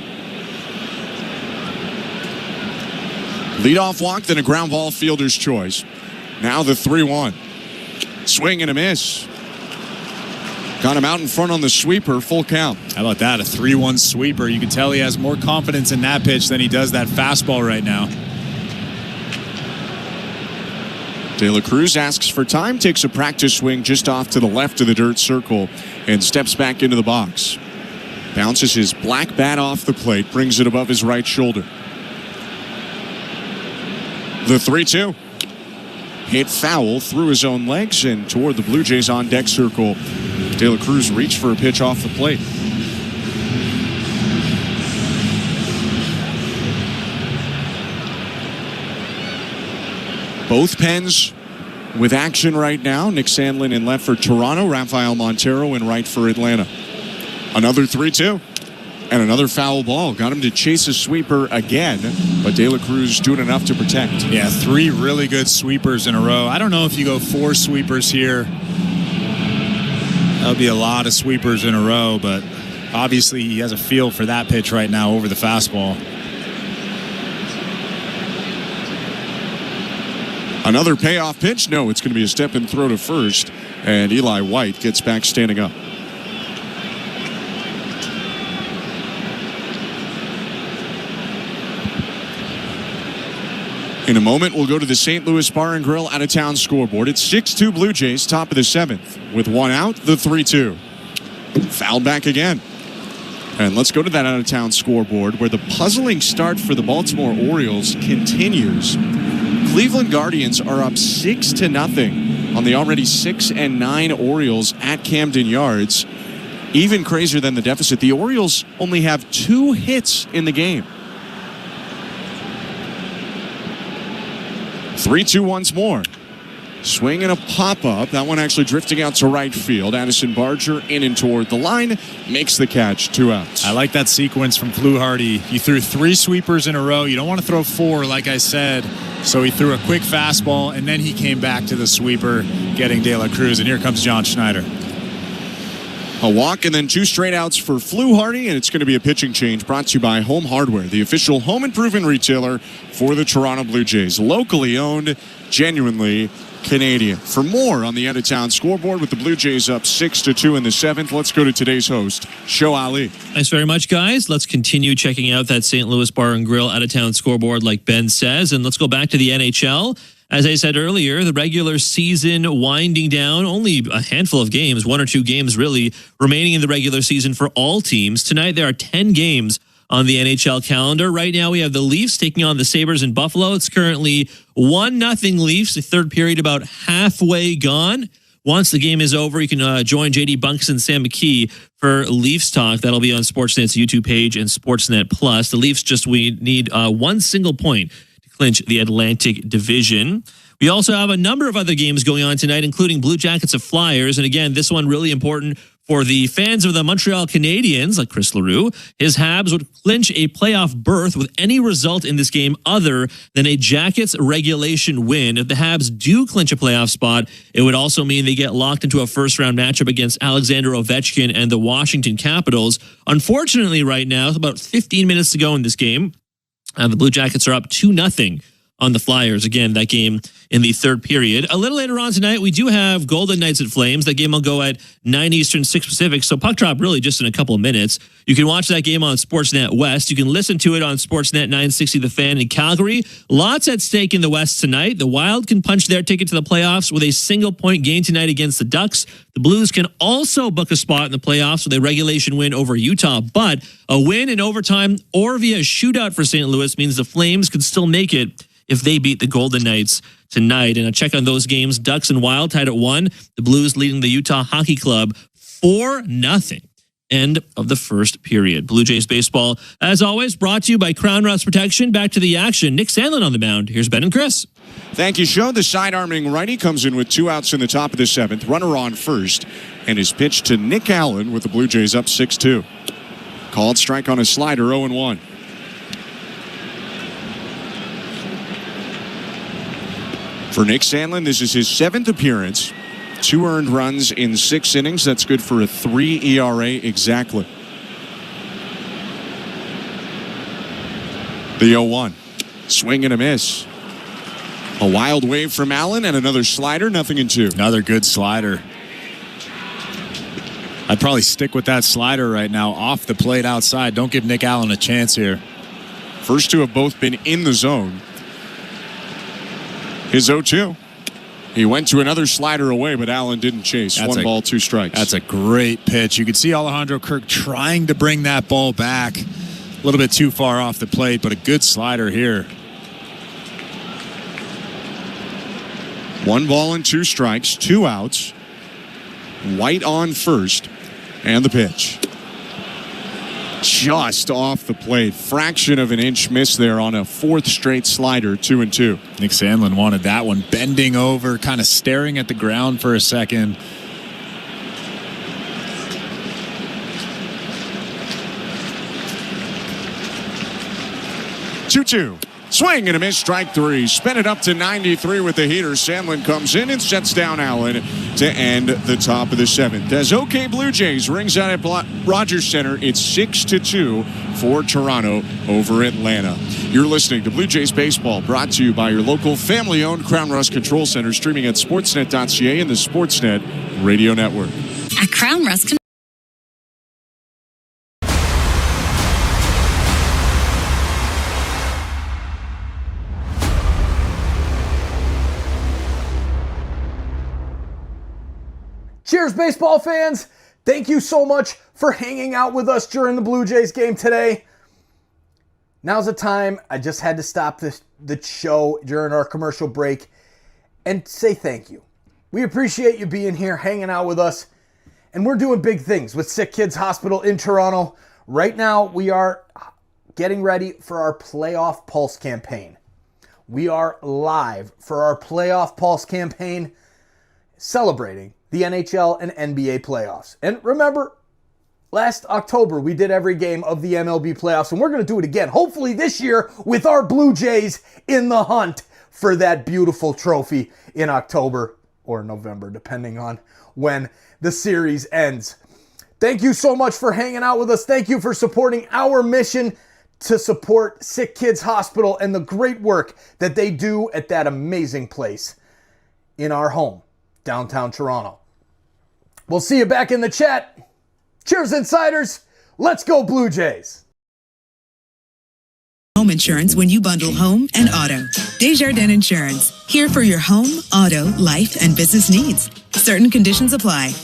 Leadoff walk, then a ground ball, fielder's choice. Now the 3-1. Swing and a miss. Got him out in front on the sweeper, full count. How about that? A 3-1 sweeper. You can tell he has more confidence in that pitch than he does that fastball right now. De La Cruz asks for time, takes a practice swing just off to the left of the dirt circle, and steps back into the box. Bounces his black bat off the plate, brings it above his right shoulder. The 3-2. Hit foul through his own legs and toward the Blue Jays on deck circle. De La Cruz reached for a pitch off the plate. Both pens with action right now. Nick Sandlin in left for Toronto. Rafael Montero in right for Atlanta. Another 3-2. And another foul ball. Got him to chase a sweeper again. But De La Cruz doing enough to protect. Yeah, 3 really good sweepers in a row. I don't know if you go 4 sweepers here. That would be a lot of sweepers in a row. But obviously he has a feel for that pitch right now over the fastball. Another payoff pitch. No, it's going to be a step and throw to first. And Eli White gets back standing up. In a moment, we'll go to the St. Louis Bar and Grill out-of-town scoreboard. It's 6-2 Blue Jays, top of the 7th. With 1 out, the 3-2. Foul back again. And let's go to that out-of-town scoreboard where the puzzling start for the Baltimore Orioles continues. Cleveland Guardians are up 6-0 on the already 6-9 Orioles at Camden Yards. Even crazier than the deficit, the Orioles only have 2 hits in the game. 3-2 once more. Swing and a pop-up. That one actually drifting out to right field. Addison Barger in and toward the line. Makes the catch. 2 outs. I like that sequence from Fluharty. He threw 3 sweepers in a row. You don't want to throw 4, like I said. So he threw a quick fastball, and then he came back to the sweeper, getting De La Cruz. And here comes John Schneider. A walk and then 2 straight outs for Fluharty, and it's going to be a pitching change brought to you by Home Hardware, the official home improvement retailer for the Toronto Blue Jays. Locally owned, genuinely Canadian. For more on the out-of-town scoreboard with the Blue Jays up 6-2 in the 7th, let's go to today's host, Show Ali. Thanks very much, guys. Let's continue checking out that St. Louis Bar and Grill out-of-town scoreboard like Ben says, and let's go back to the NHL. As I said earlier, the regular season winding down, only a handful of games, 1 or 2 games really, remaining in the regular season for all teams. Tonight there are 10 games on the NHL calendar. Right now we have the Leafs taking on the Sabres in Buffalo. It's currently 1-0 Leafs, the third period about halfway gone. Once the game is over, you can join JD Bunks and Sam McKee for Leafs Talk. That'll be on Sportsnet's YouTube page and Sportsnet Plus. The Leafs we need 1 single point to clinch the Atlantic Division. We also have a number of other games going on tonight, including Blue Jackets of Flyers. And again, this one really important for the fans of the Montreal Canadiens, like Chris Leroux. His Habs would clinch a playoff berth with any result in this game other than a Jackets regulation win. If the Habs do clinch a playoff spot, it would also mean they get locked into a first-round matchup against Alexander Ovechkin and the Washington Capitals. Unfortunately, right now, with about 15 minutes to go in this game, the Blue Jackets are up 2-0 on the Flyers. Again, that game in the third period. A little later on tonight, we do have Golden Knights at Flames. That game will go at 9 Eastern, 6 Pacific. So puck drop really just in a couple of minutes. You can watch that game on Sportsnet West. You can listen to it on Sportsnet 960 The Fan in Calgary. Lots at stake in the West tonight. The Wild can punch their ticket to the playoffs with a single-point game tonight against the Ducks. The Blues can also book a spot in the playoffs with a regulation win over Utah. But a win in overtime or via shootout for St. Louis means the Flames could still make it if they beat the Golden Knights tonight. And a check on those games, Ducks and Wild tied at 1. The Blues leading the Utah Hockey Club 4-0. End of the first period. Blue Jays baseball, as always, brought to you by Crown Rust Protection. Back to the action. Nick Sandlin on the mound. Here's Ben and Chris. Thank you, Joe. The side-arming righty comes in with 2 outs in the top of the 7th. Runner on first. And his pitch to Nick Allen with the Blue Jays up 6-2. Called strike on a slider, 0-1. For Nick Sandlin, this is his 7th appearance. 2 earned runs in 6 innings. That's good for a 3 ERA exactly. The 0-1. Swing and a miss. A wild wave from Allen and another slider. 0-2. Another good slider. I'd probably stick with that slider right now off the plate outside. Don't give Nick Allen a chance here. First 2 have both been in the zone. His 0-2. He went to another slider away, but Allen didn't chase. One ball, 2 strikes. That's a great pitch. You could see Alejandro Kirk trying to bring that ball back. A little bit too far off the plate, but a good slider here. 1 ball and 2 strikes, 2 outs. White on first, and the pitch. Just off the plate. Fraction of an inch miss there on a 4th straight slider, 2-2. Nick Sandlin wanted that one. Bending over, kind of staring at the ground for a second. Two. Swing and a miss, strike 3. Spin it up to 93 with the heater. Sandlin comes in and sets down Allen to end the top of the 7th. As OK Blue Jays rings out at Rogers Center, it's 6-2 for Toronto over Atlanta. You're listening to Blue Jays Baseball, brought to you by your local family-owned Crown Rust Control Center, streaming at sportsnet.ca and the Sportsnet Radio Network. At Crown Rust Cheers, baseball fans. Thank you so much for hanging out with us during the Blue Jays game today. Now's the time. I just had to stop the show during our commercial break and say thank you. We appreciate you being here, hanging out with us. And we're doing big things with SickKids Hospital in Toronto. Right now, we are getting ready for our Playoff Pulse campaign. We are live for our Playoff Pulse campaign, celebrating the NHL and NBA playoffs. And remember, last October, we did every game of the MLB playoffs, and we're going to do it again, hopefully this year, with our Blue Jays in the hunt for that beautiful trophy in October or November, depending on when the series ends. Thank you so much for hanging out with us. Thank you for supporting our mission to support SickKids Hospital and the great work that they do at that amazing place in our home, downtown Toronto. We'll see you back in the chat. Cheers, Insiders. Let's go, Blue Jays. Home insurance when you bundle home and auto. Desjardins Insurance. Here for your home, auto, life, and business needs. Certain conditions apply.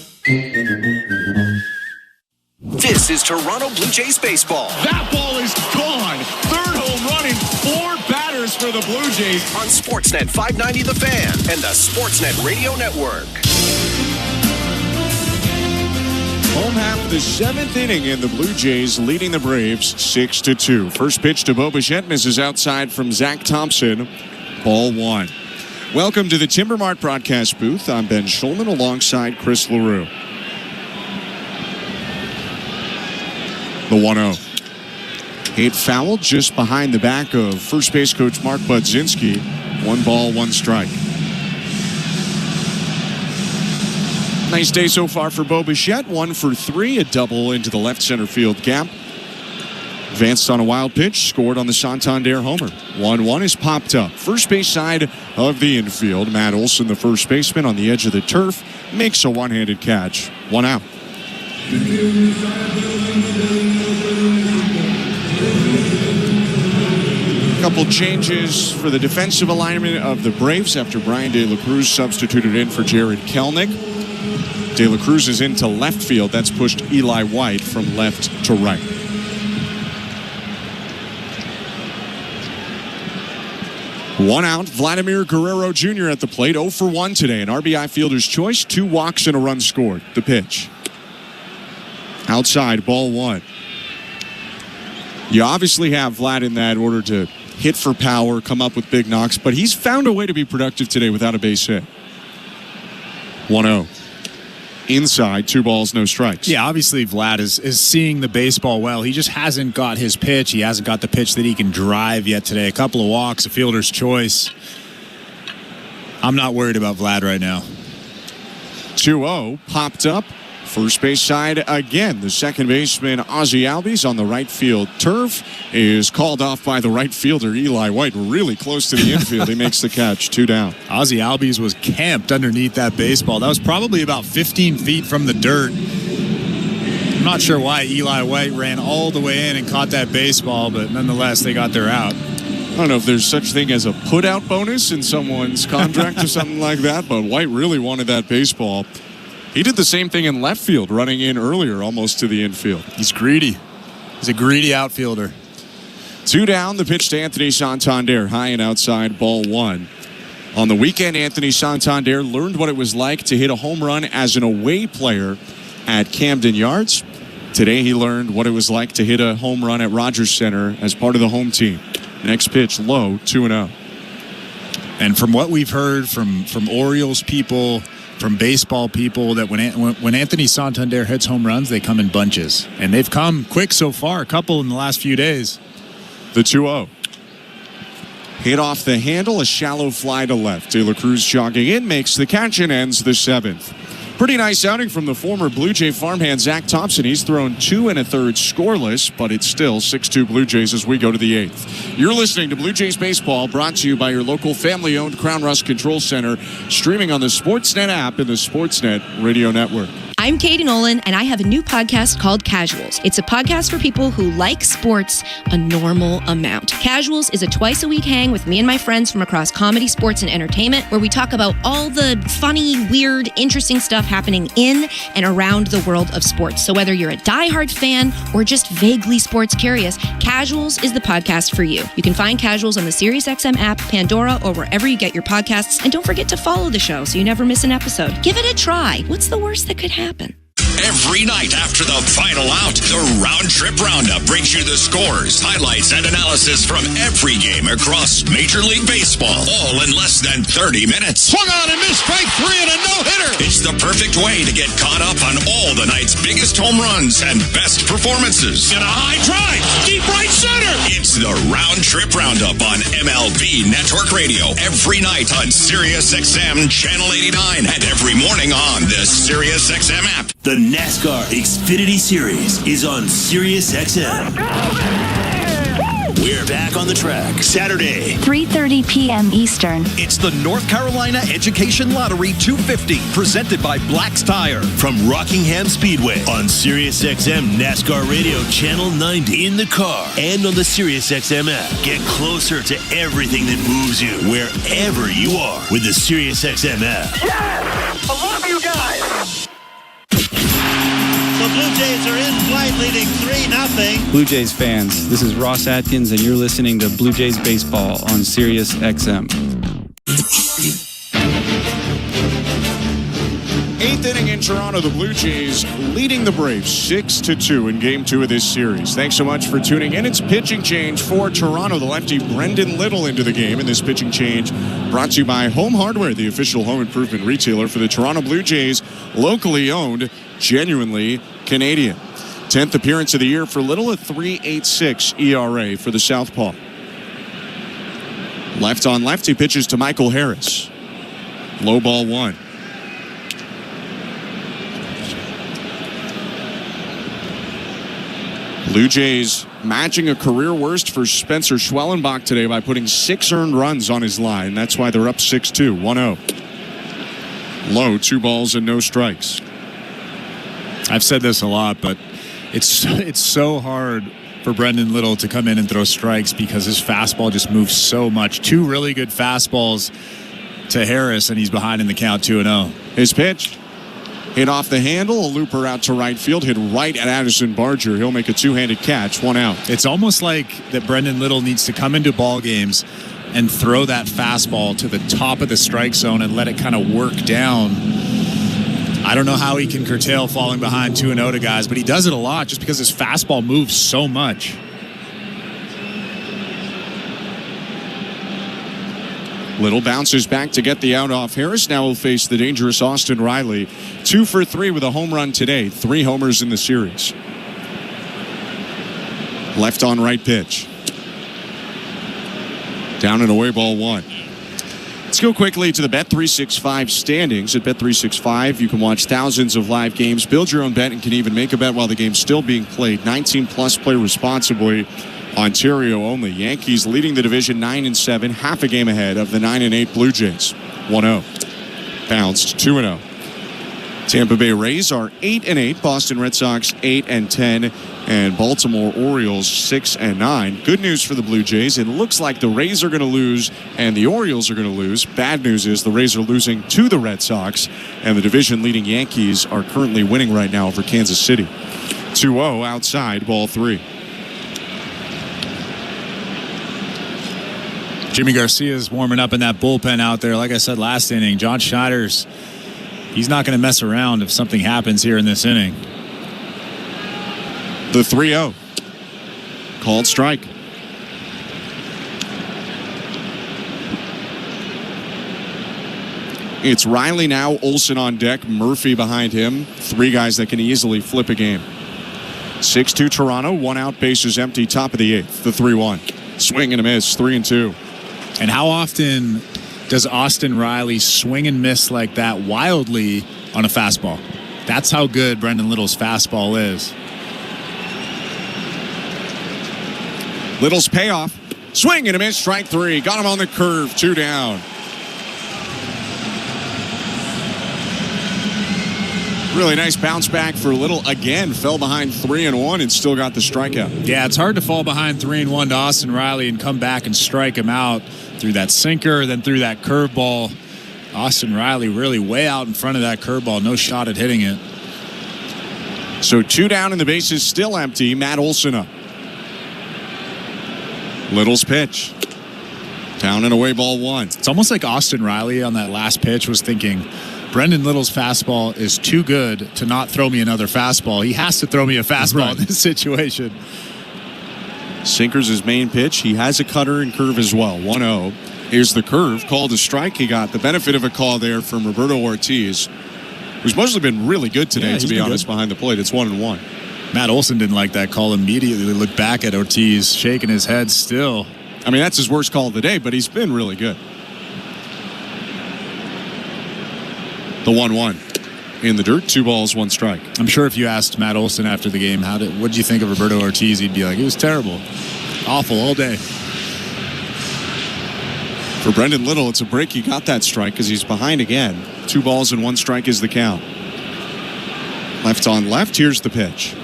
This is Toronto Blue Jays baseball. That ball is gone. 3rd home run in 4 batters for the Blue Jays. On Sportsnet 590 The Fan and the Sportsnet Radio Network. Home half of the 7th inning, and the Blue Jays leading the Braves 6-2. First pitch to Bo Bichette misses outside from Zach Thompson. Ball 1. Welcome to the Timber Mart broadcast booth. I'm Ben Schulman alongside Chris LaRue. The 1-0. Hit foul just behind the back of first base coach Mark Budzinski. 1 ball, 1 strike. Nice day so far for Bo Bichette. 1 for 3, a double into the left center field gap. Advanced on a wild pitch, scored on the Santander homer. 1-1 is popped up. First base side of the infield. Matt Olson, the first baseman, on the edge of the turf, makes a one-handed catch. 1 out. Couple changes for the defensive alignment of the Braves after Brian De La Cruz substituted in for Jared Kelnick. De La Cruz is into left field. That's pushed Eli White from left to right. One out. Vladimir Guerrero Jr. at the plate. 0 for 1 today. An RBI fielder's choice. 2 walks and a run scored. The pitch. Outside, ball 1. You obviously have Vlad in that order to hit for power, come up with big knocks, but he's found a way to be productive today without a base hit. 1-0. Inside, 2 balls, no strikes. Yeah, obviously Vlad is seeing the baseball well. He just hasn't got his pitch. He hasn't got the pitch that he can drive yet today. A couple of walks, a fielder's choice. I'm not worried about Vlad right now. 2-0, popped up. First base side again. The second baseman, Ozzie Albies, on the right field turf is called off by the right fielder, Eli White, really close to the infield. He makes the catch, 2 down. Ozzie Albies was camped underneath that baseball. That was probably about 15 feet from the dirt. I'm not sure why Eli White ran all the way in and caught that baseball, but nonetheless, they got their out. I don't know if there's such thing as a put-out bonus in someone's contract or something like that, but White really wanted that baseball. He did the same thing in left field, running in earlier, almost to the infield. He's greedy. He's a greedy outfielder. 2 down, the pitch to Anthony Santander, high and outside, ball 1. On the weekend, Anthony Santander learned what it was like to hit a home run as an away player at Camden Yards. Today, he learned what it was like to hit a home run at Rogers Center as part of the home team. Next pitch, low, 2-0. And from what we've heard from Orioles people, from baseball people, that when Anthony Santander hits home runs, they come in bunches. And they've come quick so far, a couple in the last few days. The 2-0. Hit off the handle, a shallow fly to left. De La Cruz jogging in, makes the catch and ends the 7th. Pretty nice outing from the former Blue Jay farmhand Zach Thompson. He's thrown 2 1/3 scoreless, but it's still 6-2 Blue Jays as we go to the 8th. You're listening to Blue Jays Baseball, brought to you by your local family-owned Crown Rust Control Center, streaming on the Sportsnet app and the Sportsnet Radio Network. I'm Katie Nolan, and I have a new podcast called Casuals. It's a podcast for people who like sports a normal amount. Casuals is a twice-a-week hang with me and my friends from across comedy, sports, and entertainment, where we talk about all the funny, weird, interesting stuff happening in and around the world of sports. So whether you're a diehard fan or just vaguely sports curious, Casuals is the podcast for you. You can find Casuals on the SiriusXM app, Pandora, or wherever you get your podcasts. And don't forget to follow the show so you never miss an episode. Give it a try. What's the worst that could happen? Every night after the final out, the Round Trip Roundup brings you the scores, highlights, and analysis from every game across Major League Baseball, all in less than 30 minutes. Swung on and missed, strike 3 and a no-hitter. It's the perfect way to get caught up on all the night's biggest home runs and best performances. And a high drive, deep right center. It's the Round Trip Roundup on MLB Network Radio every night on SiriusXM Channel 89 and every morning on the SiriusXM app. The NASCAR Xfinity Series is on SiriusXM. We're back on the track Saturday, 3:30 p.m. Eastern. It's the North Carolina Education Lottery 250, presented by Black's Tire. From Rockingham Speedway on SiriusXM NASCAR Radio Channel 90, in the car and on the SiriusXM app. Get closer to everything that moves you wherever you are with the SiriusXM app. Yes! I love you guys! The Blue Jays are in flight, leading 3-0. Blue Jays fans, this is Ross Atkins, and you're listening to Blue Jays Baseball on SiriusXM. 8th inning in Toronto, the Blue Jays leading the Braves 6-2 in Game 2 of this series. Thanks so much for tuning in. It's pitching change for Toronto. The lefty Brendan Little into the game, and this pitching change brought to you by Home Hardware, the official home improvement retailer for the Toronto Blue Jays, locally owned, genuinely Canadian. 10th appearance of the year for Little, a 3.86 ERA for the southpaw. Left on left, he pitches to Michael Harris. Low ball 1. Blue Jays matching a career worst for Spencer Schwellenbach today by putting 6 earned runs on his line. That's why they're up 6-2, 1-0. Low, 2 balls and no strikes. I've said this a lot, but it's so hard for Brendan Little to come in and throw strikes because his fastball just moves so much. 2 really good fastballs to Harris, and he's behind in the count 2-0. His pitch. Hit off the handle, a looper out to right field, hit right at Addison Barger. He'll make a 2-handed catch, 1 out. It's almost like that Brendan Little needs to come into ball games and throw that fastball to the top of the strike zone and let it kind of work down. I don't know how he can curtail falling behind 2-0 to guys, but he does it a lot just because his fastball moves so much. Little bounces back to get the out off Harris. Now will face the dangerous Austin Riley. 2 for 3 with a home run today. 3 homers in the series. Left on right pitch. Down and away, ball 1. Let's go quickly to the Bet365 standings. At Bet365, you can watch thousands of live games, build your own bet, and can even make a bet while the game's still being played. 19 plus, play responsibly. Ontario only. Yankees leading the division 9-7, half a game ahead of the 9-8 Blue Jays. 1-0. Bounced 2-0. Tampa Bay Rays are 8-8. Boston Red Sox 8-10. And Baltimore Orioles 6-9. Good news for the Blue Jays. It looks like the Rays are going to lose and the Orioles are going to lose. Bad news is the Rays are losing to the Red Sox, and the division-leading Yankees are currently winning right now over Kansas City. 2-0 outside, ball 3. Jimmy Garcia's warming up in that bullpen out there. Like I said last inning, John Schneider's, he's not going to mess around if something happens here in this inning. The 3-0. Called strike. It's Riley now, Olsen on deck, Murphy behind him. 3 guys that can easily flip a game. 6-2 Toronto, 1 out, bases empty, top of the 8th. The 3-1. Swing and a miss, 3-2. And how often does Austin Riley swing and miss like that wildly on a fastball? That's how good Brendan Little's fastball is. Little's payoff. Swing and a miss, strike 3. Got him on the curve, 2 down. Really nice bounce back for Little. Again, fell behind 3-1 and still got the strikeout. Yeah, it's hard to fall behind 3-1 to Austin Riley and come back and strike him out through that sinker, then through that curveball. Austin Riley really way out in front of that curveball. No shot at hitting it. So 2 down and the base is still empty. Matt Olson up. Little's pitch. Down and away, ball 1. It's almost like Austin Riley on that last pitch was thinking, Brendan Little's fastball is too good to not throw me another fastball. He has to throw me a fastball in this situation. Sinker's his main pitch. He has a cutter and curve as well. 1-0. Here's the curve. Called a strike. He got the benefit of a call there from Roberto Ortiz, who's mostly been really good today, to be honest, behind the plate. It's 1-1. Matt Olson didn't like that call immediately. Looked back at Ortiz, shaking his head still. I mean, that's his worst call of the day, but he's been really good. The 1-1 in the dirt, 2 balls, 1 strike. I'm sure if you asked Matt Olson after the game, what did you think of Roberto Ortiz? He'd be like, it was terrible. Awful all day. For Brendan Little, it's a break. He got that strike because he's behind again. 2 balls and 1 strike is the count. Left on left. Here's the pitch.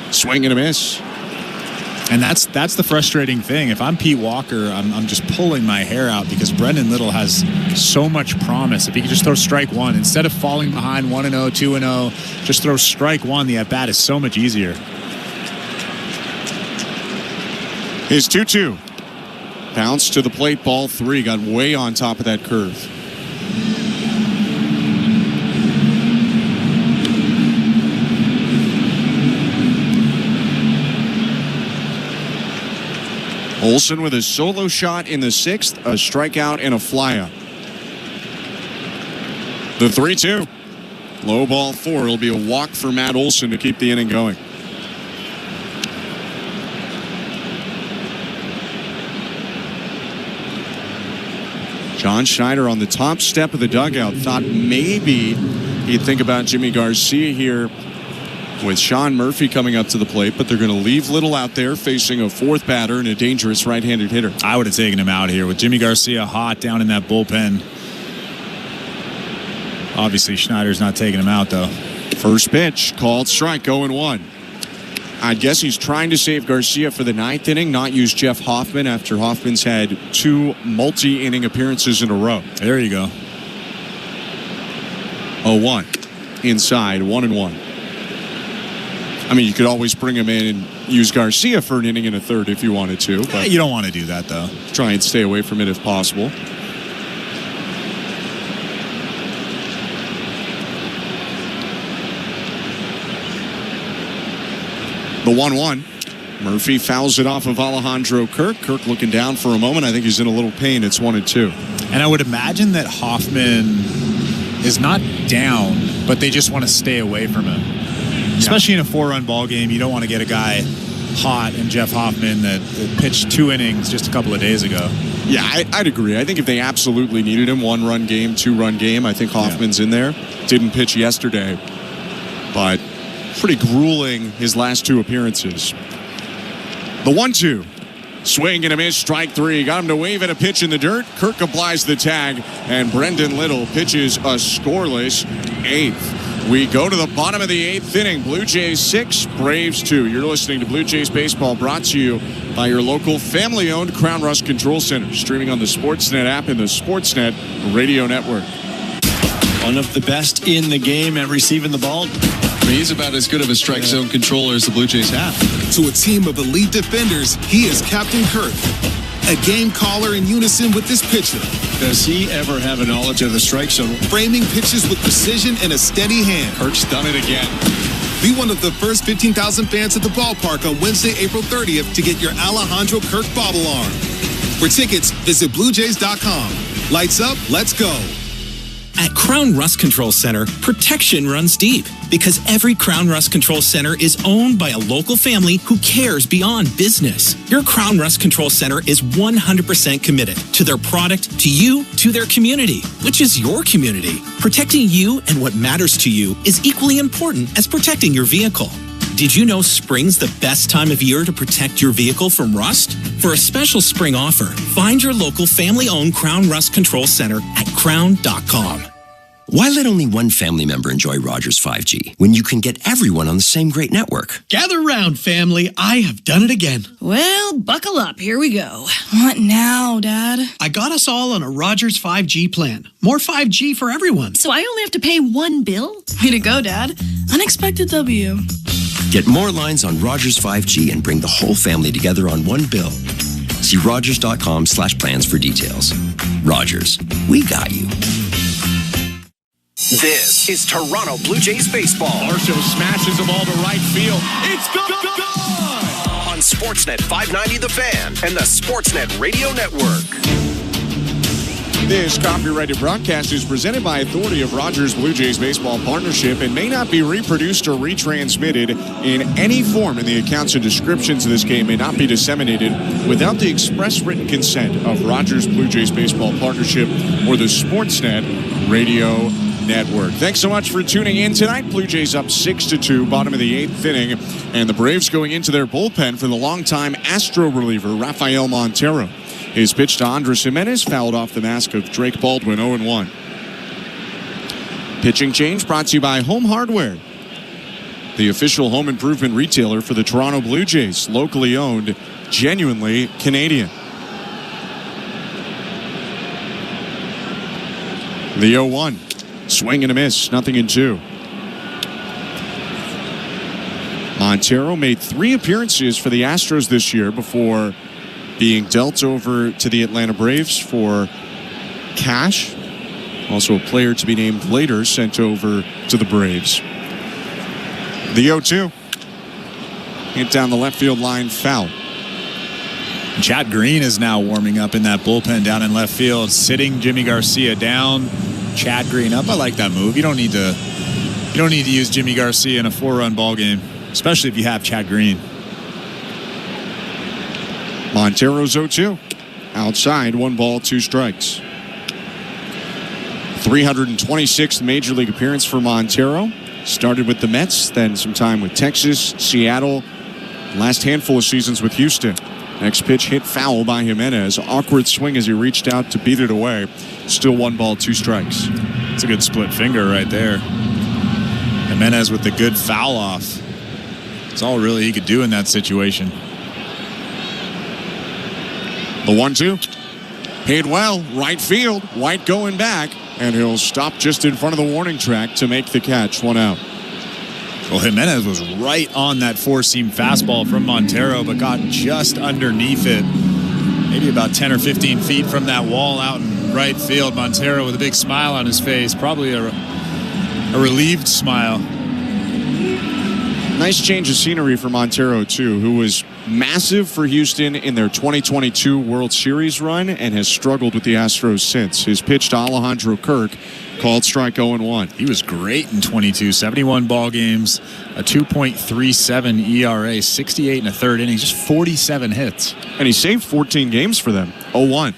Swing and a miss. And that's the frustrating thing. If I'm Pete Walker, I'm just pulling my hair out because Brendan Little has so much promise. If he could just throw strike 1 instead of falling behind 1-0, 2-0, just throw strike 1. The at bat is so much easier. Here's 2-2. Bounce to the plate, ball 3. Got way on top of that curve. Olsen with a solo shot in the 6th, a strikeout and a flyout. The 3-2. Low ball 4. It'll be a walk for Matt Olson to keep the inning going. John Schneider on the top step of the dugout thought maybe he'd think about Jimmy Garcia here with Sean Murphy coming up to the plate, but they're going to leave Little out there facing a 4th batter and a dangerous right-handed hitter. I would have taken him out here with Jimmy Garcia hot down in that bullpen. Obviously, Schneider's not taking him out, though. First pitch, called strike, 0-1. I guess he's trying to save Garcia for the 9th inning, not use Jeff Hoffman after Hoffman's had 2 multi-inning appearances in a row. There you go. 0-1. Inside, 1-1. I mean, you could always bring him in and use Garcia for an inning and a 3rd if you wanted to. But you don't want to do that, though. Try and stay away from it if possible. The 1-1. Murphy fouls it off of Alejandro Kirk. Kirk looking down for a moment. I think he's in a little pain. It's 1-2. And I would imagine that Hoffman is not down, but they just want to stay away from him. Especially in a 4-run ball game, you don't want to get a guy hot and Jeff Hoffman that pitched 2 innings just a couple of days ago. Yeah, I'd agree. I think if they absolutely needed him, 1-run game, 2-run game, I think Hoffman's in there. Didn't pitch yesterday, but pretty grueling his last 2 appearances. The 1-2. Swing and a miss, strike 3. Got him to wave at a pitch in the dirt. Kirk applies the tag, and Brendan Little pitches a scoreless 8th. We go to the bottom of the 8th inning. Blue Jays 6, Braves 2. You're listening to Blue Jays Baseball, brought to you by your local family-owned Crown Rust Control Center. Streaming on the Sportsnet app and the Sportsnet Radio Network. One of the best in the game at receiving the ball. He's about as good of a strike zone controller as the Blue Jays have. To a team of elite defenders, he is Captain Kirk, a game caller in unison with this pitcher. Does he ever have a knowledge of the strike zone? Framing pitches with precision and a steady hand. Kirk's done it again. Be one of the first 15,000 fans at the ballpark on Wednesday, April 30th to get your Alejandro Kirk bobble arm. For tickets, visit BlueJays.com. Lights up, let's go. At Crown Rust Control Center, protection runs deep because every Crown Rust Control Center is owned by a local family who cares beyond business. Your Crown Rust Control Center is 100% committed to their product, to you, to their community, which is your community. Protecting you and what matters to you is equally important as protecting your vehicle. Did you know spring's the best time of year to protect your vehicle from rust? For a special spring offer, find your local family-owned Crown Rust Control Center at crown.com. Why let only one family member enjoy Rogers 5G when you can get everyone on the same great network? Gather round, family. I have done it again. Well, buckle up. Here we go. What now, Dad? I got us all on a Rogers 5G plan. More 5G for everyone. So I only have to pay one bill? Way to go, Dad. Unexpected W. Get more lines on Rogers 5G and bring the whole family together on one bill. See Rogers.com/plans for details. Rogers, we got you. This is Toronto Blue Jays baseball. Marshall smashes the ball to right field. It's gone! On Sportsnet 590 The Fan and the Sportsnet Radio Network. This copyrighted broadcast is presented by authority of Rogers Blue Jays Baseball Partnership and may not be reproduced or retransmitted in any form, and the accounts and descriptions of this game may not be disseminated without the express written consent of Rogers Blue Jays Baseball Partnership or the Sportsnet Radio Network. Thanks so much for tuning in tonight. Blue Jays up 6-2, bottom of the 8th inning, and the Braves going into their bullpen for the longtime Astro reliever Rafael Montero. His pitch to Andres Jimenez fouled off the mask of Drake Baldwin, 0-1. Pitching change brought to you by Home Hardware, the official home improvement retailer for the Toronto Blue Jays, locally owned, genuinely Canadian. The 0-1. Swing and a miss, 0-2. Montero made 3 appearances for the Astros this year before being dealt over to the Atlanta Braves for cash. Also a player to be named later sent over to the Braves. The 0-2. Hit down the left field line, foul. Chad Green is now warming up in that bullpen down in left field, sitting Jimmy Garcia down. Chad Green up. I like that move. You don't need to use Jimmy Garcia in a 4-run ball game, especially if you have Chad Green. Montero's 0-2. Outside, 1 ball, 2 strikes. 326th Major League appearance for Montero. Started with the Mets, then some time with Texas, Seattle, last handful of seasons with Houston. Next pitch hit foul by Jimenez. Awkward swing as he reached out to beat it away. Still 1 ball, 2 strikes. It's a good split finger right there. Jimenez with the good foul off. It's all really he could do in that situation. The 1-2. Hit well, right field. White going back, and he'll stop just in front of the warning track to make the catch. 1 out. Well, Jimenez was right on that 4-seam fastball from Montero, but got just underneath it. Maybe about 10 or 15 feet from that wall out in right field. Montero with a big smile on his face. Probably a relieved smile. Nice change of scenery for Montero, too, who was massive for Houston in their 2022 World Series run and has struggled with the Astros since. His pitch to Alejandro Kirk called strike 0-1. He was great in 22, 71 ball games, a 2.37 ERA, 68 and a third innings, just 47 hits. And he saved 14 games for them. 0-1.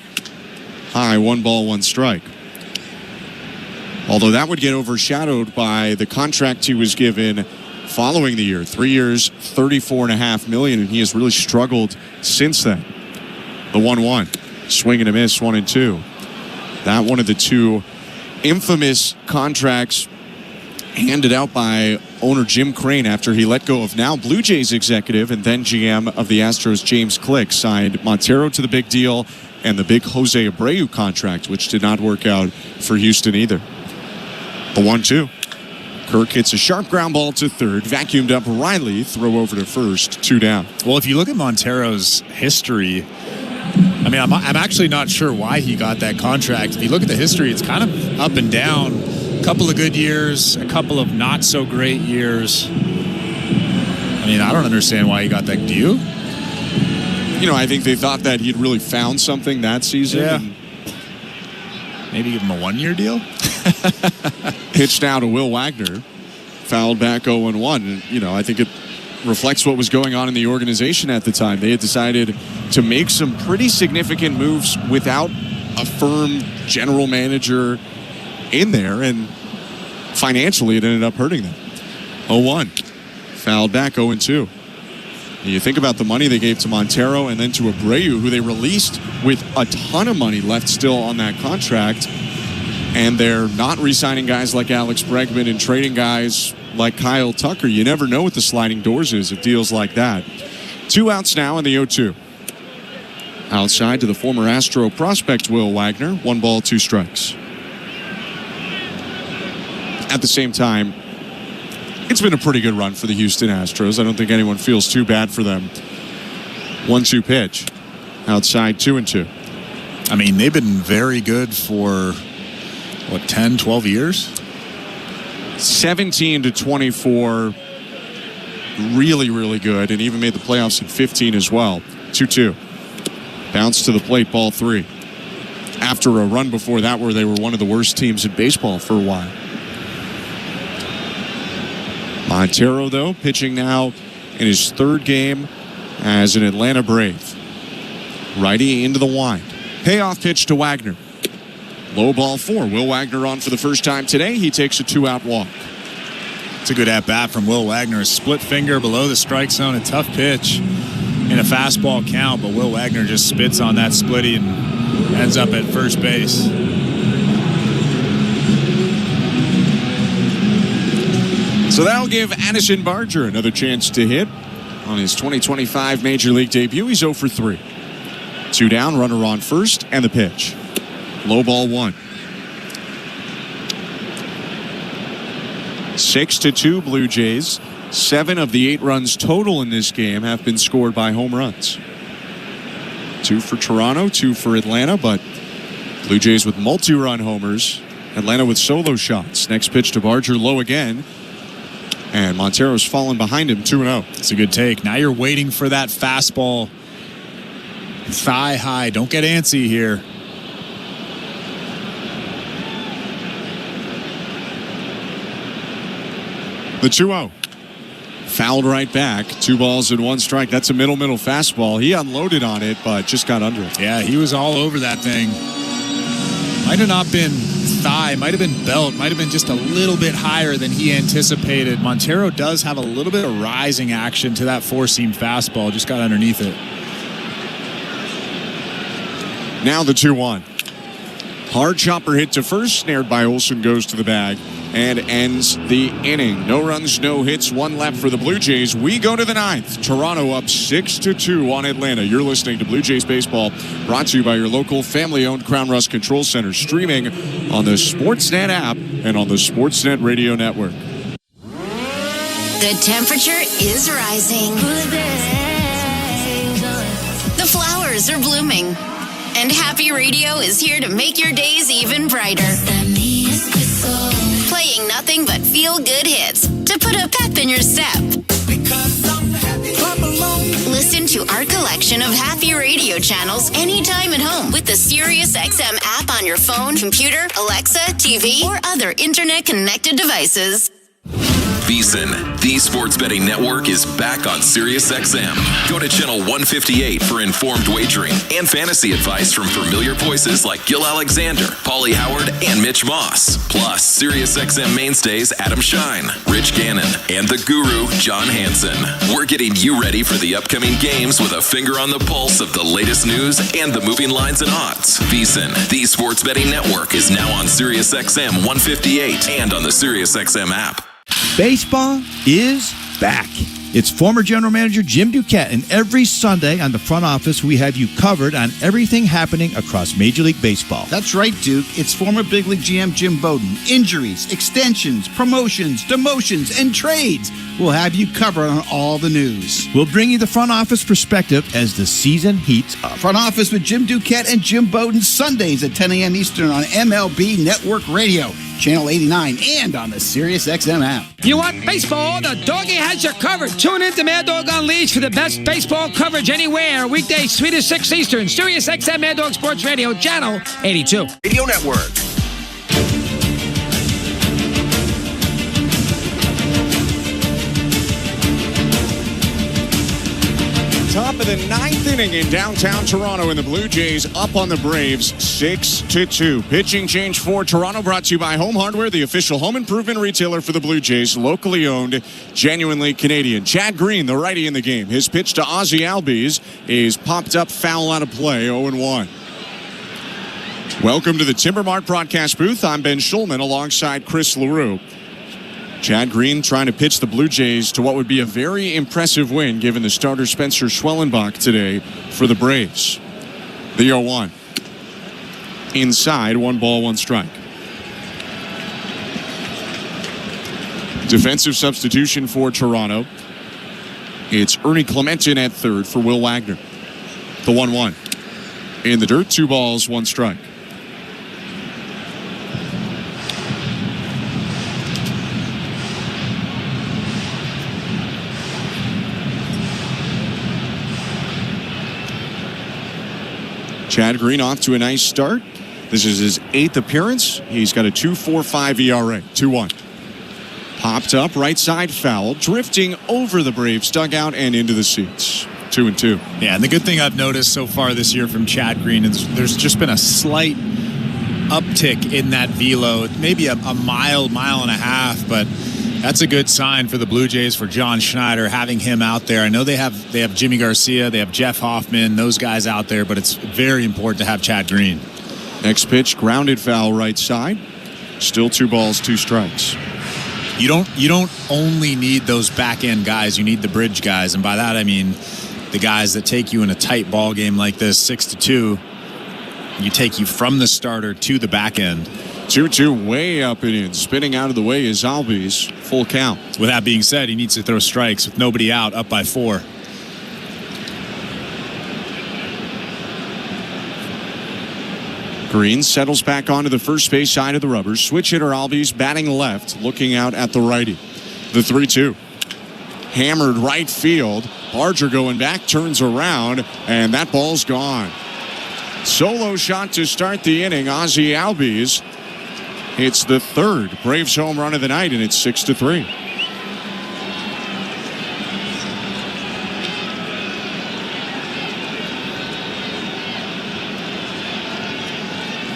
High, 1 ball, 1 strike. Although that would get overshadowed by the contract he was given following the year. 3 years, $34.5 million, and he has really struggled since then. The 1-1. Swing and a miss, 1-2. That one of the 2 infamous contracts handed out by owner Jim Crane after he let go of now Blue Jays executive and then GM of the Astros, James Click, signed Montero to the big deal and the big Jose Abreu contract, which did not work out for Houston either. The 1-2. Kirk hits a sharp ground ball to third, vacuumed up Riley, throw over to first, 2 down. Well, if you look at Montero's history, I mean, I'm actually not sure why he got that contract. If you look at the history, it's kind of up and down. A couple of good years, a couple of not so great years. I mean, I don't understand why he got that. Do you? You know, I think they thought that he'd really found something that season. Yeah. Maybe give him a 1-year deal? Pitched now to Will Wagner. Fouled back 0-1. And, you know, I think it reflects what was going on in the organization at the time. They had decided to make some pretty significant moves without a firm general manager in there, and financially it ended up hurting them. 0-1. Fouled back 0-2. You think about the money they gave to Montero and then to Abreu, who they released with a ton of money left still on that contract, and they're not re-signing guys like Alex Bregman and trading guys like Kyle Tucker. You never know what the sliding doors is at deals like that. 2 outs now in the 0-2. Outside to the former Astro prospect Will Wagner. 1 ball, 2 strikes. At the same time, it's been a pretty good run for the Houston Astros. I don't think anyone feels too bad for them. 1-2 pitch. Outside 2-2. I mean, they've been very good for, 10, 12 years? 17 to 24. Really, really good. And even made the playoffs in 15 as well. 2-2. Bounce to the plate, ball 3. After a run before that where they were one of the worst teams in baseball for a while. Montero, though, pitching now in his 3rd game as an Atlanta Brave. Righty into the wind. Payoff pitch to Wagner. Low ball 4. Will Wagner on for the first time today. He takes a 2-out walk. It's a good at-bat from Will Wagner. A split finger below the strike zone. A tough pitch in a fastball count, but Will Wagner just spits on that splitty and ends up at first base. So that'll give Addison Barger another chance to hit on his 2025 Major League debut. He's 0 for 3. 2 down, runner on first, and the pitch. Low ball 1. 6-2 Blue Jays. 7 of the 8 runs total in this game have been scored by home runs. 2 for Toronto, 2 for Atlanta, but Blue Jays with multi-run homers. Atlanta with solo shots. Next pitch to Barger, low again. And Montero's fallen behind him, 2-0. It's a good take. Now you're waiting for that fastball. Thigh high. Don't get antsy here. The 2-0. Fouled right back. 2 balls and 1 strike. That's a middle fastball. He unloaded on it, but just got under it. Yeah, he was all over that thing. Might have not been thigh, might have been belt, might have been just a little bit higher than he anticipated. Montero does have a little bit of rising action to that 4-seam fastball. Just got underneath it. Now the 2-1. Hard chopper hit to first, snared by Olsen, goes to the bag and ends the inning. No runs, no hits, 1 left for the Blue Jays. We go to the 9th. Toronto up 6-2 on Atlanta. You're listening to Blue Jays Baseball, brought to you by your local family-owned Crown Rust Control Center, streaming on the Sportsnet app and on the Sportsnet Radio Network. The temperature is rising. The flowers are blooming. And Happy Radio is here to make your days even brighter. Playing nothing but feel-good hits to put a pep in your step. Listen to our collection of Happy Radio channels anytime at home with the SiriusXM app on your phone, computer, Alexa, TV, or other internet-connected devices. VEASAN, the sports betting network, is back on SiriusXM. Go to channel 158 for informed wagering and fantasy advice from familiar voices like Gil Alexander, Paulie Howard, and Mitch Moss. Plus, SiriusXM mainstays Adam Shine, Rich Gannon, and the guru, John Hansen. We're getting you ready for the upcoming games with a finger on the pulse of the latest news and the moving lines and odds. VEASAN, the sports betting network, is now on SiriusXM 158 and on the SiriusXM app. Baseball is back. It's former General Manager Jim Duquette, and every Sunday on the front office, we have you covered on everything happening across Major League Baseball. That's right, Duke. It's former Big League GM Jim Bowden. Injuries, extensions, promotions, demotions, and trades. We'll have you covered on all the news. We'll bring you the front office perspective as the season heats up. Front Office with Jim Duquette and Jim Bowden, Sundays at 10 a.m. Eastern on MLB Network Radio, Channel 89, and on the SiriusXM app. You want baseball? The doggy has you covered. Tune in to Mad Dog Unleashed for the best baseball coverage anywhere. Weekdays 3 to 6 Eastern. SiriusXM Mad Dog Sports Radio, Channel 82. Radio Network. Top of the ninth inning in downtown Toronto, and the Blue Jays up on the Braves 6-2. Pitching change for Toronto, brought to you by Home Hardware, the official home improvement retailer for the Blue Jays, locally owned, genuinely Canadian. Chad Green, the righty in the game. His pitch to Ozzie Albies is popped up, foul out of play, 0-1. Welcome to the Timber Mart broadcast booth. I'm Ben Schulman alongside Chris LaRue. Chad Green trying to pitch the Blue Jays to what would be a very impressive win given the starter Spencer Schwellenbach today for the Braves. The 0-1. Inside, 1 ball, 1 strike. Defensive substitution for Toronto. It's Ernie Clementon at third for Will Wagner. The 1-1. In the dirt, 2 balls, 1 strike. Chad Green off to a nice start. This is his 8th appearance. He's got a 2.45 ERA. 2-1. Popped up, right side foul, drifting over the Braves dugout and into the seats. 2-2. Yeah, and the good thing I've noticed so far this year from Chad Green is there's just been a slight uptick in that velo. Maybe a mile and a half, but that's a good sign for the Blue Jays, for John Schneider, having him out there. I know they have Jimmy Garcia, they have Jeff Hoffman, those guys out there, but it's very important to have Chad Green. Next pitch, grounded foul right side. Still 2 balls, 2 strikes. You don't only need those back end guys, you need the bridge guys, and by that I mean the guys that take you in a tight ball game like this, 6-2. You take you from the starter to the back end. 2-2 way up and in. Spinning out of the way is Albies. Full count. With that being said, he needs to throw strikes with nobody out, up by 4. Green settles back onto the first base side of the rubber. Switch hitter Albies batting left, looking out at the righty. The 3-2. Hammered right field. Barger going back, turns around, and that ball's gone. Solo shot to start the inning. Ozzie Albies. It's the 3rd Braves home run of the night, and it's 6-3.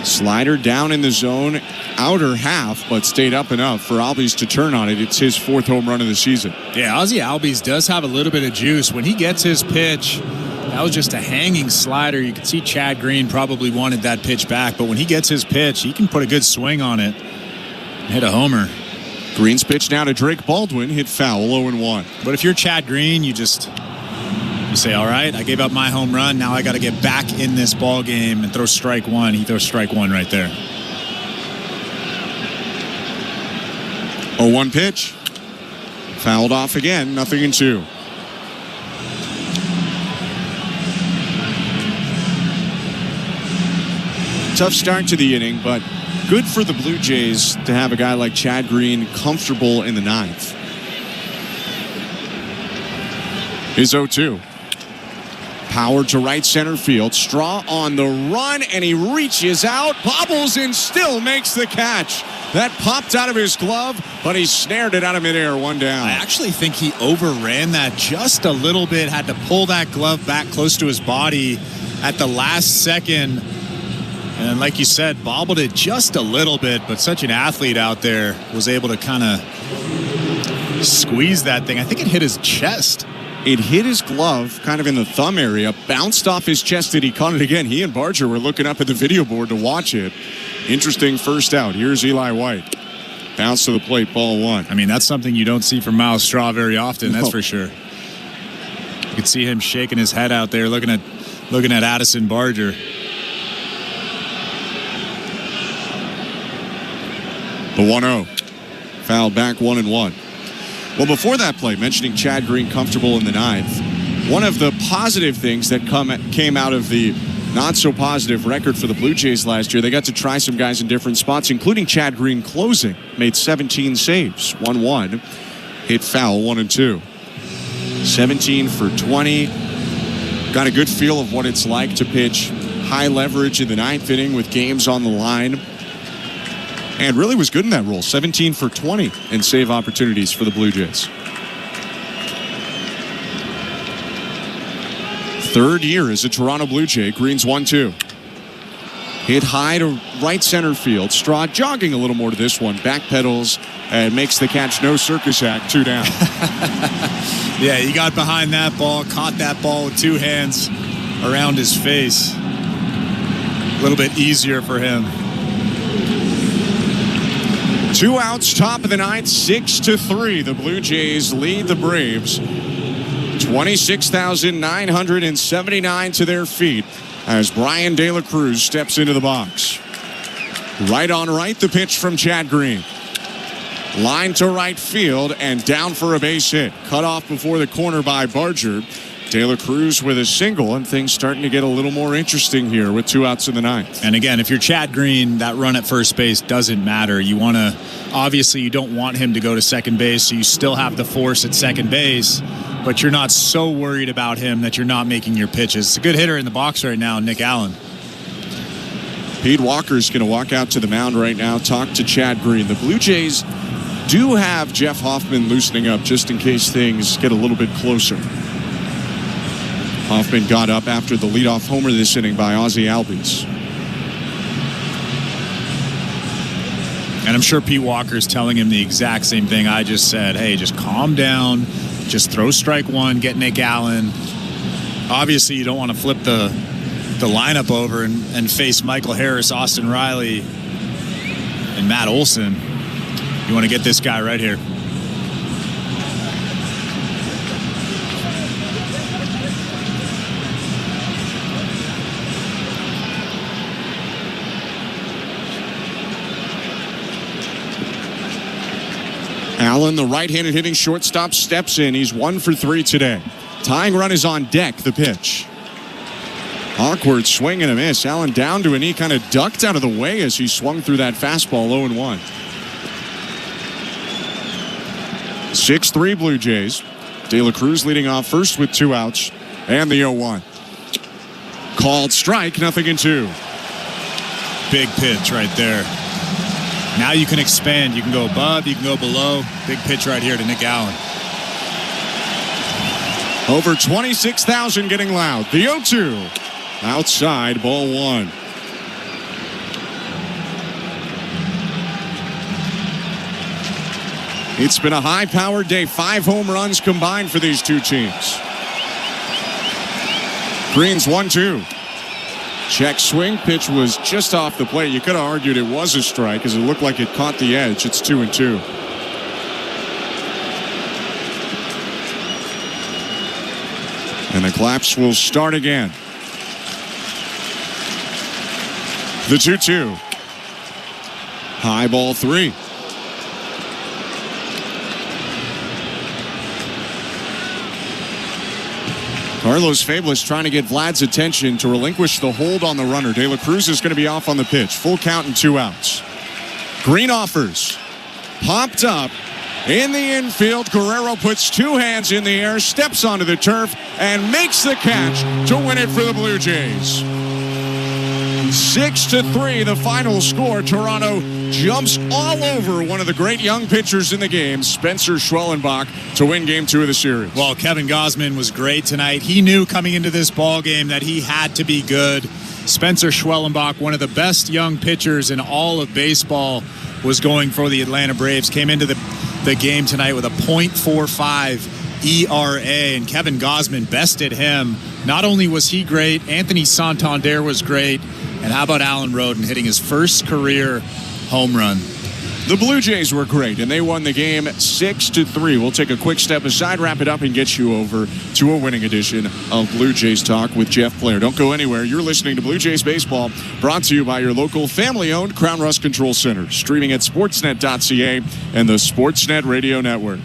Slider down in the zone, outer half, but stayed up enough for Albies to turn on it. It's his 4th home run of the season. Yeah, Ozzie Albies does have a little bit of juice. When he gets his pitch, that was just a hanging slider. You can see Chad Green probably wanted that pitch back, but when he gets his pitch, he can put a good swing on it. Hit a homer. Green's pitch now to Drake Baldwin, hit foul, 0-1. But if you're Chad Green, you say, all right, I gave up my home run. Now I got to get back in this ball game and throw strike 1. He throws strike 1 right there. 0-1 pitch. Fouled off again, 0-2. Tough start to the inning, but good for the Blue Jays to have a guy like Chad Green comfortable in the 9th. Is 0-2. Power to right center field. Straw on the run, and he reaches out, bobbles, and still makes the catch. That popped out of his glove, but he snared it out of midair, one down. I actually think he overran that just a little bit, had to pull that glove back close to his body at the last second. And like you said, bobbled it just a little bit, but such an athlete out there was able to kind of squeeze that thing. I think it hit his chest. It hit his glove kind of in the thumb area, bounced off his chest, and he caught it again. He and Barger were looking up at the video board to watch it. Interesting first out. Here's Eli White. Bounce to the plate, ball one. I mean, that's something you don't see from Miles Straw very often, that's for sure. You could see him shaking his head out there, looking at Addison Barger. The 1-0. Foul back 1-1. Well, before that play, mentioning Chad Green comfortable in the ninth, one of the positive things that came out of the not-so-positive record for the Blue Jays last year, they got to try some guys in different spots, including Chad Green closing. Made 17 saves, 1-1. Hit foul, 1-2. 17 for 20. Got a good feel of what it's like to pitch high leverage in the ninth inning with games on the line. And really was good in that role. 17 for 20 in save opportunities for the Blue Jays. Third year as a Toronto Blue Jay. Green's 1-2. Hit high to right center field. Straw jogging a little more to this one. Backpedals and makes the catch. No circus act. 2 down. Yeah, he got behind that ball, caught that ball with 2 hands around his face. A little bit easier for him. 2 outs, top of the ninth, 6-3. The Blue Jays lead the Braves. 26,979 to their feet as Brian De La Cruz steps into the box. Right on right, the pitch from Chad Green. Line to right field and down for a base hit. Cut off before the corner by Barger. De La Cruz with a single, and things starting to get a little more interesting here with 2 outs in the ninth. And again, if you're Chad Green, that run at first base doesn't matter. You want to, obviously, you don't want him to go to second base, so you still have the force at second base, but you're not so worried about him that you're not making your pitches. It's a good hitter in the box right now, Nick Allen. Pete Walker's going to walk out to the mound right now, talk to Chad Green. The Blue Jays do have Jeff Hoffman loosening up just in case things get a little bit closer. Hoffman got up after the leadoff homer this inning by Ozzie Albies. And I'm sure Pete Walker's telling him the exact same thing I just said. Hey, just calm down. Just throw strike one, get Nick Allen. Obviously, you don't want to flip the lineup over and face Michael Harris, Austin Riley, and Matt Olson. You want to get this guy right here. Allen, the right-handed hitting shortstop, steps in. He's 1 for 3 today. Tying run is on deck. The pitch. Awkward swing and a miss. Allen down to a knee, kind of ducked out of the way as he swung through that fastball. 0-1. 6-3 Blue Jays. De La Cruz leading off first with 2 outs. And the 0-1. Called strike, 0-2. Big pitch right there. Now you can expand. You can go above, you can go below. Big pitch right here to Nick Allen. Over 26,000 getting loud. The 0-2. Outside, ball 1. It's been a high-powered day. 5 home runs combined for these two teams. Green's 1-2. Check swing. Pitch was just off the plate. You could have argued it was a strike because it looked like it caught the edge. It's 2-2. And the claps will start again. The 2-2. High ball 3. Carlos Fablis trying to get Vlad's attention to relinquish the hold on the runner. De La Cruz is going to be off on the pitch. Full count and 2 outs. Green offers. Popped up. in the infield. Guerrero puts two hands in the air, steps onto the turf, and makes the catch to win it for the Blue Jays. 6-3, the final score. Toronto jumps all over one of the great young pitchers in the game, Spencer Schwellenbach, to win Game 2 of the series. Well, Kevin Gausman was great tonight. He knew coming into this ball game that he had to be good. Spencer Schwellenbach, one of the best young pitchers in all of baseball, was going for the Atlanta Braves. Came into the game tonight with a .45 ERA, and Kevin Gausman bested him. Not only was he great, Anthony Santander was great. And how about Alan Roden hitting his first career home run? The Blue Jays were great, and they won the game 6-3. We'll take a quick step aside, wrap it up, and get you over to a winning edition of Blue Jays Talk with Jeff Blair. Don't go anywhere. You're listening to Blue Jays Baseball, brought to you by your local family-owned Crown Rust Control Center, streaming at sportsnet.ca and the Sportsnet Radio Network.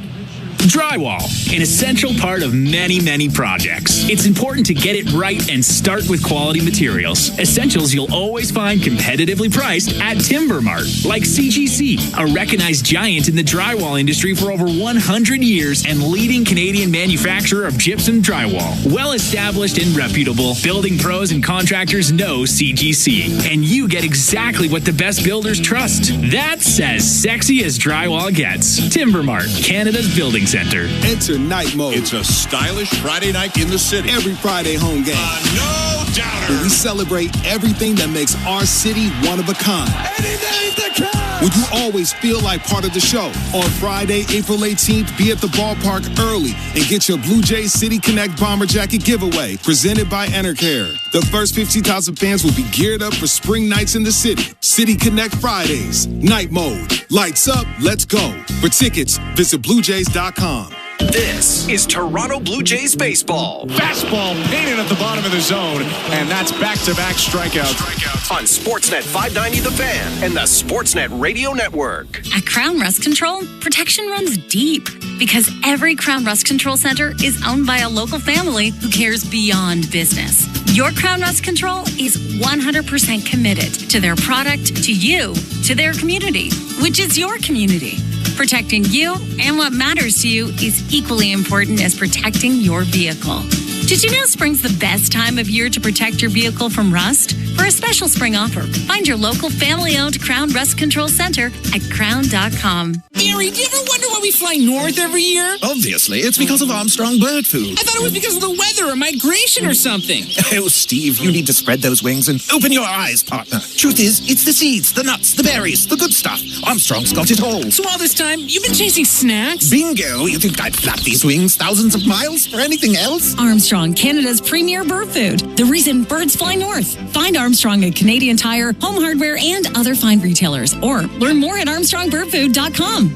Drywall, an essential part of many, many projects. It's important to get it right and start with quality materials. Essentials you'll always find competitively priced at Timber Mart, like CGC, a recognized giant in the drywall industry for over 100 years and leading Canadian manufacturer of gypsum drywall. Well established and reputable, building pros and contractors know CGC, and you get exactly what the best builders trust. That's as sexy as drywall gets. Timber Mart, Canada's building center. Enter Night Mode. It's a stylish Friday night in the city. Every Friday home game. No doubter. Where we celebrate everything that makes our city one of a kind. Anything that counts. Would you always feel like part of the show? On Friday, April 18th, be at the ballpark early and get your Blue Jays City Connect Bomber Jacket giveaway presented by Enercare. The first 50,000 fans will be geared up for spring nights in the city. City Connect Fridays. Night Mode. Lights up. Let's go. For tickets, visit BlueJays.com. This is Toronto Blue Jays baseball. Fastball painted at the bottom of the zone, and that's back-to-back strikeouts. On Sportsnet 590 The Fan and the Sportsnet Radio Network. At Crown Rust Control, protection runs deep because every Crown Rust Control Center is owned by a local family who cares beyond business. Your Crown Rust Control is 100% committed to their product, to you, to their community, which is your community. Protecting you and what matters to you is equally important as protecting your vehicle. Did you know spring's the best time of year to protect your vehicle from rust? For a special spring offer, find your local family-owned Crown Rust Control Center at crown.com. Barry, do you ever wonder why we fly north every year? Obviously, it's because of Armstrong bird food. I thought it was because of the weather or migration or something. Oh, Steve, you need to spread those wings and open your eyes, partner. Truth is, it's the seeds, the nuts, the berries, the good stuff. Armstrong's got it all. So all this time, you've been chasing snacks? Bingo! You think I'd flap these wings thousands of miles for anything else? Armstrong, Canada's premier bird food. The reason birds fly north. Find Armstrong at Canadian Tire, Home Hardware, and other fine retailers. Or learn more at armstrongbirdfood.com.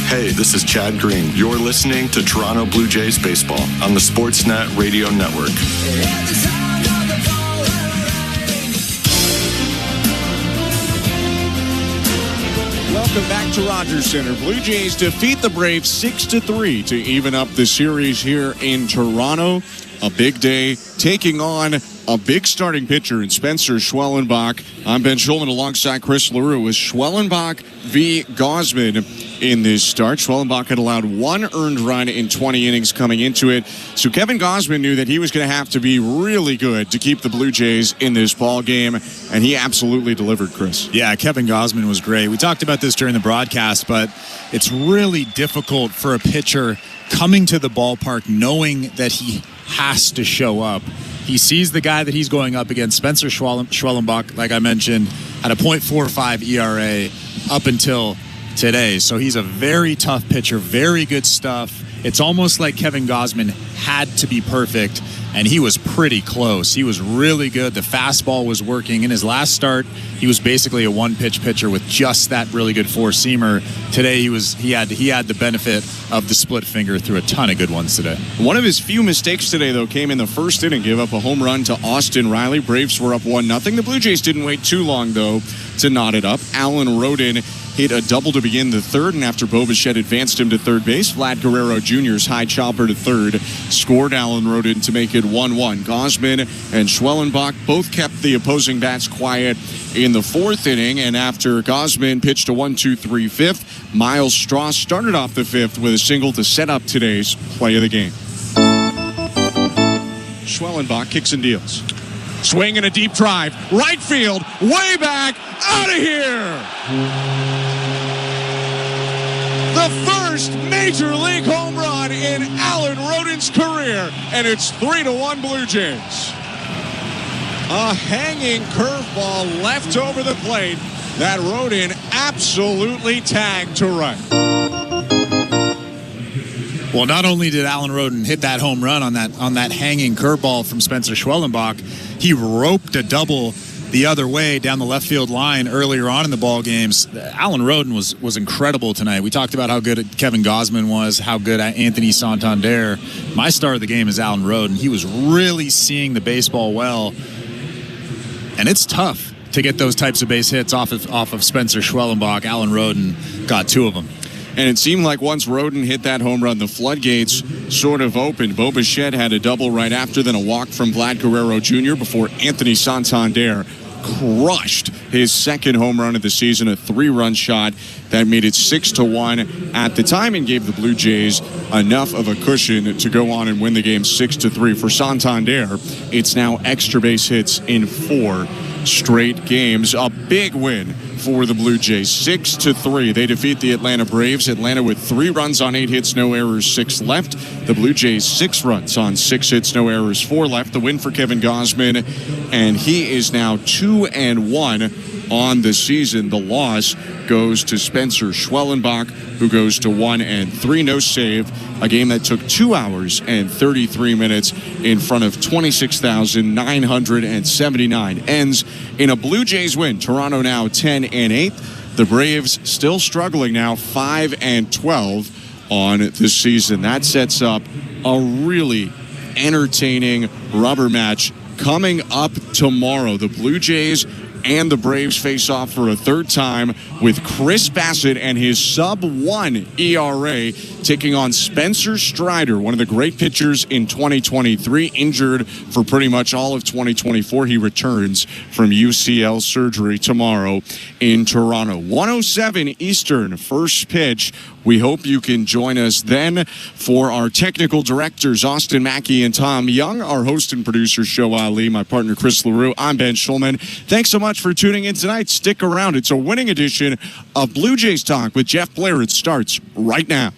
Hey, this is Chad Green. You're listening to Toronto Blue Jays Baseball on the Sportsnet Radio Network. Welcome back to Rogers Center. Blue Jays defeat the Braves 6-3 to even up the series here in Toronto. A big day, taking on a big starting pitcher in Spencer Schwellenbach. I'm Ben Schulman alongside Chris LaRue with Schwellenbach v. Gausman in this start. Schwellenbach had allowed one earned run in 20 innings coming into it. So Kevin Gausman knew that he was going to have to be really good to keep the Blue Jays in this ball game, and he absolutely delivered, Chris. Yeah, Kevin Gausman was great. We talked about this during the broadcast, but it's really difficult for a pitcher coming to the ballpark knowing that he has to show up. He sees the guy that he's going up against, Spencer Schwellenbach, like I mentioned, had a .45 ERA up until today. So he's a very tough pitcher, very good stuff. It's almost like Kevin Gausman had to be perfect, and he was pretty close. He was really good. The fastball was working. In his last start, he was basically a one-pitch pitcher with just that really good four-seamer. Today, he had the benefit of the split finger through a ton of good ones today. One of his few mistakes today, though, came in the first inning, gave up a home run to Austin Riley. Braves were up 1-0. The Blue Jays didn't wait too long, though, to knot it up. Alan Roden hit a double to begin the third, and after Bo Bichette advanced him to third base, Vlad Guerrero Jr.'s high chopper to third scored Alan Roden to make it 1-1. Gausman and Schwellenbach both kept the opposing bats quiet in the fourth inning, and after Gausman pitched a 1-2-3 fifth, Miles Strauss started off the fifth with a single to set up today's play of the game. Schwellenbach kicks and deals. Swing and a deep drive. Right field. Way back. Out of here. The first major league home run in Alan Roden's career. And it's 3-1 Blue Jays. A hanging curveball left over the plate that Roden absolutely tagged to right. Well, not only did Alan Roden hit that home run on that hanging curveball from Spencer Schwellenbach, he roped a double the other way down the left field line earlier on in the ball games. Alan Roden was incredible tonight. We talked about how good Kevin Gausman was, how good Anthony Santander. My star of the game is Alan Roden. He was really seeing the baseball well, and it's tough to get those types of base hits off of Spencer Schwellenbach. Alan Roden got two of them. And it seemed like once Roden hit that home run, the floodgates sort of opened. Bo Bichette had a double right after, then a walk from Vlad Guerrero Jr. before Anthony Santander crushed his second home run of the season, a 3-run shot that made it 6-1 at the time and gave the Blue Jays enough of a cushion to go on and win the game 6-3. For Santander, it's now extra base hits in 4 straight games. A big win for the Blue Jays, 6-3. They defeat the Atlanta Braves. Atlanta with 3 runs on 8 hits, no errors, 6 left. The Blue Jays 6 runs on 6 hits, no errors, 4 left. The win for Kevin Gausman, and he is now 2-1 on the season. The loss goes to Spencer Schwellenbach, who goes to 1-3. No save. A game that took 2 hours and 33 minutes in front of 26,979 ends in a Blue Jays win. Toronto now 10-8. The Braves still struggling now, 5-12 on the season. That sets up a really entertaining rubber match coming up tomorrow. The Blue Jays and the Braves face off for a third time, with Chris Bassett and his sub-1 ERA taking on Spencer Strider, one of the great pitchers in 2023, injured for pretty much all of 2024. He returns from UCL surgery tomorrow in Toronto. 1:07 Eastern, first pitch. We hope you can join us then. For our technical directors, Austin Mackey and Tom Young, our host and producer, Show Ali, my partner, Chris LaRue, I'm Ben Schulman. Thanks so much for tuning in tonight. Stick around. It's a winning edition of Blue Jays Talk with Jeff Blair. It starts right now.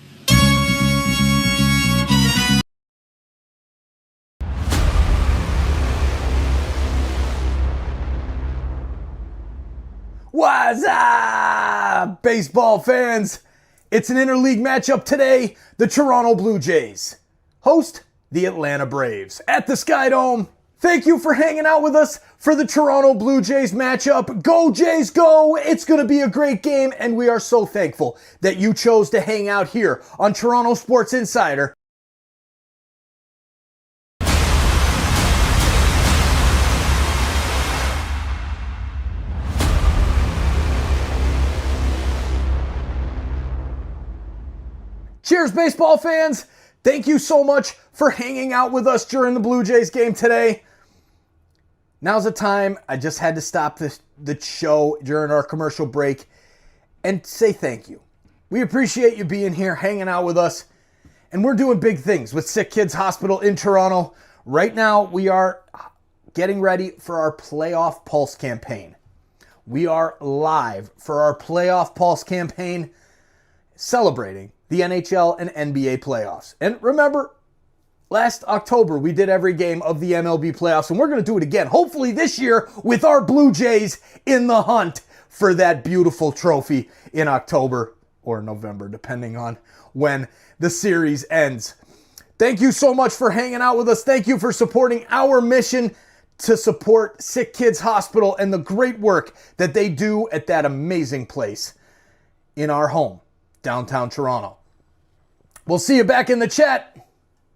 What's up, baseball fans? It's an interleague matchup today. The Toronto Blue Jays host the Atlanta Braves at the Sky Dome. Thank you for hanging out with us for the Toronto Blue Jays matchup. Go Jays, go! It's going to be a great game, and we are so thankful that you chose to hang out here on Toronto Sports Insider. Cheers, baseball fans. Thank you so much for hanging out with us during the Blue Jays game today. Now's the time. I just had to stop the show during our commercial break and say thank you. We appreciate you being here, hanging out with us. And we're doing big things with SickKids Hospital in Toronto. Right now, we are getting ready for our Playoff Pulse campaign. We are live for our Playoff Pulse campaign, celebrating the NHL and NBA playoffs. And remember, last October, we did every game of the MLB playoffs, and we're going to do it again, hopefully this year, with our Blue Jays in the hunt for that beautiful trophy in October or November, depending on when the series ends. Thank you so much for hanging out with us. Thank you for supporting our mission to support SickKids Hospital and the great work that they do at that amazing place in our home, downtown Toronto. We'll see you back in the chat.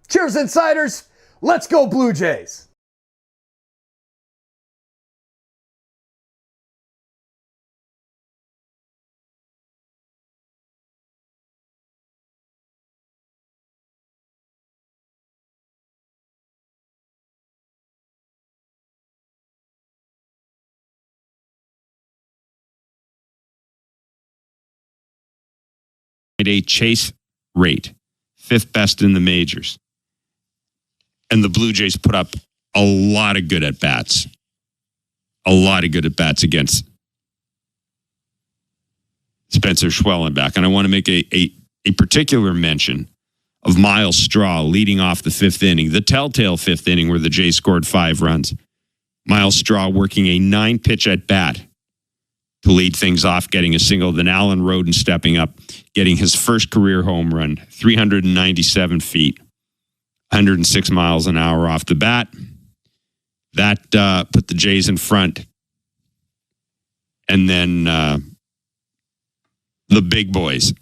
Cheers, Insiders. Let's go, Blue Jays. 0.8 chase rate, 5th best in the majors. And the Blue Jays put up a lot of good at-bats. A lot of good at-bats against Spencer Schwellenbach. And I want to make a particular mention of Miles Straw leading off the 5th inning, the telltale 5th inning where the Jays scored 5 runs. Miles Straw working a 9-pitch at-bat to lead things off, getting a single. Then Alan Roden stepping up, getting his first career home run, 397 feet, 106 miles an hour off the bat. That put the Jays in front. And then the big boys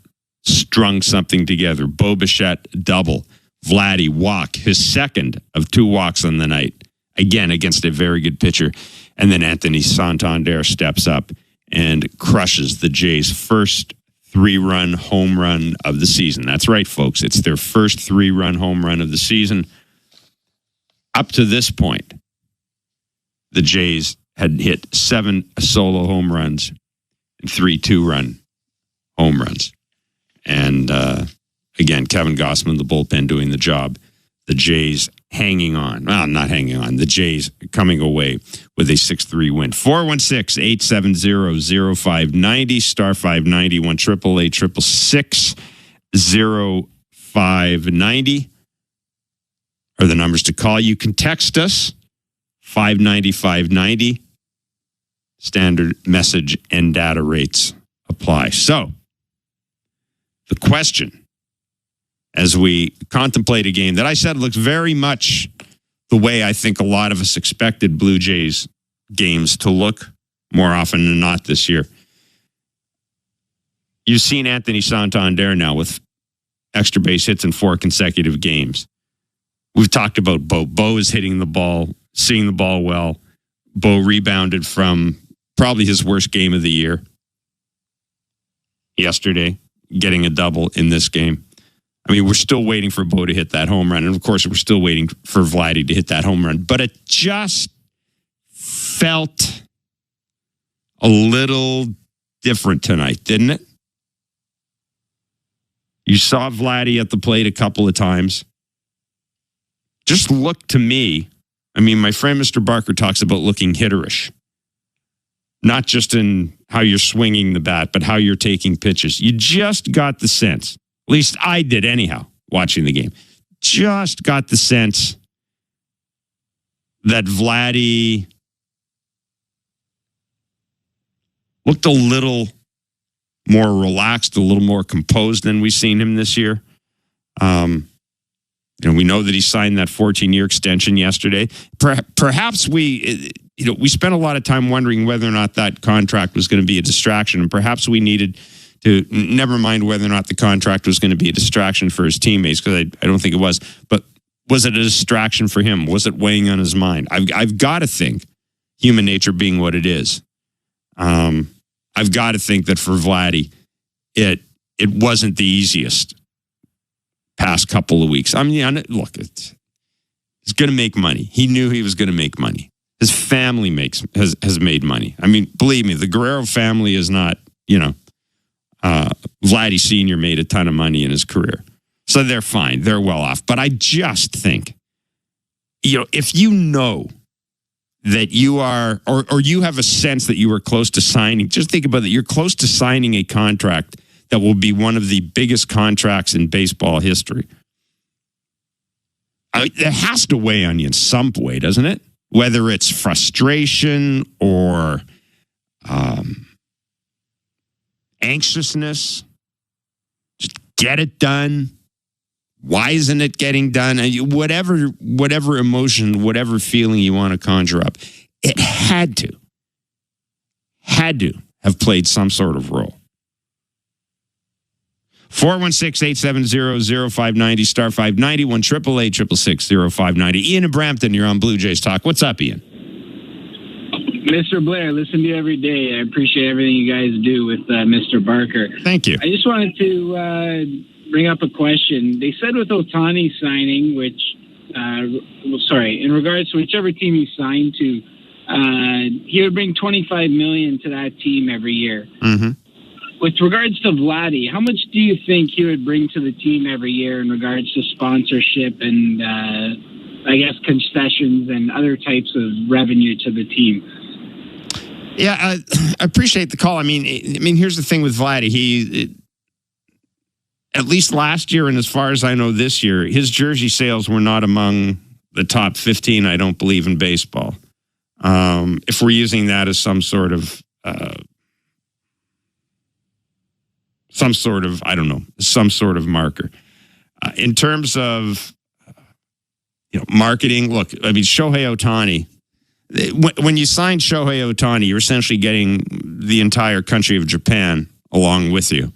strung something together. Bo Bichette, double. Vladdy, walk. His second of 2 walks on the night. Again, against a very good pitcher. And then Anthony Santander steps up and crushes the Jays' first 3-run home run of the season. That's right, folks. It's their first 3-run home run of the season. Up to this point, the Jays had hit 7 solo home runs and 3 2-run home runs. And again, Kevin Gausman, the bullpen, doing the job. The Jays hanging on. Well, not hanging on. The Jays coming away with a 6-3 win. 416-870-0590, star 590, 1-888-666-0590 are the numbers to call. You can text us, 590-590. Standard message and data rates apply. So, the question, as we contemplate a game that I said looks very much the way I think a lot of us expected Blue Jays games to look more often than not this year. You've seen Anthony Santander now with extra base hits in 4 consecutive games. We've talked about Bo. Bo is hitting the ball, seeing the ball well. Bo rebounded from probably his worst game of the year yesterday, getting a double in this game. I mean, we're still waiting for Bo to hit that home run. And, of course, we're still waiting for Vladdy to hit that home run. But it just felt a little different tonight, didn't it? You saw Vladdy at the plate a couple of times. Just looked to me, I mean, my friend Mr. Barker talks about looking hitterish. Not just in how you're swinging the bat, but how you're taking pitches. You just got the sense, at least I did anyhow, watching the game, just got the sense that Vladdy looked a little more relaxed, a little more composed than we've seen him this year. And we know that he signed that 14-year extension yesterday. Perhaps we spent a lot of time wondering whether or not that contract was going to be a distraction, and perhaps we needed to, never mind whether or not the contract was going to be a distraction for his teammates, because I don't think it was, but was it a distraction for him? Was it weighing on his mind? I've got to think, human nature being what it is, I've got to think that for Vladdy, it wasn't the easiest past couple of weeks. I mean, look, he's going to make money. He knew he was going to make money. His family has made money. I mean, believe me, the Guerrero family is not, Vladdy Sr. made a ton of money in his career. So they're fine. They're well off. But I just think, if you know that you are, or you have a sense that you are close to signing, just think about it. You're close to signing a contract that will be one of the biggest contracts in baseball history. It has to weigh on you in some way, doesn't it? Whether it's frustration or anxiousness, just get it done. Why isn't it getting done? Whatever emotion, whatever feeling you want to conjure up, it had to have played some sort of role. 416-870-0590, star 590, 1-888-666-0590. Ian in Brampton, you're on Blue Jays Talk. What's up, Ian? Mr. Blair, listen to you every day. I appreciate everything you guys do with Mr. Barker. Thank you. I just wanted to bring up a question. They said with Ohtani signing, in regards to whichever team he signed to, he would bring $25 million to that team every year. Mm-hmm. with regards to Vladdy, how much do you think he would bring to the team every year in regards to sponsorship and, I guess, concessions and other types of revenue to the team? Yeah, I appreciate the call. I mean, here's the thing with Vladdy. At least last year, and as far as I know this year, his jersey sales were not among the top 15, I don't believe, in baseball. If we're using that as some sort of marker. In terms of marketing, look, I mean, Shohei Ohtani, when you sign Shohei Ohtani, you're essentially getting the entire country of Japan along with you.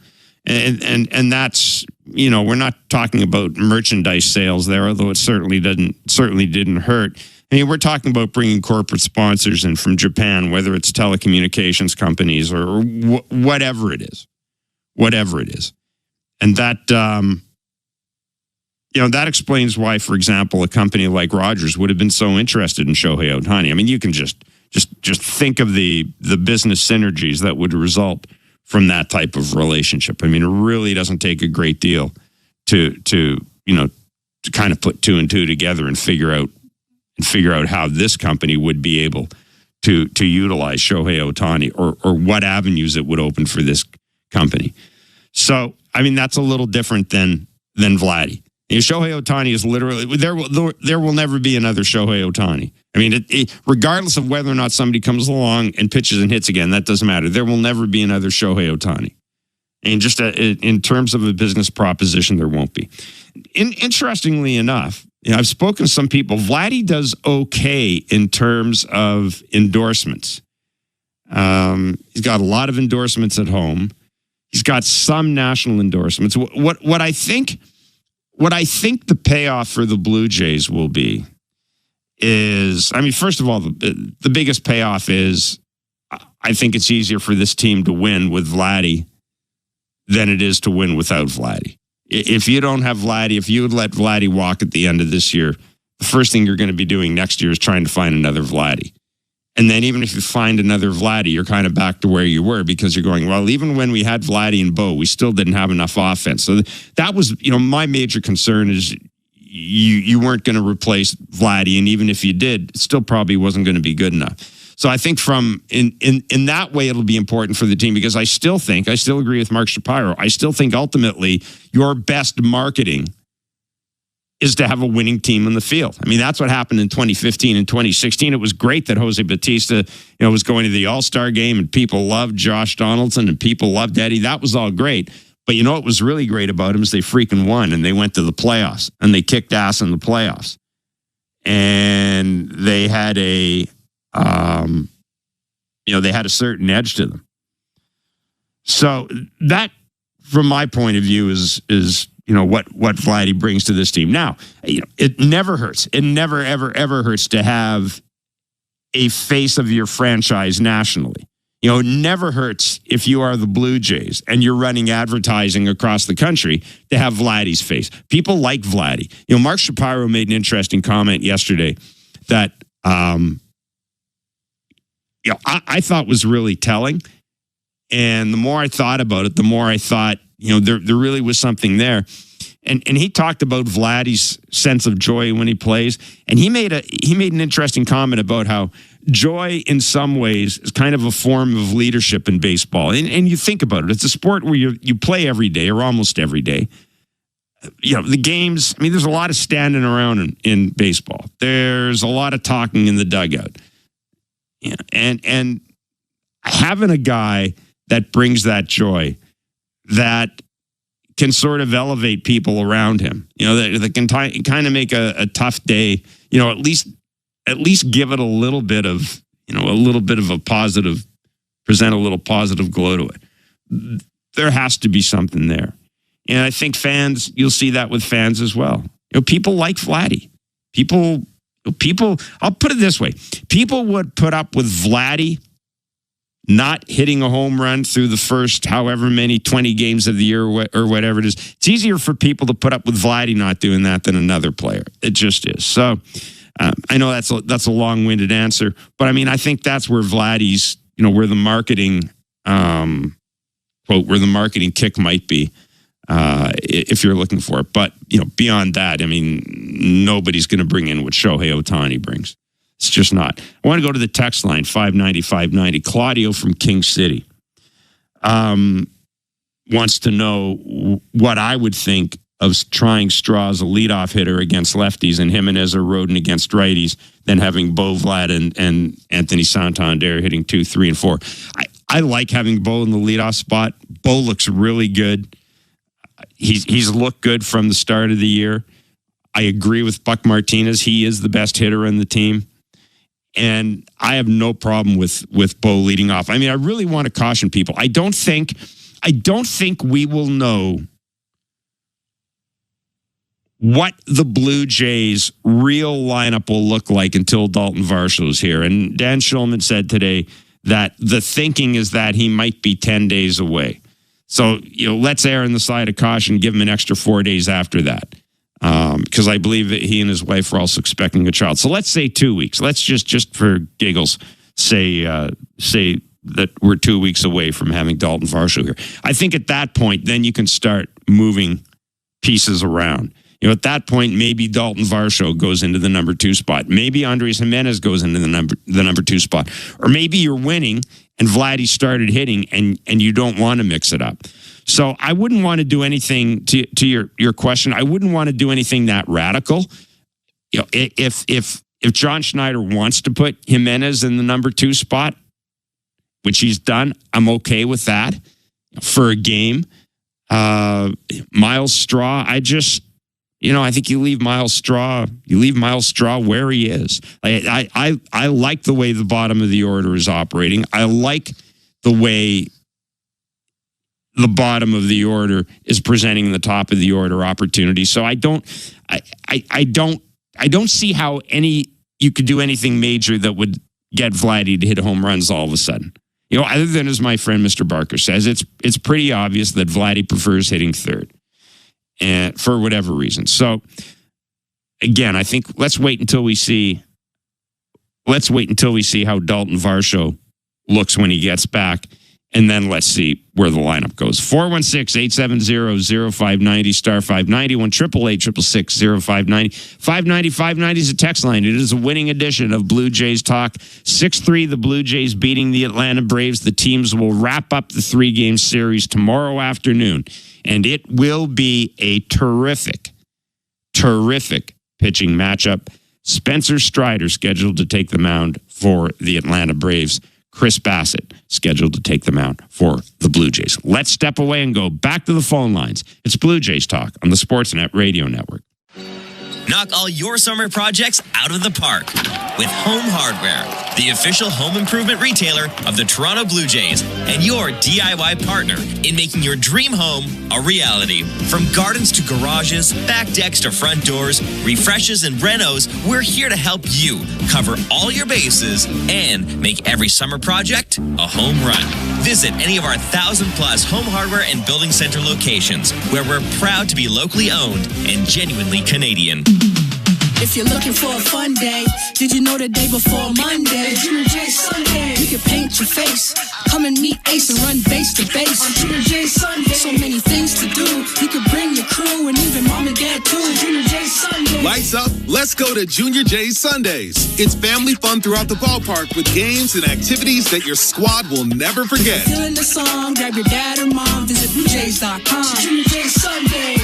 And that's, we're not talking about merchandise sales there, although it certainly didn't hurt. I mean, we're talking about bringing corporate sponsors in from Japan, whether it's telecommunications companies or whatever it is. And that, that explains why, for example, a company like Rogers would have been so interested in Shohei Ohtani. I mean, you can just think of the business synergies that would result from that type of relationship. I mean, it really doesn't take a great deal to kind of put two and two together and figure out how this company would be able to utilize Shohei Ohtani or what avenues it would open for this company. So, I mean, that's a little different than Vladdy. Shohei Ohtani is literally, there will never be another Shohei Ohtani. I mean, regardless of whether or not somebody comes along and pitches and hits again, that doesn't matter. There will never be another Shohei Ohtani. And just in terms of a business proposition, there won't be. Interestingly enough, I've spoken to some people. Vladdy does okay in terms of endorsements. He's got a lot of endorsements at home. He's got some national endorsements. What I think the payoff for the Blue Jays will be is, I mean, first of all, the biggest payoff is I think it's easier for this team to win with Vladdy than it is to win without Vladdy. If you don't have Vladdy, if you would let Vladdy walk at the end of this year, the first thing you're going to be doing next year is trying to find another Vladdy. And then even if you find another Vladdy, you're kind of back to where you were because you're going, well, even when we had Vladdy and Bo, we still didn't have enough offense. So that was, my major concern is you weren't going to replace Vladdy. And even if you did, it still probably wasn't going to be good enough. So I think in that way, it'll be important for the team because I still agree with Mark Shapiro. I still think ultimately your best marketing is to have a winning team in the field. I mean, that's what happened in 2015 and 2016. It was great that Jose Bautista, was going to the All-Star game and people loved Josh Donaldson and people loved Eddie. That was all great. But what was really great about them is they freaking won and they went to the playoffs and they kicked ass in the playoffs. And they had they had a certain edge to them. So that, from my point of view, is what Vladdy brings to this team. Now, it never hurts. It never, ever, ever hurts to have a face of your franchise nationally. It never hurts if you are the Blue Jays and you're running advertising across the country to have Vladdy's face. People like Vladdy. Mark Shapiro made an interesting comment yesterday that I thought was really telling. And the more I thought about it, the more I thought, there really was something there. And he talked about Vladdy's sense of joy when he plays. And he made an interesting comment about how joy in some ways is kind of a form of leadership in baseball. And you think about it, it's a sport where you play every day or almost every day. The games, I mean, there's a lot of standing around in baseball. There's a lot of talking in the dugout. And having a guy that brings that joy, that can sort of elevate people around him, that can kind of make a tough day, at least give it a little bit of a positive, present a little positive glow to it. There has to be something there. And I think fans, you'll see that with fans as well. People like Vladdy. People, I'll put it this way. People would put up with Vladdy not hitting a home run through the first however many 20 games of the year or whatever it is. It's easier for people to put up with Vladdy not doing that than another player. It just is. So I know that's a long-winded answer, but I mean, I think that's where Vladdy's, where the marketing quote, where the marketing kick might be if you're looking for it. But, beyond that, I mean, nobody's going to bring in what Shohei Ohtani brings. It's just not. I want to go to the text line, 590-590. Claudio from King City wants to know what I would think of trying Straw as a leadoff hitter against lefties and Jimenez or Rodin against righties, then having Bo Vlad and Anthony Santander hitting 2, 3, and 4. I like having Bo in the leadoff spot. Bo looks really good. He's looked good from the start of the year. I agree with Buck Martinez. He is the best hitter in the team. And I have no problem with Bo leading off. I mean, I really want to caution people. I don't think we will know what the Blue Jays' real lineup will look like until Dalton Varsho is here. And Dan Shulman said today that the thinking is that he might be 10 days away. So, let's err on the side of caution, give him an extra 4 days after that. Because I believe that he and his wife are also expecting a child. So let's say 2 weeks. Let's just for giggles say that we're 2 weeks away from having Dalton Varsho here. I think at that point, then you can start moving pieces around. At that point, maybe Dalton Varsho goes into the number 2 spot. Maybe Andres Jimenez goes into the number 2 spot. Or maybe you're winning and Vladdy started hitting and you don't want to mix it up. So I wouldn't want to do anything to your question. I wouldn't want to do anything that radical. If John Schneider wants to put Jimenez in the number 2 spot, which he's done, I'm okay with that for a game. Miles Straw, I think you leave Miles Straw where he is. I like the way the bottom of the order is operating. I like the way the bottom of the order is presenting the top of the order opportunity. So I don't see how you could do anything major that would get Vladdy to hit home runs all of a sudden. Other than, as my friend Mr. Barker says, it's pretty obvious that Vladdy prefers hitting third, and for whatever reason. So again, I think let's wait until we see how Dalton Varsho looks when he gets back. And then let's see where the lineup goes. 416-870-0590, star 590, 1-888-666-0590. 590 is a text line. It is a winning edition of Blue Jays Talk. 6-3, the Blue Jays beating the Atlanta Braves. The teams will wrap up the 3-game series tomorrow afternoon. And it will be a terrific pitching matchup. Spencer Strider scheduled to take the mound for the Atlanta Braves. Chris Bassett scheduled to take the mound for the Blue Jays. Let's step away and go back to the phone lines. It's Blue Jays Talk on the Sportsnet Radio Network. Knock all your summer projects out of the park with Home Hardware, the official home improvement retailer of the Toronto Blue Jays and your DIY partner in making your dream home a reality. From gardens to garages, back decks to front doors, refreshes and renos, we're here to help you cover all your bases and make every summer project a home run. Visit any of our 1,000+ home hardware and building center locations where we're proud to be locally owned and genuinely Canadian. If you're looking for a fun day, did you know the day before Monday? Junior J Sunday. You can paint your face, come and meet Ace and run base to base. On Junior J Sunday. So many things to do. You could bring your crew and even mom and dad too. Junior J Sunday. Lights up, let's go to Junior J Sundays. It's family fun throughout the ballpark with games and activities that your squad will never forget. Feeling the song, grab your dad or mom, visit BlueJays.com. Junior J Sunday.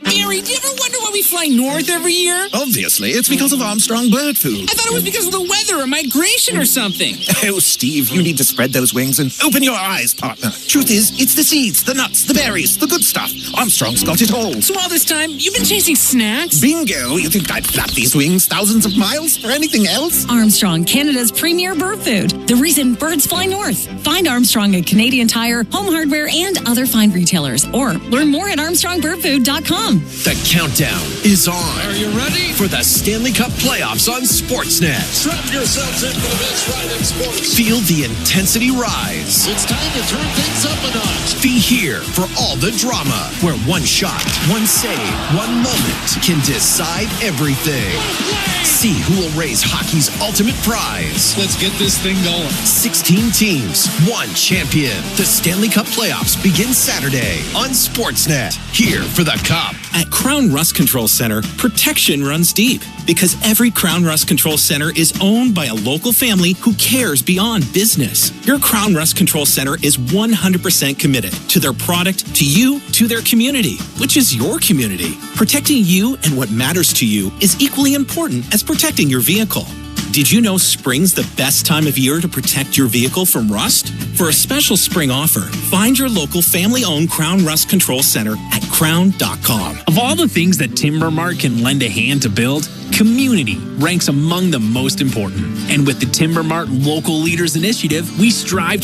Gary, do you ever wonder why we fly north every year? Obviously, it's because of Armstrong bird food. I thought it was because of the weather or migration or something. Oh, Steve, you need to spread those wings and open your eyes, partner. Truth is, it's the seeds, the nuts, the berries, the good stuff. Armstrong's got it all. So all this time, you've been chasing snacks? Bingo! You think I'd flap these wings thousands of miles for anything else? Armstrong, Canada's premier bird food. The reason birds fly north. Find Armstrong at Canadian Tire, Home Hardware, and other fine retailers. Or learn more at armstrongbirdfood.com. The countdown is on. Are you ready? For the Stanley Cup playoffs on Sportsnet. Strap yourselves in for the best ride in sports. Feel the intensity rise. It's time to turn things up a notch. Be here for all the drama, where one shot, one save, one moment can decide everything. See who will raise hockey's ultimate prize. Let's get this thing going. 16 teams, one champion. The Stanley Cup playoffs begin Saturday on Sportsnet. Here for the Cup. At Crown Rust Control Center, protection runs deep because every Crown Rust Control Center is owned by a local family who cares beyond business. Your Crown Rust Control Center is 100% committed to their product, to you, to their community, which is your community. Protecting you and what matters to you is equally important as protecting your vehicle. Did you know spring's the best time of year to protect your vehicle from rust? For a special spring offer, find your local family-owned Crown Rust Control Center at crown.com. Of all the things that Timber Mart can lend a hand to build, community ranks among the most important. And with the Timber Mart Local Leaders Initiative, we strive